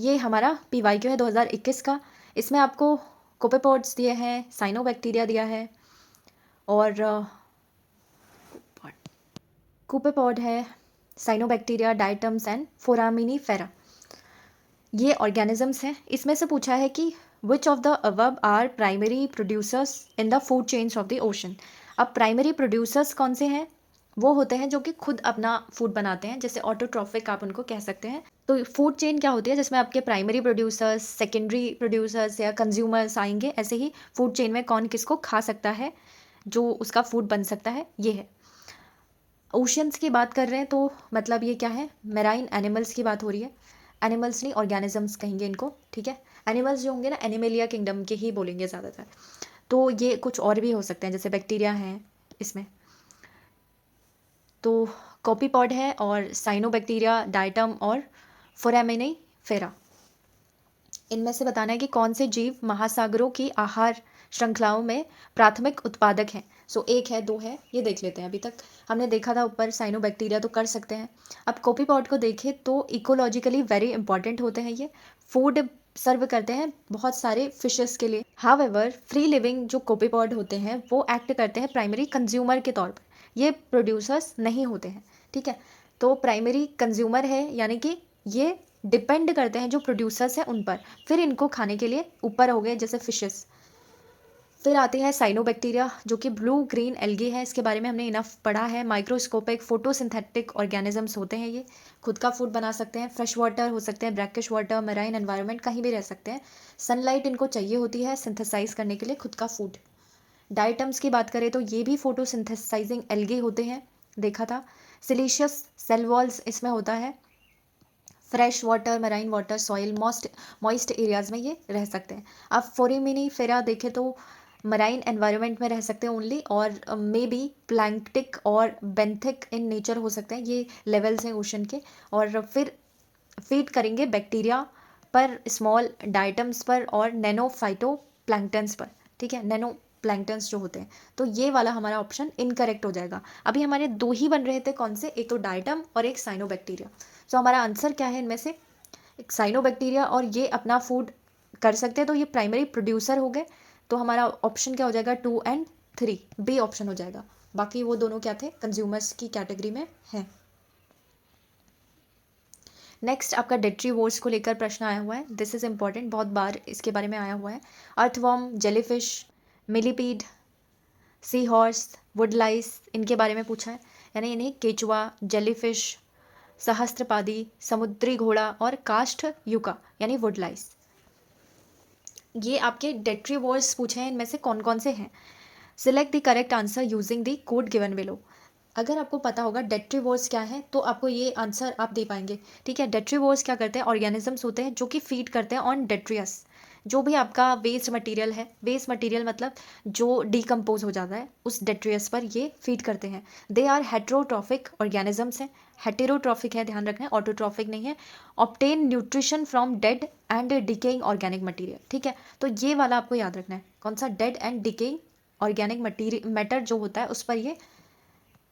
ये हमारा PYQ है 2021 का। इसमें आपको कोपेपॉड्स दिए हैं, साइनोबैक्टीरिया दिया है, और कोपेपॉड है, साइनोबैक्टीरिया, डायटम्स एंड फोरामिनीफेरा, ये ऑर्गेनिजम्स हैं। इसमें से पूछा है कि which of the above are primary producers in the food chains of the ocean. अब प्राइमरी प्रोड्यूसर्स कौन से हैं? वो होते हैं जो कि खुद अपना फूड बनाते हैं, जैसे ऑटोट्रॉफिक आप उनको कह सकते हैं। तो फूड चेन क्या होती है, जिसमें आपके प्राइमरी प्रोड्यूसर्स, सेकेंडरी प्रोड्यूसर्स या कंज्यूमर्स आएंगे। ऐसे ही फूड चेन में कौन किसको खा सकता है, जो उसका फूड बन सकता है, ये है। ओशियंस की बात कर रहे हैं तो मतलब ये क्या है, मेराइन एनिमल्स की बात हो रही है। एनिमल्स नहीं, ऑर्गेनिजम्स कहेंगे इनको, ठीक है। एनिमल्स जो होंगे ना, एनिमेलिया किंगडम के ही बोलेंगे ज़्यादातर। तो ये कुछ और भी हो सकते हैं, जैसे बैक्टीरिया हैं इसमें। तो कॉपीपॉड है, और साइनोबैक्टीरिया, डायटम और फोरामिनीफेरा। इनमें से बताना है कि कौन से जीव महासागरों की आहार श्रृंखलाओं में प्राथमिक उत्पादक हैं। सो एक है, दो है, ये देख लेते हैं। अभी तक हमने देखा था ऊपर साइनोबैक्टीरिया तो कर सकते हैं। अब कोपीपॉड को देखें तो इकोलॉजिकली वेरी इंपॉर्टेंट होते हैं ये, फूड सर्व करते हैं बहुत सारे फिशेस के लिए। हाउएवर फ्री लिविंग जो कोपीपॉड होते हैं वो एक्ट करते हैं प्राइमरी कंज्यूमर के तौर पर, ये प्रोड्यूसर्स नहीं होते हैं, ठीक है। तो प्राइमरी कंज्यूमर है, यानी कि ये डिपेंड करते हैं जो प्रोड्यूसर्स हैं उन पर, फिर इनको खाने के लिए ऊपर हो गए जैसे फिशेस। फिर आते हैं साइनोबैक्टीरिया जो कि ब्लू ग्रीन एल्गी है, इसके बारे में हमने इनफ पढ़ा है। माइक्रोस्कोपिक फोटोसिंथेटिक ऑर्गेनिजम्स होते हैं ये, खुद का फूड बना सकते हैं। फ्रेश वाटर हो सकते हैं, ब्रैकिश वाटर, मराइन एनवायरनमेंट, कहीं भी रह सकते हैं। सनलाइट इनको चाहिए होती है सिंथेसाइज करने के लिए खुद का फूड। डाइटम्स की बात करें तो ये भी फोटोसिंथेसाइजिंग एल्गी होते हैं, देखा था। सिलीशियस सेल वॉल्स इसमें होता है। Fresh water, marine water, soil, moist areas में ये रह सकते हैं। आप फोरेमिनीफेरा देखें तो मराइन एनवायरनमेंट में रह सकते हैं ओनली, और मे बी प्लैंक्टिक और बेंथिक इन नेचर हो सकते हैं, ये लेवल्स हैं ओशन के। और फिर फीड करेंगे बैक्टीरिया पर, स्मॉल डाइटम्स पर और नैनो फाइटो प्लैंक्टन्स पर, ठीक है, नैनो प्लैंक्टन्स जो होते हैं। तो ये वाला हमारा ऑप्शन इनकरेक्ट हो जाएगा। अभी हमारे दो ही बन रहे थे, कौन से, एक तो डाइटम और एक साइनोबैक्टीरिया। तो हमारा आंसर क्या है इनमें से, एक साइनोबैक्टीरिया और ये अपना फूड कर सकते हैं, तो ये प्राइमरी प्रोड्यूसर हो गए। तो हमारा ऑप्शन क्या हो जाएगा, 2 और 3, बी ऑप्शन हो जाएगा। बाकी वो दोनों क्या थे, कंज्यूमर्स की कैटेगरी में हैं। नेक्स्ट आपका डेट्रीवोर्स को लेकर प्रश्न आया हुआ है, दिस इज इंपॉर्टेंट, बहुत बार इसके बारे में आया हुआ है। Earthworm, jellyfish, millipede, sea horse, woodlice, इनके बारे में पूछा है, यानी इन्हें केचुआ, जेलीफिश, सहस्त्रपादी, समुद्री घोड़ा और काष्ठ युका यानी वुडलाइस, ये आपके डेट्रीवोर्स पूछे हैं। इनमें से कौन कौन से हैं। Select the correct answer using the code given below. अगर आपको पता होगा डेट्रीवोर्स क्या है तो आपको ये आंसर आप दे पाएंगे, ठीक है। डेट्रीवोर्स क्या करते हैं, ऑर्गेनिजम्स होते हैं जो कि फीड करते हैं ऑन डेट्रियस, जो भी आपका वेस्ट मटेरियल है, वेस्ट मटेरियल मतलब जो डिकम्पोज हो जाता है उस डेट्रियस पर ये फीड करते हैं। दे आर हेट्रोट्रॉफिक ऑर्गेनिजम्स हैं, हेटेरोट्रॉफिक है, ध्यान रखना है, ऑटोट्रॉफिक नहीं है। Obtain nutrition from dead and decaying organic material, ठीक है। तो ये वाला आपको याद रखना है, कौन सा, dead and decaying organic material, matter जो होता है उस पर ये,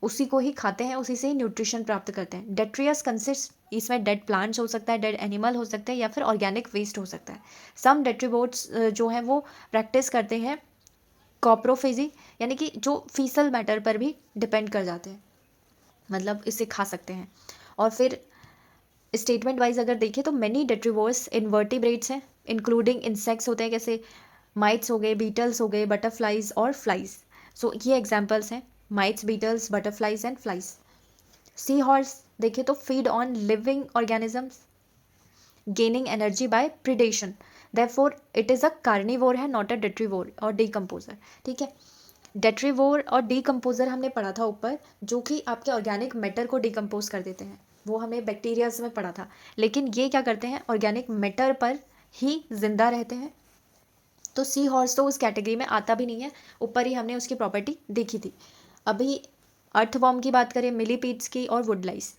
उसी को ही खाते हैं, उसी से ही न्यूट्रिशन प्राप्त करते हैं। डेट्रियस कंसिस्ट, इसमें डेड प्लांट्स हो सकता है, डेड एनिमल हो सकते हैं, या फिर ऑर्गेनिक वेस्ट हो सकता है। सम डेट्रीबोट्स जो हैं वो प्रैक्टिस करते हैं कॉप्रोफेजी, यानी कि जो फीसल मैटर पर भी डिपेंड कर जाते हैं, मतलब इसे खा सकते हैं। और फिर स्टेटमेंट वाइज अगर देखें तो मेनी डेट्रीवोर्स इनवर्टिब्रेट्स हैं, इंक्लूडिंग इंसेक्ट्स होते हैं, जैसे माइट्स हो गए, बीटल्स हो गए, बटरफ्लाइज और फ्लाइज। सो ये एग्जाम्पल्स हैं, mites, beetles, butterflies and flies. Seahorse देखें तो feed on living organisms gaining energy by predation, therefore it is a carnivore है, नॉट अ डेट्रीवोर और डीकम्पोजर, ठीक है। डेट्रीवोर और डीकम्पोजर हमने पढ़ा था ऊपर, जो कि आपके ऑर्गेनिक मैटर को डिकम्पोज कर देते हैं, वो हमने बैक्टीरियाज में पढ़ा था। लेकिन ये क्या करते हैं, ऑर्गेनिक मैटर पर ही जिंदा रहते हैं। तो सी हॉर्स तो उस कैटेगरी में आता भी नहीं है, ऊपर ही हमने उसकी प्रॉपर्टी देखी थी। अभी अर्थवॉर्म की बात करें, मिलीपीड्स की और woodlice,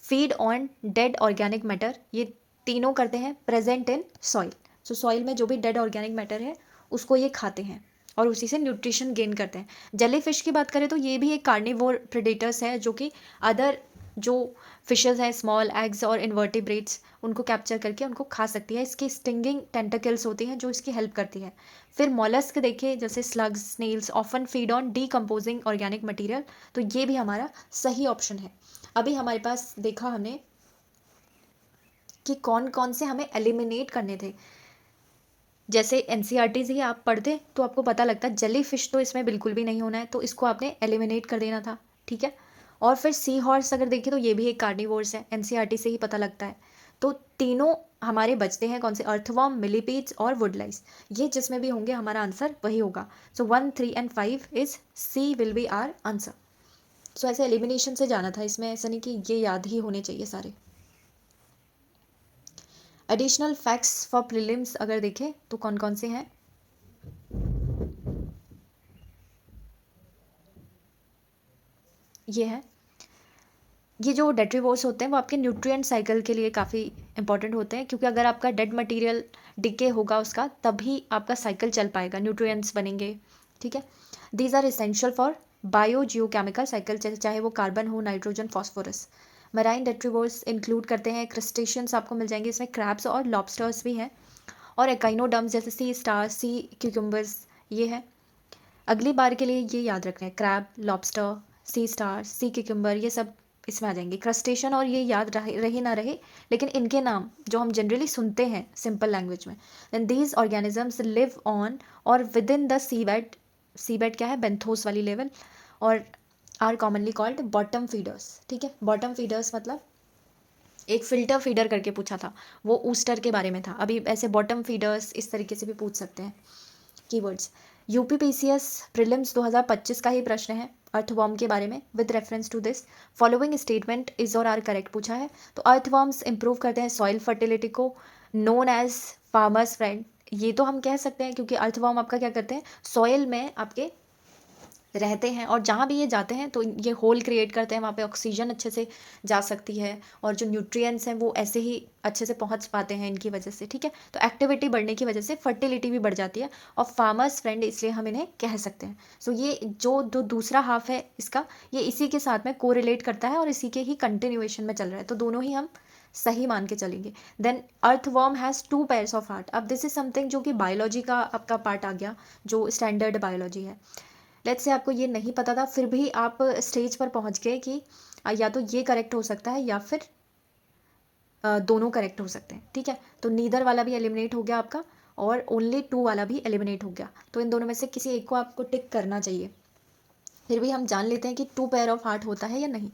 feed on dead organic matter, ये तीनों करते हैं present in soil. So soil में जो भी डेड ऑर्गेनिक मैटर है उसको ये खाते हैं और उसी से न्यूट्रिशन गेन करते हैं। जेलीफिश की बात करें तो ये भी एक कार्निवोर प्रेडेटर्स है, जो कि अदर जो फिशेस हैं, स्मॉल एग्स और इन्वर्टिब्रेट्स, उनको कैप्चर करके उनको खा सकती है। इसकी स्टिंगिंग टेंटाकल्स होती हैं जो इसकी हेल्प करती है। फिर मॉलस्क देखिए, जैसे slugs, snails often feed on decomposing organic material, तो ये भी हमारा सही ऑप्शन है। अभी हमारे पास देखा हमने कि कौन कौन से हमें एलिमिनेट करने थे। जैसे एनसीईआरटी ही आप पढ़ते तो आपको पता लगता है जेली फिश तो इसमें बिल्कुल भी नहीं होना है, तो इसको आपने एलिमिनेट कर देना था, ठीक है। और फिर सी हॉर्स अगर देखें तो ये भी एक कार्निवोर्स है, एनसीईआरटी से ही पता लगता है। तो तीनों हमारे बचते हैं, कौन से, अर्थवॉर्म, मिलीपीड्स और वुडलाइस, ये जिसमें भी होंगे हमारा आंसर वही होगा। So 1, 3 and 5 is C will be our answer. So ऐसे एलिमिनेशन से जाना था, इसमें ऐसा नहीं कि ये याद ही होने चाहिए सारे। एडिशनल फैक्ट्स फॉर प्रीलिम्स अगर देखें तो कौन कौन से हैं, ये है, ये जो डेट्रीवोर्स होते हैं वो आपके न्यूट्रिएंट साइकिल के लिए काफ़ी इंपॉर्टेंट होते हैं, क्योंकि अगर आपका डेड मटेरियल डिके होगा उसका, तभी आपका साइकिल चल पाएगा, न्यूट्रिएंट्स बनेंगे, ठीक है। These are essential for biogeochemical cycle, चाहे वो कार्बन हो, nitrogen, phosphorus. Marine retrievers include करते हैं क्रस्टेशियंस, आपको मिल जाएंगे इसमें, क्रैब्स और लॉबस्टर्स भी हैं, और एकाइनोडर्म्स जैसे सी स्टार, सी क्यूकम्बर्स, ये है। अगली बार के लिए ये याद रखना है, क्रैब, लॉबस्टर, सी स्टार, सी क्यूकम्बर, ये सब इसमें आ जाएंगे। क्रस्टेशन और ये याद रहे ना रहे, लेकिन इनके नाम जो हम जनरली सुनते हैं सिंपल लैंग्वेज में, then these organisms live on or within the sea bed, sea bed क्या है, बेंथोस वाली लेवल, और are commonly called bottom feeders. ठीक है, बॉटम फीडर्स मतलब एक फिल्टर फीडर करके पूछा था, वो ऊस्टर के बारे में था। अभी ऐसे बॉटम फीडर्स इस तरीके से भी पूछ सकते हैं कीवर्ड्स। यूपीपीसीएस प्रीलिम्स 2025 का ही प्रश्न है अर्थवॉर्म के बारे में, with reference to this following statement is और आर करेक्ट पूछा है। तो अर्थवॉर्म्स इंप्रूव करते हैं सॉइल फर्टिलिटी को, नोन एज फार्मर्स फ्रेंड, ये तो हम कह सकते हैं क्योंकि अर्थवॉर्म आपका क्या करते हैं, सॉइल में आपके रहते हैं, और जहाँ भी ये जाते हैं तो ये होल क्रिएट करते हैं, वहाँ पे ऑक्सीजन अच्छे से जा सकती है, और जो न्यूट्रिएंट्स हैं वो ऐसे ही अच्छे से पहुँच पाते हैं इनकी वजह से। ठीक है, तो एक्टिविटी बढ़ने की वजह से फर्टिलिटी भी बढ़ जाती है, और फार्मर्स फ्रेंड इसलिए हम इन्हें कह सकते हैं। सो ये जो दूसरा हाफ है इसका, ये इसी के साथ में कोरिलेट करता है और इसी के ही कंटिन्यूएशन में चल रहा है, तो दोनों ही हम सही मान के चलेंगे। Then earthworm has 2 pairs of heart. अब दिस इज समथिंग जो कि बायोलॉजी का आपका पार्ट आ गया, जो स्टैंडर्ड बायोलॉजी है। लेट्स से आपको ये नहीं पता था, फिर भी आप स्टेज पर पहुंच गए कि या तो ये करेक्ट हो सकता है या फिर दोनों करेक्ट हो सकते हैं। ठीक है, तो नीदर वाला भी एलिमिनेट हो गया आपका, और ओनली 2 वाला भी एलिमिनेट हो गया, तो इन दोनों में से किसी एक को आपको टिक करना चाहिए। फिर भी हम जान लेते हैं कि 2 पेयर ऑफ हार्ट होता है या नहीं।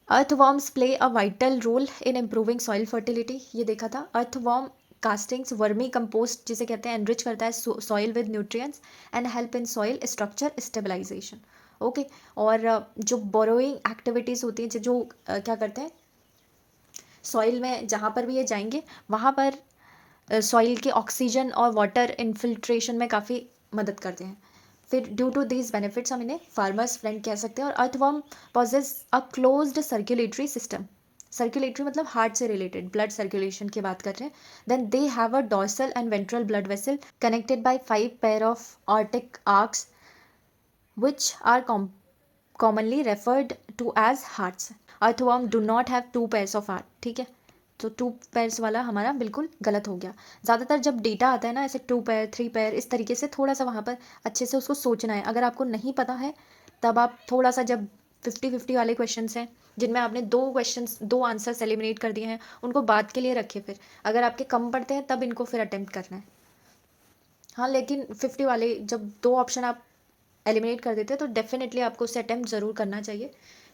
Earthworms play a vital role in improving soil fertility, ये देखा था। अर्थवॉर्म कास्टिंग्स वर्मी कंपोस्ट जिसे कहते हैं एनरिच करता है soil with nutrients and help in soil structure stabilisation. Okay, और जो बोरोइंग एक्टिविटीज़ होती हैं, जो क्या करते हैं सॉइल में, जहाँ पर भी ये जाएंगे वहाँ पर सॉइल के ऑक्सीजन और वाटर इन्फिल्ट्रेशन में काफ़ी मदद करते हैं। फिर ड्यू टू दीज बेनिफिट्स हम इन्हें फार्मर्स फ्रेंड कह सकते हैं। और earthworm possess a closed circulatory system, circulatory मतलब हार्ट से रिलेटेड, ब्लड सर्कुलेशन की बात कर रहे हैं। Then they have a dorsal and ventral blood vessel connected by 5 pair of aortic arches which are commonly referred to as hearts. Earthworm do not have 2 pairs of heart. ठीक है, तो 2 pairs वाला हमारा बिल्कुल गलत हो गया। ज़्यादातर जब डेटा आता है ना ऐसे 2 पेयर 3 पेयर इस तरीके से, थोड़ा सा वहाँ पर अच्छे से उसको सोचना है। अगर आपको नहीं पता है तब आप थोड़ा सा, जब 50-50 वाले क्वेश्चंस हैं जिनमें आपने 2 आंसर्स एलिमिनेट कर दिए हैं, उनको बाद के लिए रखिए। फिर अगर आपके कम पड़ते हैं तब इनको फिर अटेम्प्ट करना है। हाँ, लेकिन 50 वाले जब 2 ऑप्शन आप एलिमिनेट कर देते हैं तो डेफिनेटली आपको उसे अटेम्प्ट ज़रूर करना चाहिए,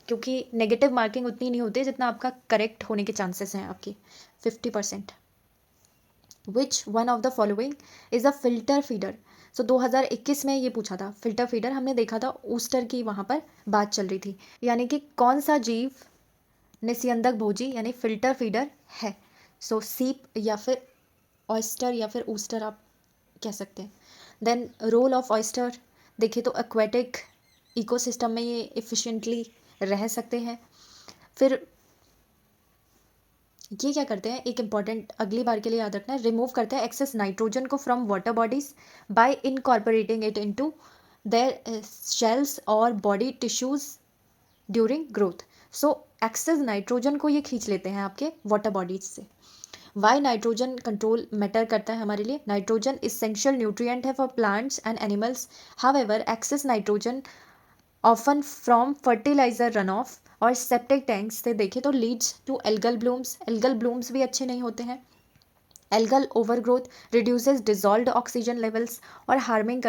क्योंकि नेगेटिव मार्किंग उतनी नहीं होती जितना आपका करेक्ट होने के चांसेस हैं आपकी 50%। Which one of the following is a filter feeder. So 2021 में ये पूछा था फिल्टर फीडर, हमने देखा था ऊस्टर की वहाँ पर बात चल रही थी, यानी कि कौन सा जीव निस्यंदक भोजी यानी फिल्टर फीडर है। सो सीप या फिर ऑयस्टर या फिर ऊस्टर आप कह सकते हैं। देन रोल ऑफ ऑयस्टर देखिए तो एक्वेटिक इकोसिस्टम में ये इफ़िशिएंटली रह सकते हैं। फिर ये क्या करते हैं, एक इम्पॉर्टेंट अगली बार के लिए याद रखना है, रिमूव करते हैं एक्सेस नाइट्रोजन को from water bodies by incorporating it into their shells और body tissues during growth. So excess nitrogen को ये खींच लेते हैं आपके वाटर बॉडीज से। वाई नाइट्रोजन कंट्रोल मैटर करता है हमारे लिए, नाइट्रोजन इसेंशियल न्यूट्रिएंट है for plants and animals. However excess nitrogen often from fertiliser run off और सेप्टिक टैंक्स से देखें तो leads to algal blooms, algal blooms भी अच्छे नहीं होते हैं। Algal overgrowth reduces dissolved oxygen levels और हार्म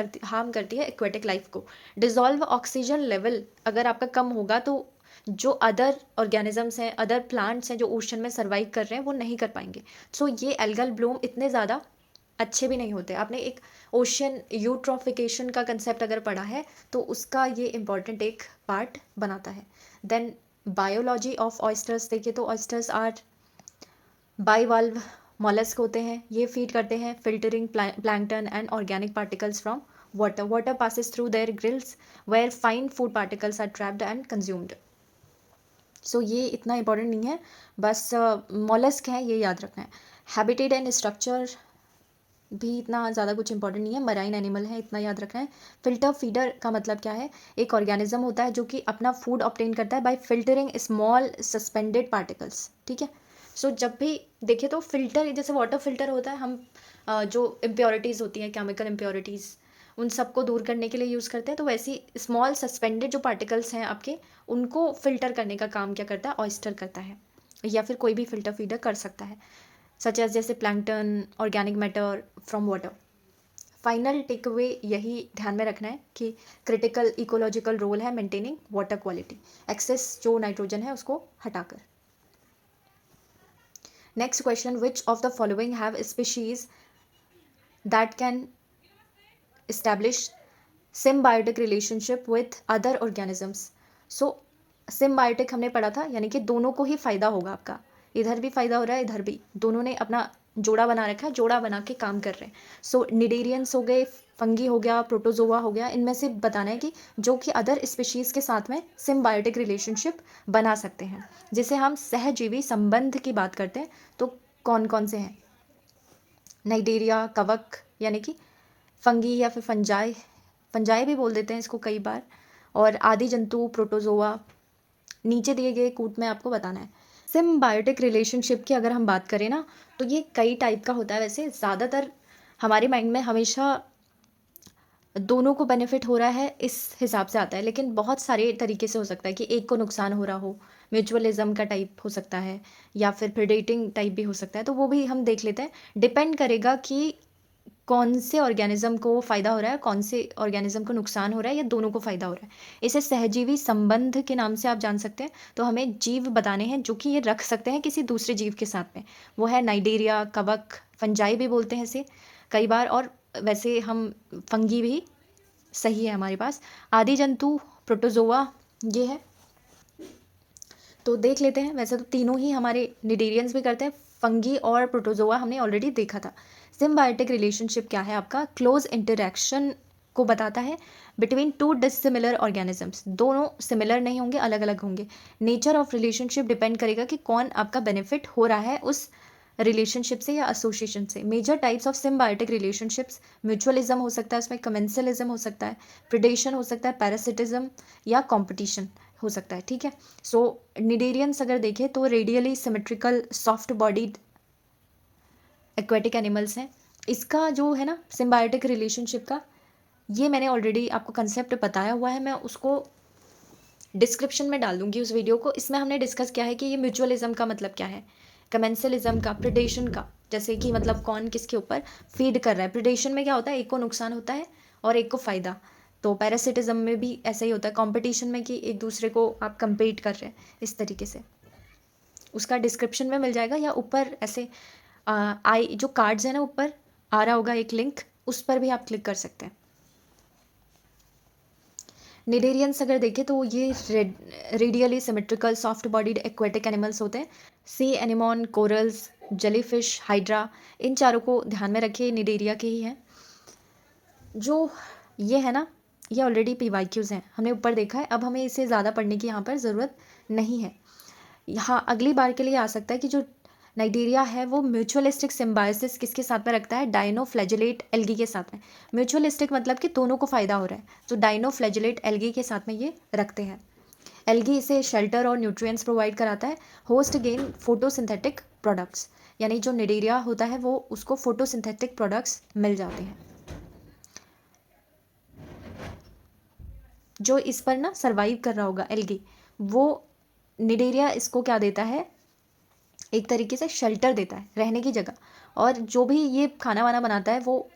करती है एक्वेटिक लाइफ को। डिजॉल्व ऑक्सीजन लेवल अगर आपका कम होगा तो जो अदर ऑर्गेनिजम्स हैं, अदर प्लांट्स हैं जो ओशन में सर्वाइव कर रहे हैं, वो नहीं कर पाएंगे। सो ये एल्गल ब्लूम इतने ज़्यादा अच्छे भी नहीं होते। आपने एक ओशन यूट्रोफिकेशन का कंसेप्ट अगर पढ़ा है तो उसका ये इम्पॉर्टेंट एक पार्ट बनाता है। देन बायोलॉजी ऑफ ऑयस्टर्स देखिए तो ऑयस्टर्स आर बाइवाल्व मॉलस्क होते हैं, ये फीड करते हैं filtering plankton and organic particles from water. Water passes through their gills where fine food particles are trapped and consumed. So ये इतना इंपॉर्टेंट नहीं है, बस मॉलस्क है ये याद रखना है। हैबिटेट एंड स्ट्रक्चर भी इतना ज़्यादा कुछ इंपॉर्टेंट नहीं है, मराइन एनिमल है, इतना याद रखना है। फिल्टर फीडर का मतलब क्या है? एक ऑर्गेनिज्म होता है जो कि अपना फूड ऑब्टेन करता है bye filtering small suspended particles, ठीक है। सो जब भी देखें तो फिल्टर, जैसे वाटर फिल्टर होता है, हम जो इम्प्योरिटीज़ होती हैं, केमिकल इम्प्योरिटीज़, उन सबको दूर करने के लिए यूज़ करते हैं, तो वैसी स्मॉल सस्पेंडेड जो पार्टिकल्स हैं आपके, उनको फिल्टर करने का काम क्या करता है? ऑयस्टर करता है, या फिर कोई भी फिल्टर फीडर कर सकता है, सच एज जैसे plankton, organic matter from water. Final takeaway यही ध्यान में रखना है कि क्रिटिकल इकोलॉजिकल रोल है मेंटेनिंग वाटर क्वालिटी, एक्सेस जो नाइट्रोजन है उसको हटाकर। Next question, which of the following have species that can establish symbiotic relationship with other organisms। so symbiotic हमने पढ़ा था, यानी कि दोनों को ही फायदा होगा आपका, इधर भी फायदा हो रहा है, इधर भी, दोनों ने अपना जोड़ा बना रखा है, जोड़ा बना के काम कर रहे हैं। सो निडेरियंस हो गए, फंगी हो गया, प्रोटोजोआ हो गया, इनमें से बताना है कि जो कि अदर स्पीशीज़ के साथ में सिम्बायोटिक रिलेशनशिप बना सकते हैं, जिसे हम सहजीवी संबंध की बात करते हैं, तो कौन कौन से हैं? नाइडेरिया, कवक यानी कि फंगी, या फिर फंजाई, फंजाई भी बोल देते हैं इसको कई बार, और आदि जंतु, प्रोटोजोआ। नीचे दिए गए कूट में आपको बताना है। सिम्बायोटिक रिलेशनशिप की अगर हम बात करें ना, तो ये कई टाइप का होता है। वैसे ज़्यादातर हमारे माइंड में हमेशा दोनों को बेनिफिट हो रहा है इस हिसाब से आता है, लेकिन बहुत सारे तरीके से हो सकता है कि एक को नुकसान हो रहा हो, म्यूचुअलिज्म का टाइप हो सकता है, या फिर प्रेडेटिंग टाइप भी हो सकता है, तो वो भी हम देख लेते हैं। डिपेंड करेगा कि कौन से ऑर्गेनिज्म को फ़ायदा हो रहा है, कौन से ऑर्गेनिज्म को नुकसान हो रहा है, या दोनों को फ़ायदा हो रहा है। इसे सहजीवी संबंध के नाम से आप जान सकते हैं। तो हमें जीव बताने हैं जो कि ये रख सकते हैं किसी दूसरे जीव के साथ में, वो है नाइडेरिया, कवक, फंजाई भी बोलते हैं इसे कई बार, और वैसे हम फंगी भी सही है हमारे पास। आदि जंतु, प्रोटोजोआ, ये है। तो देख लेते हैं, वैसे तो तीनों ही हमारे निडेरियंस भी करते हैं, फंगी और प्रोटोजोआ हमने ऑलरेडी देखा था। सिम्बायोटिक रिलेशनशिप क्या है आपका? क्लोज इंटरेक्शन को बताता है बिटवीन टू डिसिमिलर ऑर्गेनिजम्स, दोनों सिमिलर नहीं होंगे, अलग अलग होंगे। नेचर ऑफ रिलेशनशिप डिपेंड करेगा कि कौन आपका बेनिफिट हो रहा है उस रिलेशनशिप से या एसोसिएशन से। Major types of symbiotic relationships, mutualism हो सकता है, उसमें कमेंसलिज्म हो सकता है, प्रिडेशन हो सकता है, पैरासिटिज्म या कॉम्पिटिशन हो सकता है, ठीक है। सो निडेरियंस अगर देखें तो radially symmetrical soft bodied aquatic animals हैं। इसका जो है ना सिम्बायोटिक रिलेशनशिप का, ये मैंने ऑलरेडी आपको कंसेप्ट बताया हुआ है, मैं उसको डिस्क्रिप्शन में डाल दूंगी उस वीडियो को। इसमें हमने डिस्कस किया है कि ये म्यूचुअलिज्म का मतलब क्या है, कमेंसलिज्म का, प्रिडेशन का, जैसे कि मतलब कौन किसके ऊपर फीड कर रहा है। प्रिडेशन में क्या होता है? एक को नुकसान होता है और एक को फ़ायदा। तो पैरासिटिज्म में भी ऐसा ही होता है, कंपटीशन में कि एक दूसरे को आप कंपीट कर रहे हैं, इस तरीके से। उसका डिस्क्रिप्शन में मिल जाएगा, या ऊपर ऐसे आई जो कार्ड्स है ना, ऊपर आ रहा होगा एक लिंक, उस पर भी आप क्लिक कर सकते हैं। निडेरियंस अगर देखें तो ये radially symmetrical soft bodied aquatic animals होते हैं। सी एनिमॉन, कोरल्स, जेलीफिश, हाइड्रा, इन चारों को ध्यान में रखिए, निडेरिया के ही हैं। जो ये है ना, ये ऑलरेडी PYQs हैं, हमने ऊपर देखा है, अब हमें इसे ज़्यादा पढ़ने की यहाँ पर ज़रूरत नहीं है। यहाँ अगली बार के लिए आ सकता है कि जो नाइडेरिया है वो म्यूचुअलिस्टिक सिम्बायोसिस किसके साथ में रखता है? डाइनोफ्लैजिलेट एल्गी के साथ में। म्यूचुअलिस्टिक मतलब कि दोनों को फ़ायदा हो रहा है, तो डाइनोफ्लैजिलेट एल्गी के साथ में ये रखते हैं। एल्गी इसे शेल्टर और न्यूट्रिएंट्स प्रोवाइड कराता है। होस्ट गेन फोटोसिंथेटिक प्रोडक्ट्स, यानी जो निडेरिया होता है वो उसको फोटोसिंथेटिक प्रोडक्ट्स मिल जाते हैं, जो इस पर ना सर्वाइव कर रहा होगा एल्गी, वो निडेरिया इसको क्या देता है? एक तरीके से शेल्टर देता है, रहने की जगह। और जो भी ये खाना वाना बनाता है वो,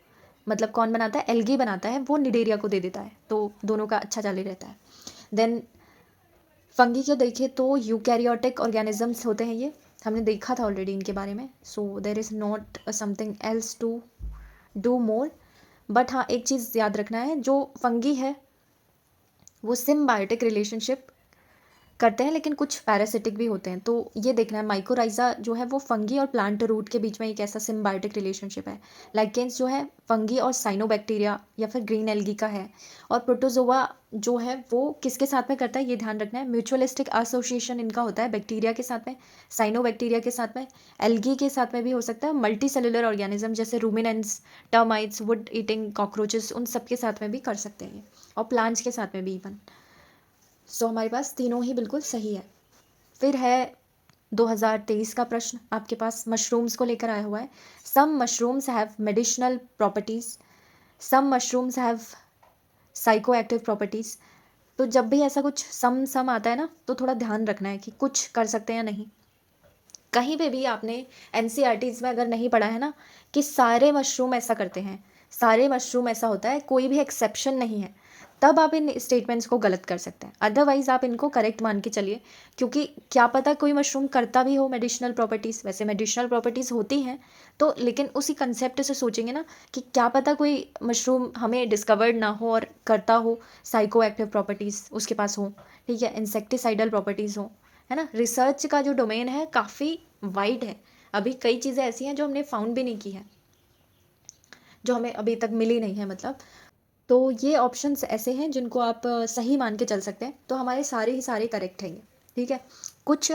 मतलब कौन बनाता है? एल्गी बनाता है, वो निडेरिया को दे देता है, तो दोनों का अच्छा चालू रहता है। देन फंगी को देखें तो यूकैरियोटिक ऑर्गेनिजम्स होते हैं, ये हमने देखा था ऑलरेडी इनके बारे में। So there is not something else to do more, but हाँ एक चीज़ याद रखना है, जो फंगी है वो सिम्बायोटिक रिलेशनशिप करते हैं, लेकिन कुछ पैरासिटिक भी होते हैं। तो ये देखना है, माइकोराइजा जो है वो फंगी और प्लांट रूट के बीच में एक ऐसा सिम्बायोटिक रिलेशनशिप है। लाइकेन्स जो है फंगी और साइनोबैक्टीरिया या फिर ग्रीन एल्गी का है। और प्रोटोजोआ जो है वो किसके साथ में करता है, ये ध्यान रखना है। म्यूचुअलिस्टिक एसोसिएशन इनका होता है बैक्टीरिया के साथ में, साइनोबैक्टीरिया के साथ में, एल्गी के साथ में भी हो सकता है। मल्टी सेलुलर ऑर्गेनिज्म जैसे ruminants, termites, would eating cockroaches, उन सब के साथ में भी कर सकते हैं ये, और प्लांट्स के साथ में भी इवन। सो हमारे पास तीनों ही बिल्कुल सही है। फिर है 2023 का प्रश्न आपके पास मशरूम्स को लेकर आया हुआ है। Some mushrooms have medicinal properties, some mushrooms have psychoactive properties. तो जब भी ऐसा कुछ सम सम आता है ना, तो थोड़ा ध्यान रखना है कि कुछ कर सकते हैं या नहीं। कहीं पे भी आपने एनसीईआरटीज में अगर नहीं पढ़ा है ना कि सारे मशरूम ऐसा करते हैं, सारे मशरूम ऐसा होता है, कोई भी एक्सेप्शन नहीं है, तब आप इन स्टेटमेंट्स को गलत कर सकते हैं। अदरवाइज आप इनको करेक्ट मान के चलिए, क्योंकि क्या पता कोई मशरूम करता भी हो मेडिसिनल प्रॉपर्टीज़। वैसे मेडिसिनल प्रॉपर्टीज़ होती हैं, तो लेकिन उसी कंसेप्ट से सोचेंगे ना कि क्या पता कोई मशरूम हमें डिस्कवर्ड ना हो और करता हो, साइको एक्टिव प्रॉपर्टीज़ उसके पास हो, ठीक है, इंसेक्टिसाइडल प्रॉपर्टीज़ हो, है ना। रिसर्च का जो डोमेन है काफ़ी वाइड है। अभी कई चीज़ें ऐसी हैं जो हमने फाउंड भी नहीं की है, जो हमें अभी तक मिली नहीं है मतलब। तो ये ऑप्शंस ऐसे हैं जिनको आप सही मान के चल सकते हैं। तो हमारे सारे ही सारे करेक्ट हैं ये, ठीक है। कुछ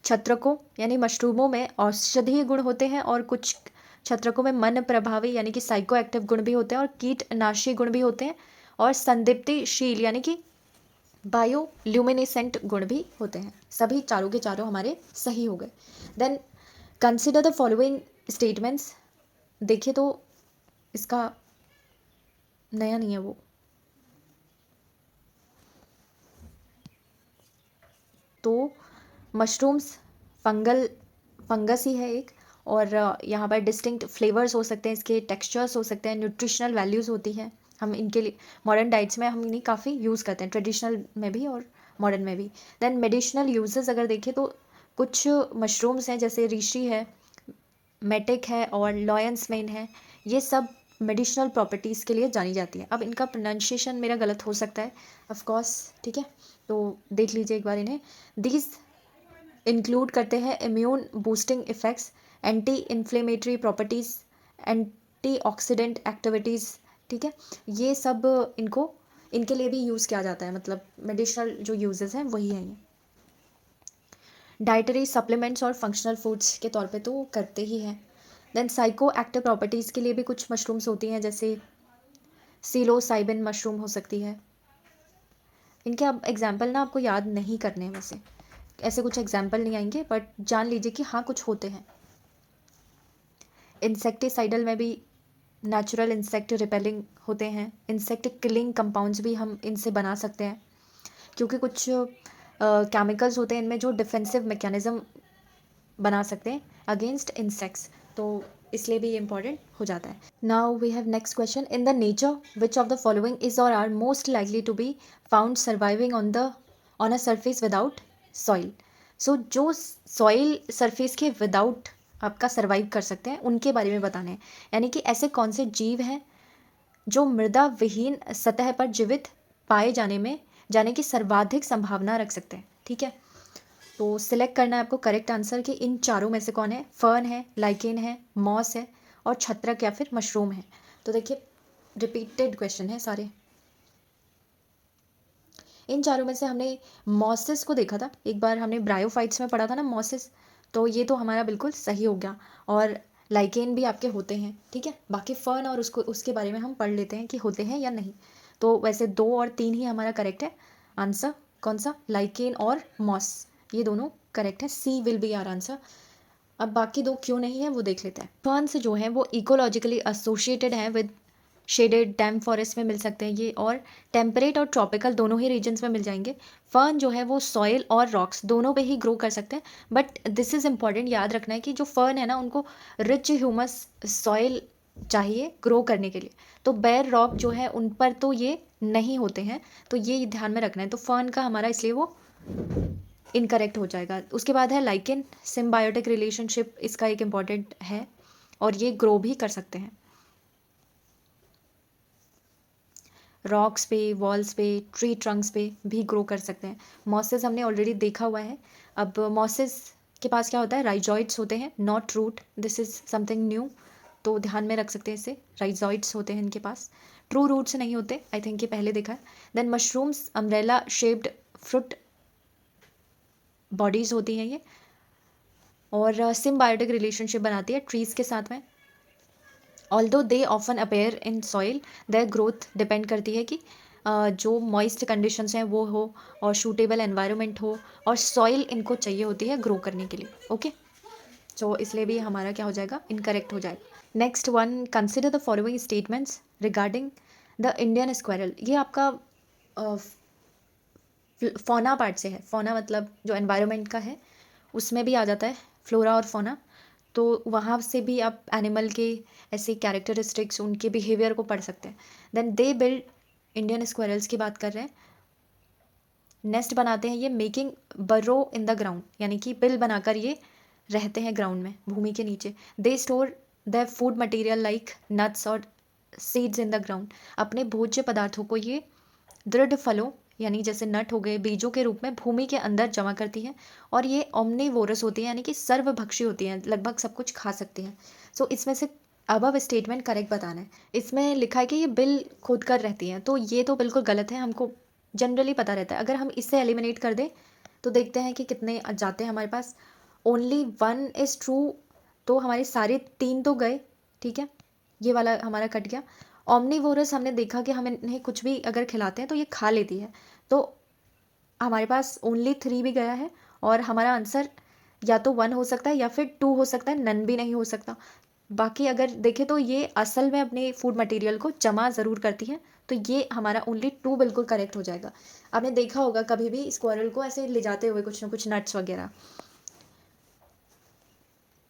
छत्रकों यानी मशरूमों में औषधीय गुण होते हैं, और कुछ छत्रकों में मन प्रभावी यानी कि साइको एक्टिव गुण भी होते हैं, और कीटनाशी गुण भी होते हैं, और संदीप्तिशील यानी कि बायो ल्यूमिनेसेंट गुण भी होते हैं। सभी चारों के चारों हमारे सही हो गए। Then consider the following statements. देखिए तो इसका नया नहीं है वो, तो मशरूम्स फंगस ही है एक, और यहाँ पर डिस्टिंक्ट फ्लेवर्स हो सकते हैं, इसके टेक्सचर्स हो सकते हैं, न्यूट्रिशनल वैल्यूज़ होती हैं। हम इनके लिए मॉडर्न डाइट्स में हम इन्हें काफ़ी यूज़ करते हैं, ट्रेडिशनल में भी और मॉडर्न में भी। देन मेडिसिनल यूजेस अगर देखें तो कुछ मशरूम्स हैं जैसे रीशी है, मेटिक है और लॉयंस मेन है, ये सब मेडिसिनल प्रॉपर्टीज़ के लिए जानी जाती है। अब इनका प्रोनाउंसिएशन मेरा गलत हो सकता है ऑफ कोर्स, ठीक है, तो देख लीजिए एक बार इन्हें। दीज इंक्लूड करते हैं immune boosting effects, anti inflammatory properties, antioxidant activities, ठीक है। ये सब इनके लिए भी यूज़ किया जाता है, मतलब मेडिसिनल जो यूजेस हैं वही हैं ये। डाइटरी सप्लीमेंट्स और फंक्शनल फूड्स के तौर पे तो वो करते ही हैं। देन साइको एक्टिव प्रॉपर्टीज़ के लिए भी कुछ मशरूम्स होती हैं, जैसे सीलोसाइबिन मशरूम हो सकती है। इनके अब एग्जाम्पल ना आपको याद नहीं करने हैं, वैसे ऐसे कुछ एग्जाम्पल नहीं आएंगे, बट जान लीजिए कि हाँ कुछ होते हैं। इंसेक्टिसाइडल में भी नेचुरल इंसेक्ट रिपेलिंग होते हैं, इंसेक्ट किलिंग कंपाउंड्स भी हम इनसे बना सकते हैं, क्योंकि कुछ केमिकल्स होते हैं इनमें जो डिफेंसिव मैकेनिज्म बना सकते हैं अगेंस्ट इंसेक्ट्स, तो इसलिए भी ये इंपॉर्टेंट हो जाता है। Now we have next question. In the nature which of the following is और are most likely to be found surviving on a surface without soil. So जो सॉइल सरफेस के विदाउट आपका सर्वाइव कर सकते हैं उनके बारे में बताना है, यानी कि ऐसे कौन से जीव हैं जो मृदा विहीन सतह पर जीवित पाए जाने की सर्वाधिक संभावना रख सकते हैं, ठीक है। तो सिलेक्ट करना है आपको करेक्ट आंसर कि इन चारों में से कौन है। फर्न है, लाइकेन है, मॉस है, और छत्रक या फिर मशरूम है। तो देखिए रिपीटेड क्वेश्चन है सारे। इन चारों में से हमने मॉसिस को देखा था, एक बार हमने ब्रायोफाइट्स में पढ़ा था ना मॉसिस, तो ये तो हमारा बिल्कुल सही हो गया। और लाइकेन भी आपके होते हैं, ठीक है। बाकी फर्न और उसके बारे में हम पढ़ लेते हैं कि होते हैं या नहीं। तो वैसे 2 और 3 ही हमारा करेक्ट है आंसर। कौन सा, लाइकेन और मॉस, ये दोनों करेक्ट है। सी विल बी आर आंसर। अब बाकी 2 क्यों नहीं है वो देख लेते हैं। फर्न्स जो हैं वो इकोलॉजिकली एसोसिएटेड हैं विद शेडेड डैम फॉरेस्ट में मिल सकते हैं ये, और टेम्परेट और ट्रॉपिकल दोनों ही रीजन्स में मिल जाएंगे। फर्न जो है वो सॉइल और रॉक्स दोनों पे ही ग्रो कर सकते हैं, बट दिस इज़ इम्पॉर्टेंट, याद रखना है कि जो फर्न है ना उनको रिच ह्यूमस सॉइल चाहिए ग्रो करने के लिए, तो बेर रॉक जो है उन पर तो ये नहीं होते हैं, तो ये ध्यान में रखना है। तो फर्न का हमारा इसलिए वो इनकरेक्ट हो जाएगा। उसके बाद है लाइकेन, सिम्बायोटिक रिलेशनशिप इसका एक इम्पॉर्टेंट है, और ये ग्रो भी कर सकते हैं। रॉक्स पे, वॉल्स पे, ट्री ट्रंक्स पे भी ग्रो कर सकते हैं। मॉसेस हमने ऑलरेडी देखा हुआ है। अब मॉसेस के पास क्या होता है, राइजॉइड्स होते हैं, not root, this is something new, तो ध्यान में रख सकते हैं इसे, राइजॉइड्स होते हैं इनके पास, ट्रू रूट्स नहीं होते, आई थिंक ये पहले देखा है। Then mushrooms umbrella shaped fruit bodies होती हैं ये, और सिम्बायोटिक रिलेशनशिप बनाती है ट्रीज के साथ में। Although they often appear in soil, their growth depend करती है कि जो मॉइस्ट कंडीशंस हैं वो हो, और सूटेबल एनवायरनमेंट हो, और सॉइल इनको चाहिए होती है ग्रो करने के लिए। ओके, सो इसलिए भी हमारा क्या हो जाएगा, इनकरेक्ट हो जाएगा। Next one, consider the following statements regarding the Indian squirrel. ये आपका फौना पार्ट से है। फौना मतलब जो एनवायरनमेंट का है उसमें भी आ जाता है, फ्लोरा और फौना, तो वहाँ से भी आप एनिमल के ऐसे कैरेक्टरिस्टिक्स, उनके बिहेवियर को पढ़ सकते हैं। Then they build, Indian squirrels की बात कर रहे हैं, नेस्ट बनाते हैं ये, मेकिंग बरो इन द ग्राउंड, यानी कि बिल बनाकर ये रहते हैं ग्राउंड में, भूमि के नीचे। They store the food material like nuts और सीड्स इन द ग्राउंड, अपने भोज्य पदार्थों को ये दृढ़ फलों, यानी जैसे नट हो गए, बीजों के रूप में भूमि के अंदर जमा करती हैं। और ये ओमनीवोरस होती हैं, यानी कि सर्वभक्षी होती हैं, लगभग सब कुछ खा सकती हैं। सो इसमें से अब स्टेटमेंट करेक्ट बताना है। इसमें लिखा है कि ये बिल खोद कर रहती हैं, तो ये तो बिल्कुल गलत है, हमको जनरली पता रहता है। अगर हम इससे एलिमिनेट कर दें तो देखते हैं कि कितने जाते हैं हमारे पास। ओनली वन इज़ ट्रू, तो हमारे सारे 3 तो गए, ठीक है, ये वाला हमारा कट गया। ओमनीवोरस हमने देखा कि हम इन्हें कुछ भी अगर खिलाते हैं तो ये खा लेती है, तो हमारे पास ओनली 3 भी गया है, और हमारा आंसर या तो 1 हो सकता है या फिर 2 हो सकता है, नन भी नहीं हो सकता। बाकी अगर देखें तो ये असल में अपने फूड मटेरियल को जमा ज़रूर करती है, तो ये हमारा ओनली 2 बिल्कुल करेक्ट हो जाएगा। आपने देखा होगा कभी भी स्क्वायरल को ऐसे ले जाते हुए कुछ ना कुछ नट्स वगैरह।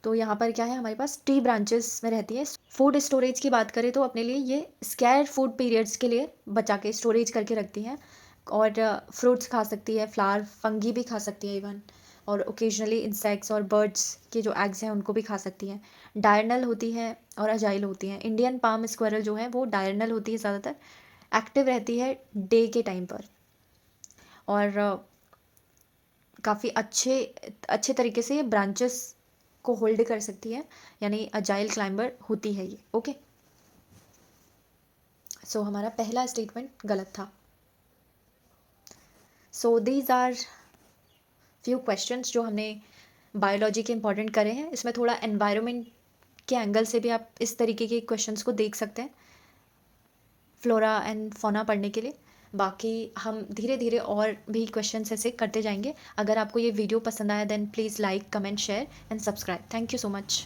तो यहाँ पर क्या है, हमारे पास ट्री ब्रांचेस में रहती है। फूड स्टोरेज की बात करें तो अपने लिए ये स्कैर फूड पीरियड्स के लिए बचा के स्टोरेज करके रखती हैं, और फ्रूट्स खा सकती है, फ्लावर, फंगी भी खा सकती है इवन, और ओकेजनली इंसेक्ट्स और बर्ड्स के जो एग्स हैं उनको भी खा सकती हैं। डायरनल होती है और अजाइल होती हैं। इंडियन पाम स्क्वायरल जो है वो डायरनल होती है ज़्यादातर, एक्टिव रहती है डे के टाइम पर, और काफ़ी अच्छे अच्छे तरीके से ये ब्रांचेस को होल्ड कर सकती है, यानी अजाइल क्लाइंबर होती है ये। ओके, सो हमारा पहला स्टेटमेंट गलत था। So these are few questions जो हमने बायोलॉजी के इंपॉर्टेंट करे हैं। इसमें थोड़ा एनवायरनमेंट के एंगल से भी आप इस तरीके के क्वेश्चंस को देख सकते हैं फ्लोरा एंड फौना पढ़ने के लिए। बाकी हम धीरे धीरे और भी क्वेश्चंस ऐसे करते जाएंगे। अगर आपको ये वीडियो पसंद आया then please like, comment, share and subscribe. Thank you so much.